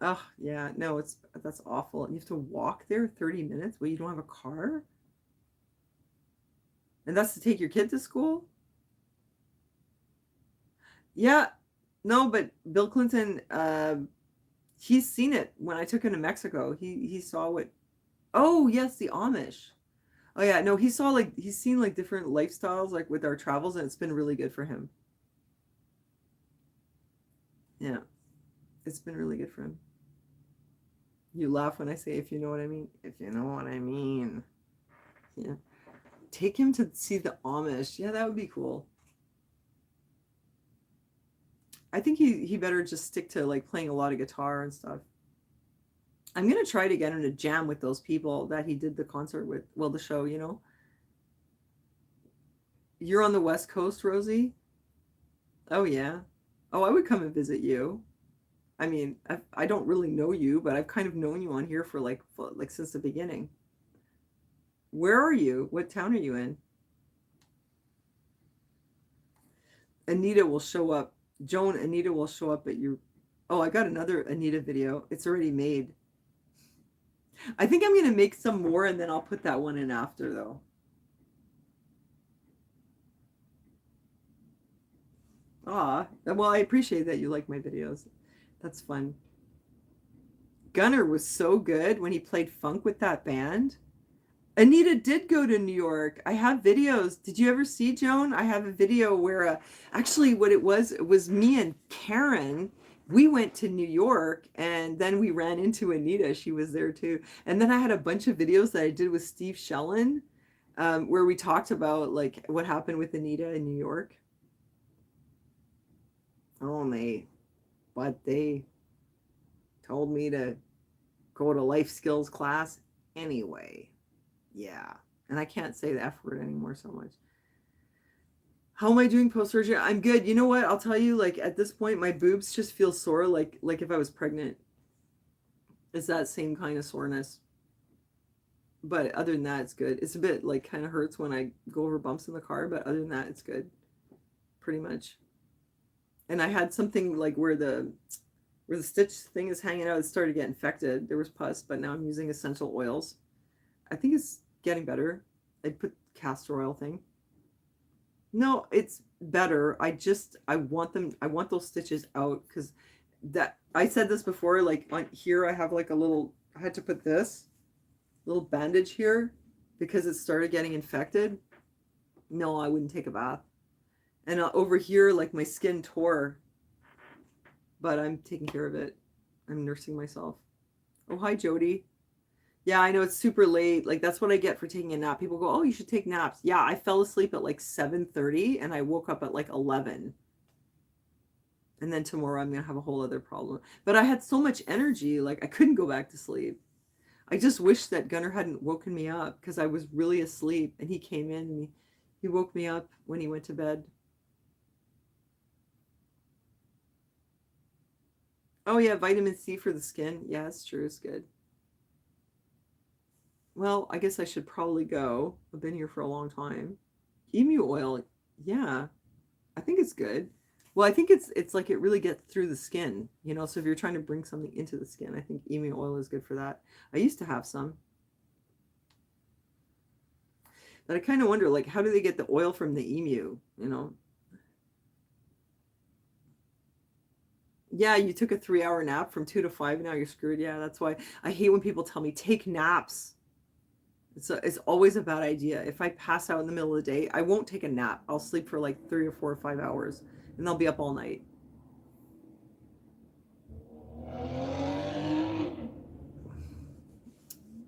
Oh, yeah, no, that's awful. You have to walk there 30 minutes? Well, you don't have a car? And that's to take your kid to school? Yeah, no, but Bill Clinton, he's seen it when I took him to Mexico. He saw what. Oh yes, the Amish. Oh yeah, no, he saw like he's seen like different lifestyles like with our travels, and it's been really good for him. Yeah, it's been really good for him. You laugh when I say if you know what I mean. If you know what I mean. Yeah. Take him to see the Amish. Yeah, that would be cool. I think he better just stick to like playing a lot of guitar and stuff. I'm gonna try to get him to jam with those people that he did the concert with. Well, the show, you know. You're on the West Coast, Rosie. Oh yeah. Oh, I would come and visit you. I mean, I don't really know you, but I've kind of known you on here for like since the beginning. Where are you? What town are you in? Anita will show up. Joan, Anita will show up at your. Oh, I got another Anita video. It's already made. I think I'm gonna make some more and then I'll put that one in after though. Ah, well, I appreciate that you like my videos. That's fun. Gunner was so good when he played funk with that band. Anita did go to New York. I have videos. Did you ever see Joan? I have a video where actually what it was me and Karen. We went to New York and then we ran into Anita. She was there too. And then I had a bunch of videos that I did with Steve Shellen, where we talked about like what happened with Anita in New York. Oh, but they told me to go to life skills class anyway. Yeah. And I can't say the F word anymore so much. How am I doing post surgery? I'm good. You know what? I'll tell you, like at this point, my boobs just feel sore, like if I was pregnant. It's that same kind of soreness. But other than that, it's good. It's a bit like kind of hurts when I go over bumps in the car, but other than that, it's good. Pretty much. And I had something like where the stitch thing is hanging out, it started to get infected. There was pus, but now I'm using essential oils. I think it's getting better. I put castor oil thing. No, it's better. I want those stitches out because that I said this before, like on here I have like a little I had to put this little bandage here because it started getting infected. No, I wouldn't take a bath. And over here, like my skin tore, but I'm taking care of it. I'm nursing myself. Oh, hi, Jody. Yeah, I know it's super late. Like that's what I get for taking a nap. People go, "Oh, you should take naps." Yeah, I fell asleep at like 7:30 and I woke up at like 11. And then tomorrow I'm going to have a whole other problem. But I had so much energy, like I couldn't go back to sleep. I just wish that Gunnar hadn't woken me up because I was really asleep and he came in and he woke me up when he went to bed. Oh yeah, vitamin C for the skin. Yeah, it's true. It's good. Well, I guess I should probably go. I've been here for a long time. Emu oil, yeah, I think it's good. Well, I think it's like it really gets through the skin, you know. So if you're trying to bring something into the skin, I think emu oil is good for that. I used to have some, but I kind of wonder, like, how do they get the oil from the emu? You know? Yeah, you took a 3 hour nap from 2 to 5, now you're screwed. Yeah, that's why I hate when people tell me take naps. It's always a bad idea. If I pass out in the middle of the day, I won't take a nap. I'll sleep for like 3 or 4 or 5 hours, and I'll be up all night.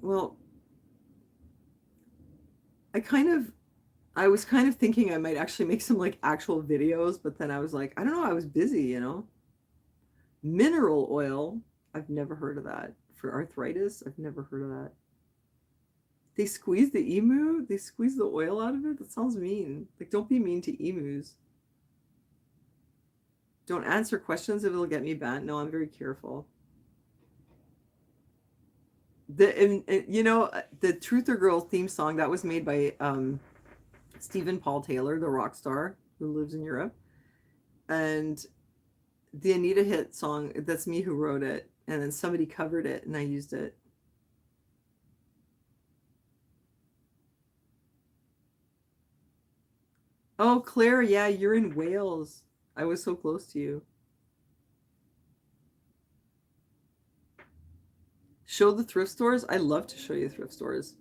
Well, I kind of I was kind of thinking I might actually make some like actual videos, but then I was like, I don't know, I was busy, you know. Mineral oil, I've never heard of that. For arthritis, I've never heard of that. They squeeze the emu? They squeeze the oil out of it? That sounds mean. Like, don't be mean to emus. Don't answer questions if it'll get me banned. No, I'm very careful. You know, the Truth or Girl theme song that was made by Stephen Paul Taylor, the rock star who lives in Europe, and the Anita hit song. That's me who wrote it, and then somebody covered it, and I used it. Oh, Claire, yeah, you're in Wales. I was so close to you. Show the thrift stores. I love to show you thrift stores.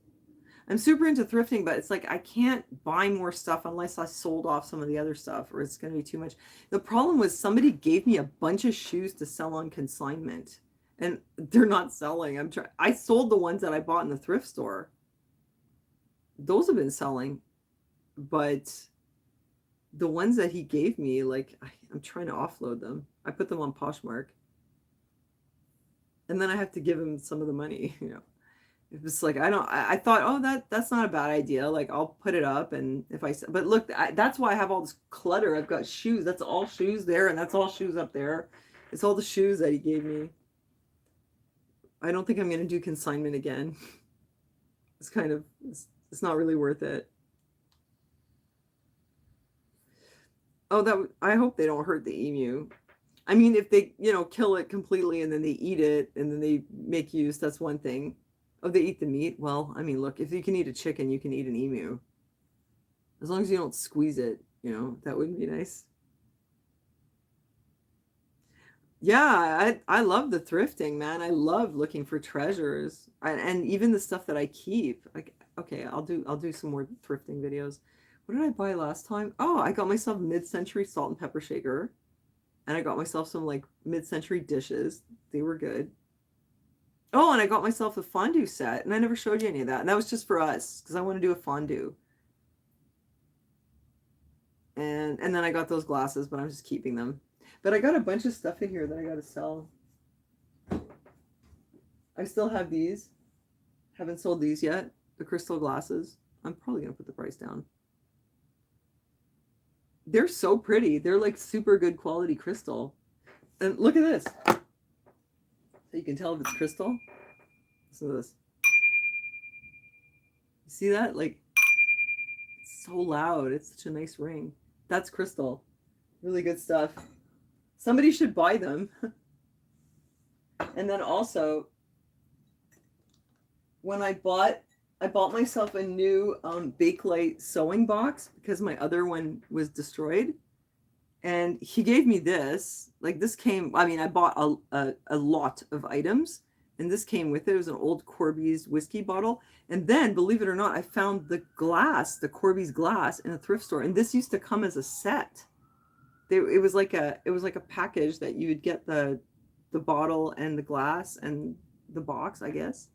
I'm super into thrifting, but it's like I can't buy more stuff unless I sold off some of the other stuff, or it's going to be too much. The problem was somebody gave me a bunch of shoes to sell on consignment, and they're not selling. I sold the ones that I bought in the thrift store. Those have been selling, but the ones that he gave me, like I'm trying to offload them. I put them on Poshmark, and then I have to give him some of the money, you know. It's like I thought, oh, that's not a bad idea, like I'll put it up, and if but look, that's why I have all this clutter. I've got shoes, that's all shoes there, and that's all shoes up there. It's all the shoes that he gave me. I don't think I'm going to do consignment again. It's kind of it's not really worth it. Oh, I hope they don't hurt the emu. I mean, if they, you know, kill it completely and then they eat it and then they make use, that's one thing. Oh, they eat the meat? Well, I mean, look, if you can eat a chicken, you can eat an emu. As long as you don't squeeze it, you know, that would be nice. Yeah, I love the thrifting, man. I love looking for treasures. And even the stuff that I keep. Like, okay, I'll do some more thrifting videos. What did I buy last time? Oh, I got myself a mid-century salt and pepper shaker. And I got myself some like mid-century dishes. They were good. Oh, and I got myself a fondue set, and I never showed you any of that. And that was just for us because I want to do a fondue. And then I got those glasses, but I'm just keeping them. But I got a bunch of stuff in here that I got to sell. I still have these. Haven't sold these yet. The crystal glasses. I'm probably gonna put the price down. They're so pretty. They're like super good quality crystal. And look at this. So you can tell if it's crystal. Listen to this. You see that? Like, it's so loud. It's such a nice ring. That's crystal. Really good stuff. Somebody should buy them. And then also, when I bought myself a new Bakelite sewing box because my other one was destroyed. And he gave me this. Like, this came, I mean, I bought a lot of items, and this came with it. It was an old Corby's whiskey bottle. And then, believe it or not, I found the Corby's glass in a thrift store. And this used to come as a set. It was like a package that you would get the bottle and the glass and the box, I guess.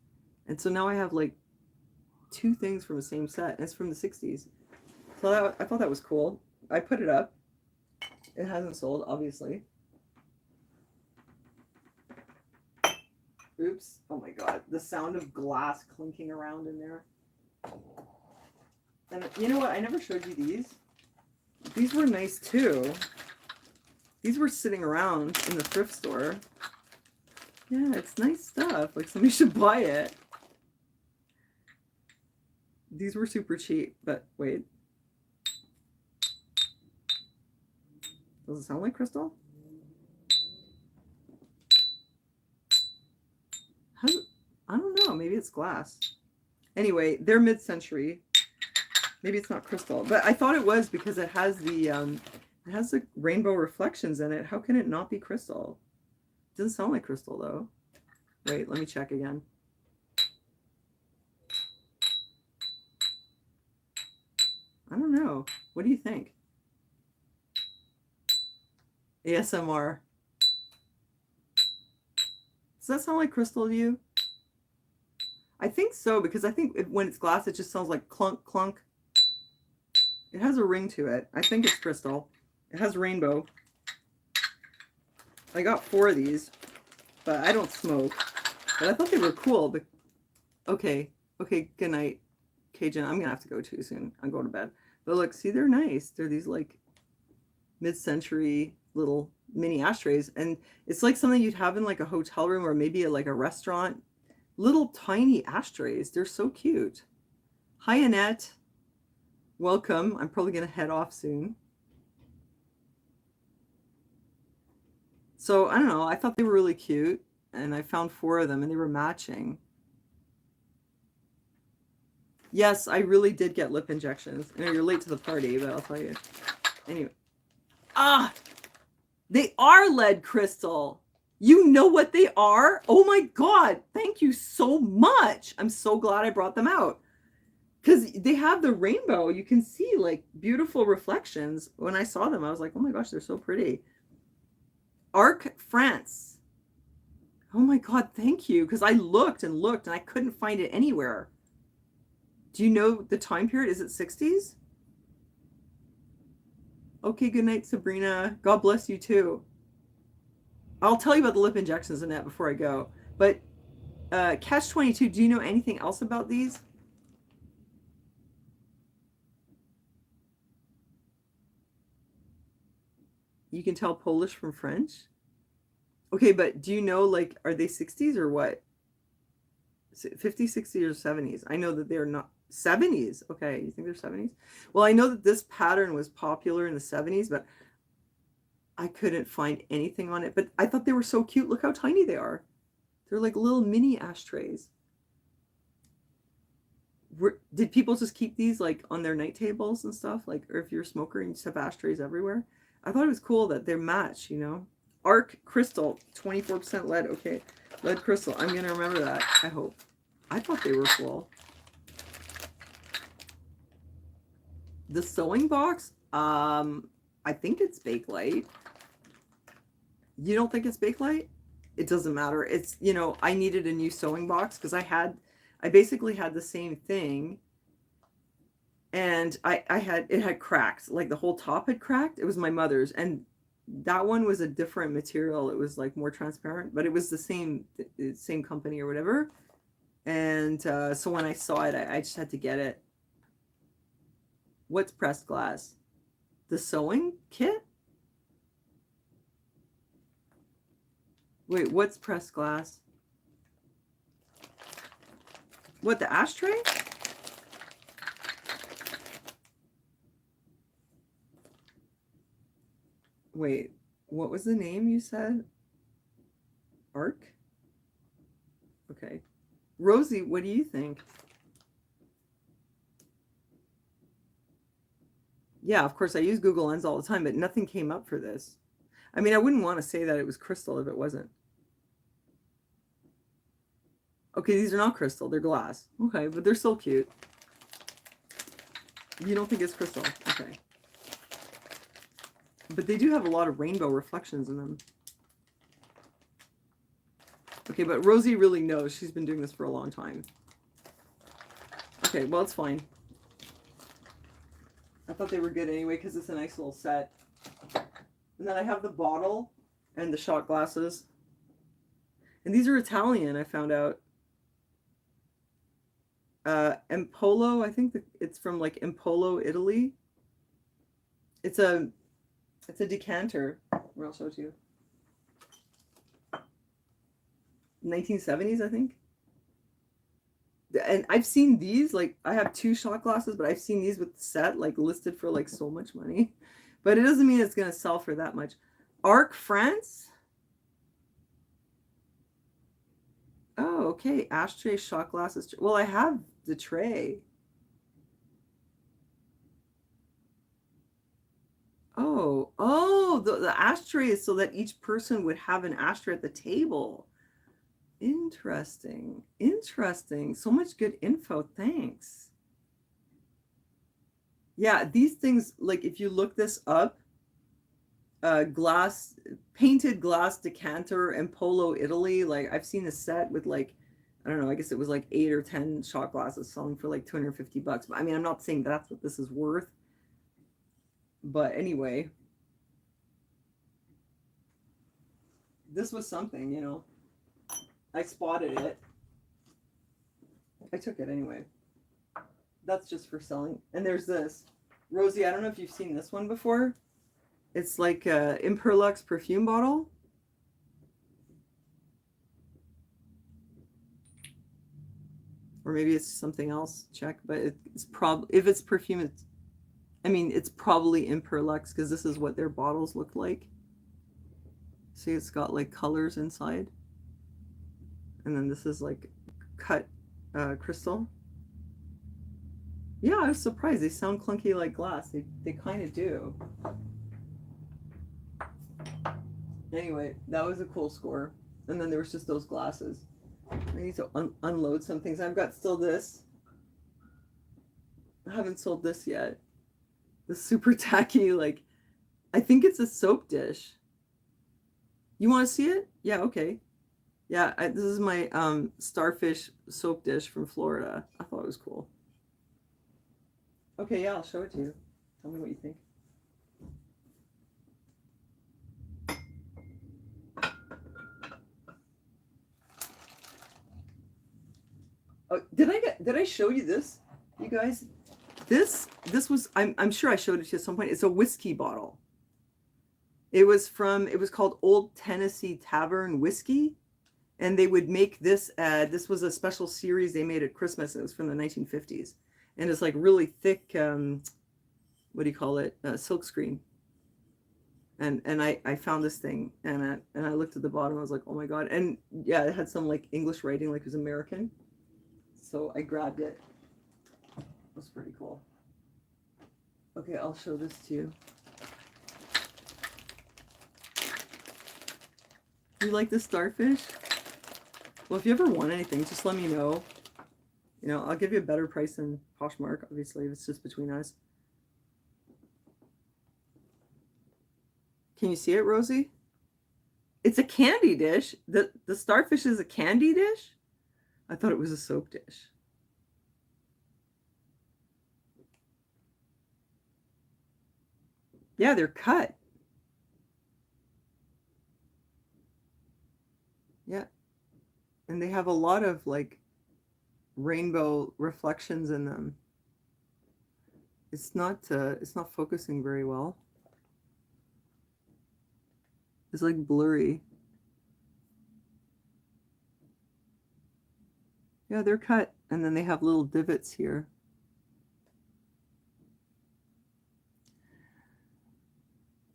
And so now I have like two things from the same set, and it's from the 60s. So I thought that was cool. I put it up. It hasn't sold, obviously. Oops. Oh my god. The sound of glass clinking around in there. And you know what? I never showed you these. These were nice too. These were sitting around in the thrift store. Yeah, it's nice stuff. Like, somebody should buy it. These were super cheap, but wait. Does it sound like crystal? I don't know. Maybe it's glass. Anyway, they're mid-century. Maybe it's not crystal, but I thought it was because it has the rainbow reflections in it. How can it not be crystal? It doesn't sound like crystal though. Wait, let me check again. I don't know. What do you think? ASMR. Does that sound like crystal to you? I think so, because I think when it's glass, it just sounds like clunk, clunk. It has a ring to it. I think it's crystal. It has rainbow. I got 4 of these, but I don't smoke. But I thought they were cool. But okay, good night, Cajun. I'm gonna have to go too soon. I'm going to bed. But look, see, they're nice. They're these like mid-century little mini ashtrays, and it's like something you'd have in like a hotel room or maybe like a restaurant. Little tiny ashtrays. They're so cute. Hi, Annette. Welcome. I'm probably gonna head off soon. So I don't know. I thought they were really cute, and I found 4 of them, and they were matching. Yes, I really did get lip injections. I know you're late to the party, but I'll tell you. Anyway. Ah! They are lead crystal. You know what they are? Oh my God. Thank you so much. I'm so glad I brought them out. Because they have the rainbow. You can see like beautiful reflections. When I saw them, I was like, oh my gosh, they're so pretty. Arc France. Oh my God, thank you. Because I looked and looked and I couldn't find it anywhere. Do you know the time period? Is it 60s? Okay, good night, Sabrina. God bless you too. I'll tell you about the lip injections, Annette, before I go. But Catch 22, do you know anything else about these? You can tell Polish from French? Okay, but do you know, like, are they 60s or what? 50s, 60s, or 70s? I know that they're not 70s. Okay, you think they're 70s? Well, I know that this pattern was popular in the 70s, but I couldn't find anything on it. But I thought they were so cute. Look how tiny they are. They're like little mini ashtrays. Did people just keep these like on their night tables and stuff? Like, or if you're a smoker and you just have ashtrays everywhere? I thought it was cool that they match, you know? Arc Crystal, 24% lead. Okay, lead crystal. I'm going to remember that, I hope. I thought they were cool. The sewing box, I think it's Bakelite. You don't think it's Bakelite? It doesn't matter. It's, you know, I needed a new sewing box because I basically had the same thing. And it had cracked, like the whole top had cracked. It was my mother's, and that one was a different material. It was like more transparent, but it was the same company or whatever. And so when I saw it, I just had to get it. What's pressed glass? The sewing kit? Wait, what's pressed glass? What, the ashtray? Wait, what was the name you said? Arc? Okay. Rosie, what do you think? Yeah, of course, I use Google Lens all the time, but nothing came up for this. I mean, I wouldn't want to say that it was crystal if it wasn't. Okay, these are not crystal, they're glass. Okay, but they're still cute. You don't think it's crystal? Okay. But they do have a lot of rainbow reflections in them. Okay, but Rosie really knows. She's been doing this for a long time. Okay, well, it's fine. I thought they were good anyway because it's a nice little set. And then I have the bottle and the shot glasses. And these are Italian, I found out. Empolo, I think it's from like Empolo, Italy. It's a decanter. I'll show it to you. 1970s, I think. And I've seen these, like, I have 2 shot glasses, but I've seen these with the set, like, listed for, like, so much money. But it doesn't mean it's going to sell for that much. Arc France? Oh, okay. Ashtray, shot glasses. Well, I have the tray. Oh, the ashtray is so that each person would have an ashtray at the table. Interesting. Interesting. So much good info. Thanks. Yeah, these things, like if you look this up, glass, painted glass decanter in Polo, Italy. Like I've seen a set with like, I don't know, I guess it was like 8 or 10 shot glasses selling for like $250. But I mean, I'm not saying that's what this is worth. But anyway, this was something, you know. I spotted it. I took it anyway. That's just for selling. And there's this. Rosie, I don't know if you've seen this one before. It's like a Imperlux perfume bottle. Or maybe it's something else. Check. But it's probably, if it's perfume, it's, I mean, it's probably Imperlux because this is what their bottles look like. See, it's got like colors inside. And then this is like cut crystal. Yeah, I was surprised. They sound clunky like glass. They kind of do. Anyway, that was a cool score. And then there was just those glasses. I need to unload some things. I've got still this. I haven't sold this yet. The super tacky, like, I think it's a soap dish. You want to see it? Yeah, okay. Yeah, this is my starfish soap dish from Florida. I thought it was cool. Okay, yeah, I'll show it to you. Tell me what you think. Oh, did I show you this, you guys? This was, I'm sure I showed it to you at some point. It's a whiskey bottle. It was called Old Tennessee Tavern Whiskey, and they would make this. This was a special series they made at Christmas. It was from the 1950s, and it's like really thick. What do you call it? Silk screen. And I found this thing, and I looked at the bottom. I was like, oh my god! And yeah, it had some like English writing, like it was American. So I grabbed it. It was pretty cool. Okay, I'll show this to you. You like the starfish? Well, if you ever want anything, just let me know. You know, I'll give you a better price than Poshmark, obviously, if it's just between us. Can you see it, Rosie? It's a candy dish. The starfish is a candy dish? I thought it was a soap dish. Yeah, they're cut. Yeah. And they have a lot of like rainbow reflections in them. It's not focusing very well. It's like blurry. Yeah, they're cut, and then they have little divots here.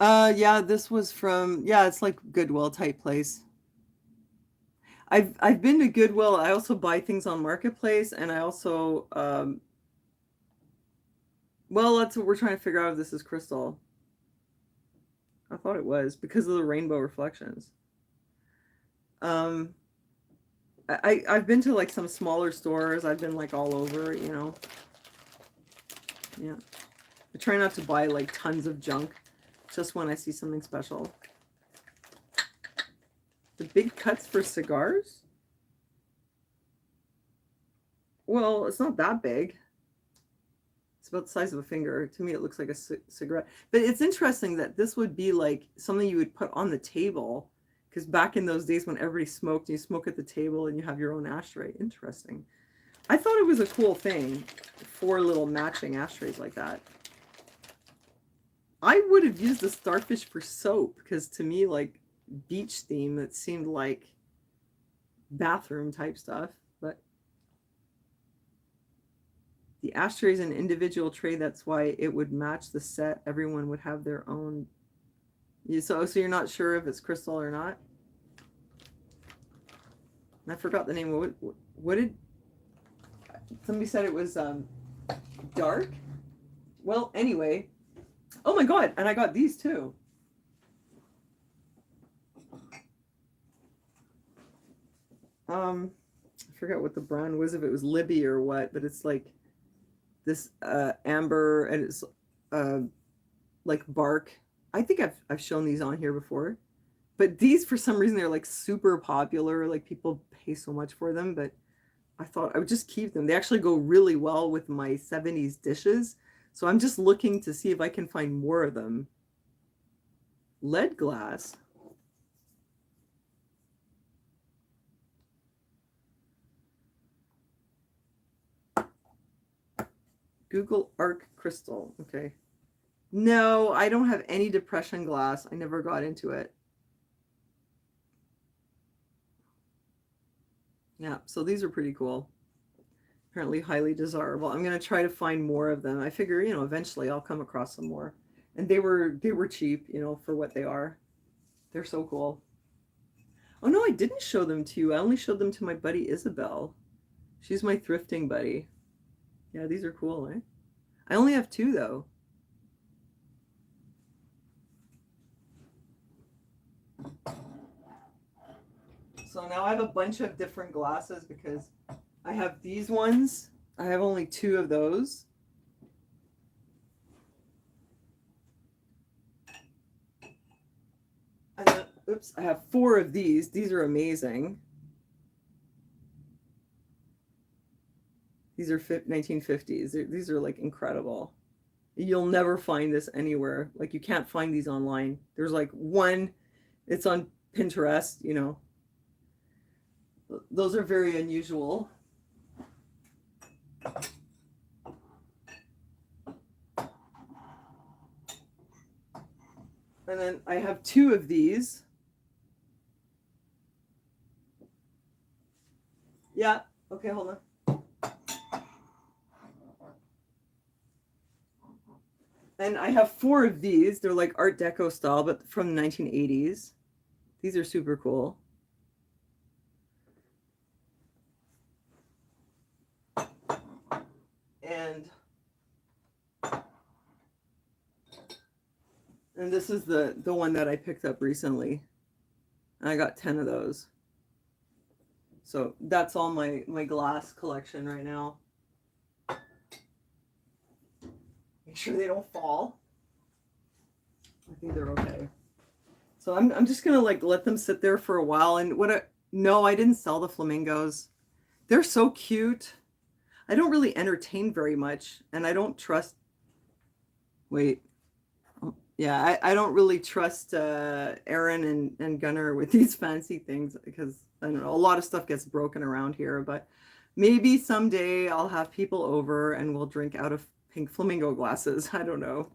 Yeah, this was from, yeah, it's like Goodwill type place. I've been to Goodwill. I also buy things on Marketplace, and I also well, that's what we're trying to figure out if this is crystal. I thought it was because of the rainbow reflections. Um I've been to like some smaller stores. I've been like all over, you know. Yeah. I try not to buy like tons of junk, just when I see something special. The big cuts for cigars? Well, it's not that big. It's about the size of a finger. To me, it looks like a cigarette. But it's interesting that this would be like something you would put on the table. Because back in those days when everybody smoked, you smoke at the table and you have your own ashtray. Interesting. I thought it was a cool thing. 4 little matching ashtrays like that. I would have used the starfish for soap. Because to me, like beach theme, it seemed like bathroom type stuff. But The ashtray is an individual tray. That's why it would match the set. Everyone would have their own. So you're not sure if it's crystal or not? I forgot the name. What did somebody said it was dark? Well, anyway. Oh my god, and I got these too. I forgot what the brand was, if it was Libby or what, but it's like this amber, and it's like bark. I think I've shown these on here before. But these, for some reason, they're like super popular. Like people pay so much for them, but I thought I would just keep them. They actually go really well with my 70s dishes. So I'm just looking to see if I can find more of them. Lead glass. Google Arc Crystal. Okay. No, I don't have any depression glass. I never got into it. Yeah, so these are pretty cool. Apparently highly desirable. I'm going to try to find more of them. I figure, eventually I'll come across some more. And they were cheap, for what they are. They're so cool. Oh no, I didn't show them to you. I only showed them to my buddy Isabel. She's my thrifting buddy. Yeah, these are cool, eh? I only have 2 though. So now I have a bunch of different glasses because I have these ones. I have only 2 of those. And then, oops, I have 4 of these. These are amazing. These are 1950s. These are like incredible. You'll never find this anywhere. Like you can't find these online. There's like one, it's on Pinterest, Those are very unusual. And then I have 2 of these. Yeah, okay, hold on. And I have 4 of these. They're like Art Deco style, but from the 1980s. These are super cool. And this is the one that I picked up recently. And I got 10 of those. So that's all my glass collection right now. Make sure they don't fall. I think they're okay. So I'm just gonna like let them sit there for a while. And no, I didn't sell the flamingos. They're so cute. I don't really entertain very much, and I don't trust. Wait. Yeah, I don't really trust Aaron and Gunnar with these fancy things because I don't know, a lot of stuff gets broken around here, but maybe someday I'll have people over and we'll drink out of pink flamingo glasses. I don't know.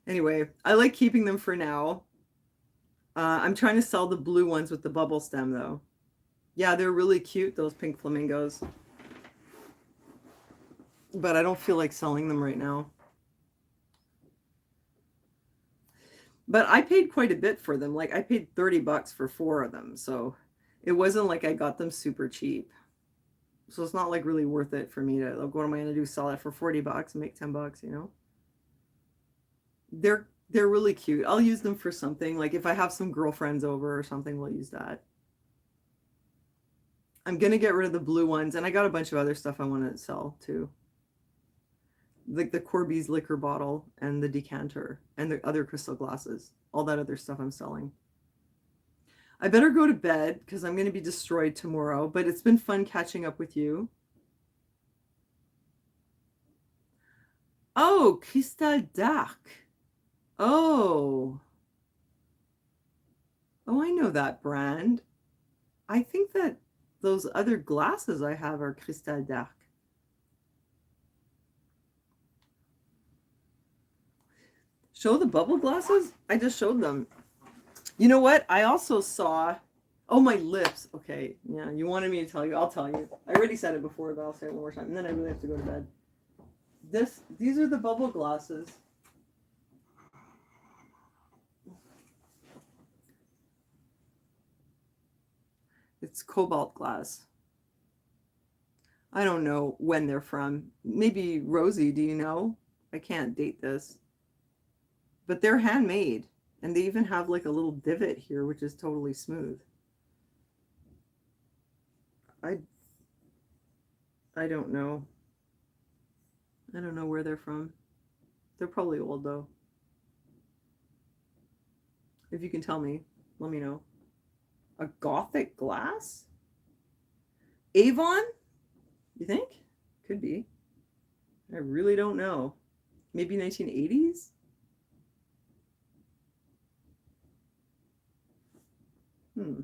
Anyway, I like keeping them for now. I'm trying to sell the blue ones with the bubble stem though. Yeah, they're really cute, those pink flamingos. But I don't feel like selling them right now. But I paid quite a bit for them. Like I paid $30 for 4 of them. So it wasn't like I got them super cheap. So it's not like really worth it for me to, like, what am I going to do? Sell it for $40 and make $10, They're really cute. I'll use them for something. Like if I have some girlfriends over or something, we'll use that. I'm going to get rid of the blue ones. And I got a bunch of other stuff I want to sell too. Like the Corby's liquor bottle and the decanter and the other crystal glasses. All that other stuff I'm selling. I better go to bed because I'm going to be destroyed tomorrow. But it's been fun catching up with you. Oh, Cristal Dark. Oh. Oh, I know that brand. I think that those other glasses I have are Cristal Dark. Show the bubble glasses? I just showed them. You know what? I also saw... Oh, my lips. Okay. Yeah, you wanted me to tell you. I'll tell you. I already said it before, but I'll say it one more time. And then I really have to go to bed. These are the bubble glasses. It's cobalt glass. I don't know when they're from. Maybe Rosie, do you know? I can't date this. But they're handmade. And they even have like a little divot here, which is totally smooth. I I don't know. I don't know where they're from. They're probably old though. If you can tell me, let me know. A Gothic glass? Avon? You think? Could be. I really don't know. Maybe 1980s? Hmm.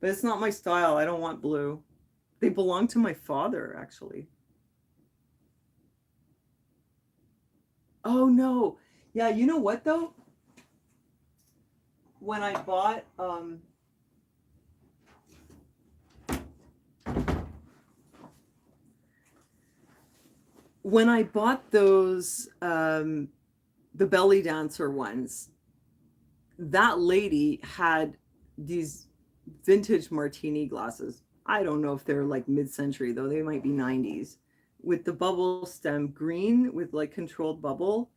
But it's not my style. I don't want blue. They belong to my father, actually. Oh no. Yeah, you know what though? When I bought those the belly dancer ones, that lady had these vintage martini glasses. I don't know if they're like mid-century though. They might be 90s. With the bubble stem green with like controlled bubble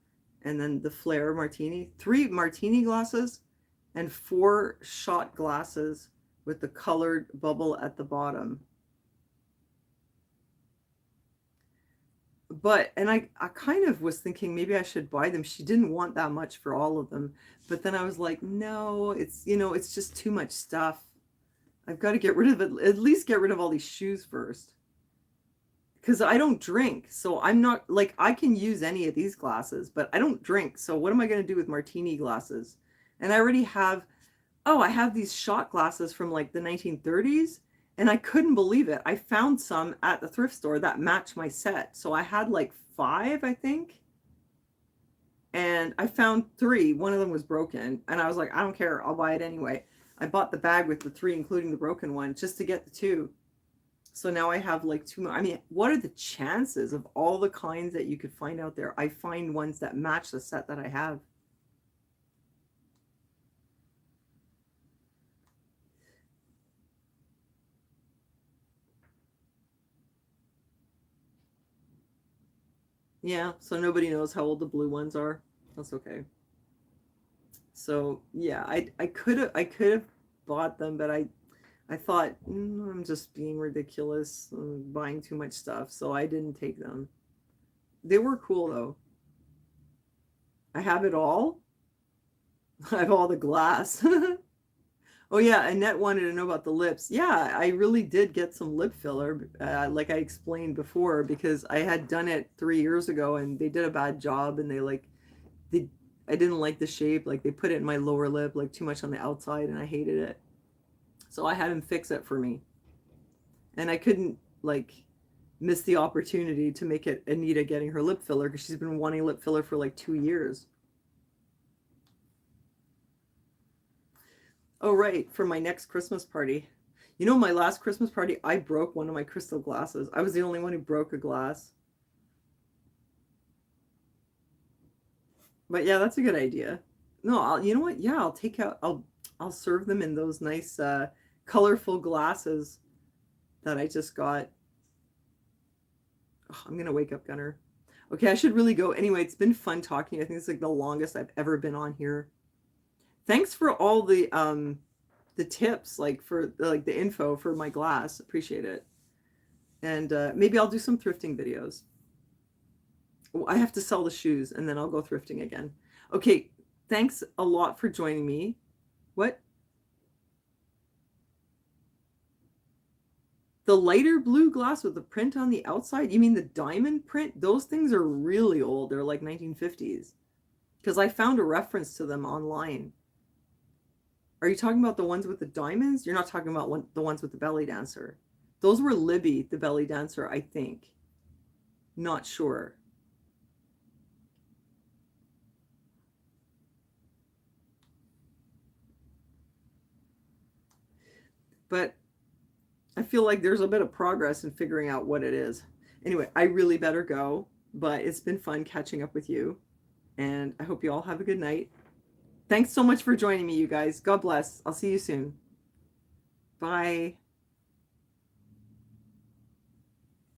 and then the flare martini. 3 martini glasses and 4 shot glasses with the colored bubble at the bottom. But and I kind of was thinking maybe I should buy them. She didn't want that much for all of them. But then I was like, no, it's it's just too much stuff. I've got to get rid of it, at least get rid of all these shoes first. Because I don't drink. So I'm not like I can use any of these glasses, but I don't drink. So what am I going to do with martini glasses? And I already have, oh, I have these shot glasses from like the 1930s. And I couldn't believe it. I found some at the thrift store that matched my set. So I had like 5, I think. And I found 3. One of them was broken. And I was like, I don't care. I'll buy it anyway. I bought the bag with the 3, including the broken one, just to get the 2. So now I have like 2 more. I mean, what are the chances of all the kinds that you could find out there? I find ones that match the set that I have. Yeah, so nobody knows how old the blue ones are. That's okay. So yeah, I could have bought them, but I thought I'm just being ridiculous, buying too much stuff, so I didn't take them. They were cool though. I have it all. I have all the glass. Oh yeah, Annette wanted to know about the lips. Yeah, I really did get some lip filler, like I explained before, because I had done it 3 years ago, and they did a bad job, and they I didn't like the shape. Like they put it in my lower lip, like too much on the outside, and I hated it. So I had him fix it for me, and I couldn't like miss the opportunity to make it Anita getting her lip filler because she's been wanting lip filler for like 2 years. Oh, right, for my next Christmas party. You know, my last Christmas party, I broke one of my crystal glasses. I was the only one who broke a glass. But yeah, that's a good idea. No, you know what? Yeah, I'll take out. I'll serve them in those nice, colorful glasses that I just got. Oh, I'm gonna wake up, Gunner. Okay, I should really go. Anyway, it's been fun talking. I think it's like the longest I've ever been on here. Thanks for all the tips, like for like the info for my glass. Appreciate it. And maybe I'll do some thrifting videos. Well, I have to sell the shoes and then I'll go thrifting again. Okay, thanks a lot for joining me. What? The lighter blue glass with the print on the outside? You mean the diamond print? Those things are really old. They're like 1950s. Because I found a reference to them online. Are you talking about the ones with the diamonds? You're not talking about the ones with the belly dancer. Those were Libby, the belly dancer, I think. Not sure. But I feel like there's a bit of progress in figuring out what it is. Anyway, I really better go. but it's been fun catching up with you. And I hope you all have a good night. Thanks so much for joining me, you guys. God bless. I'll see you soon. Bye.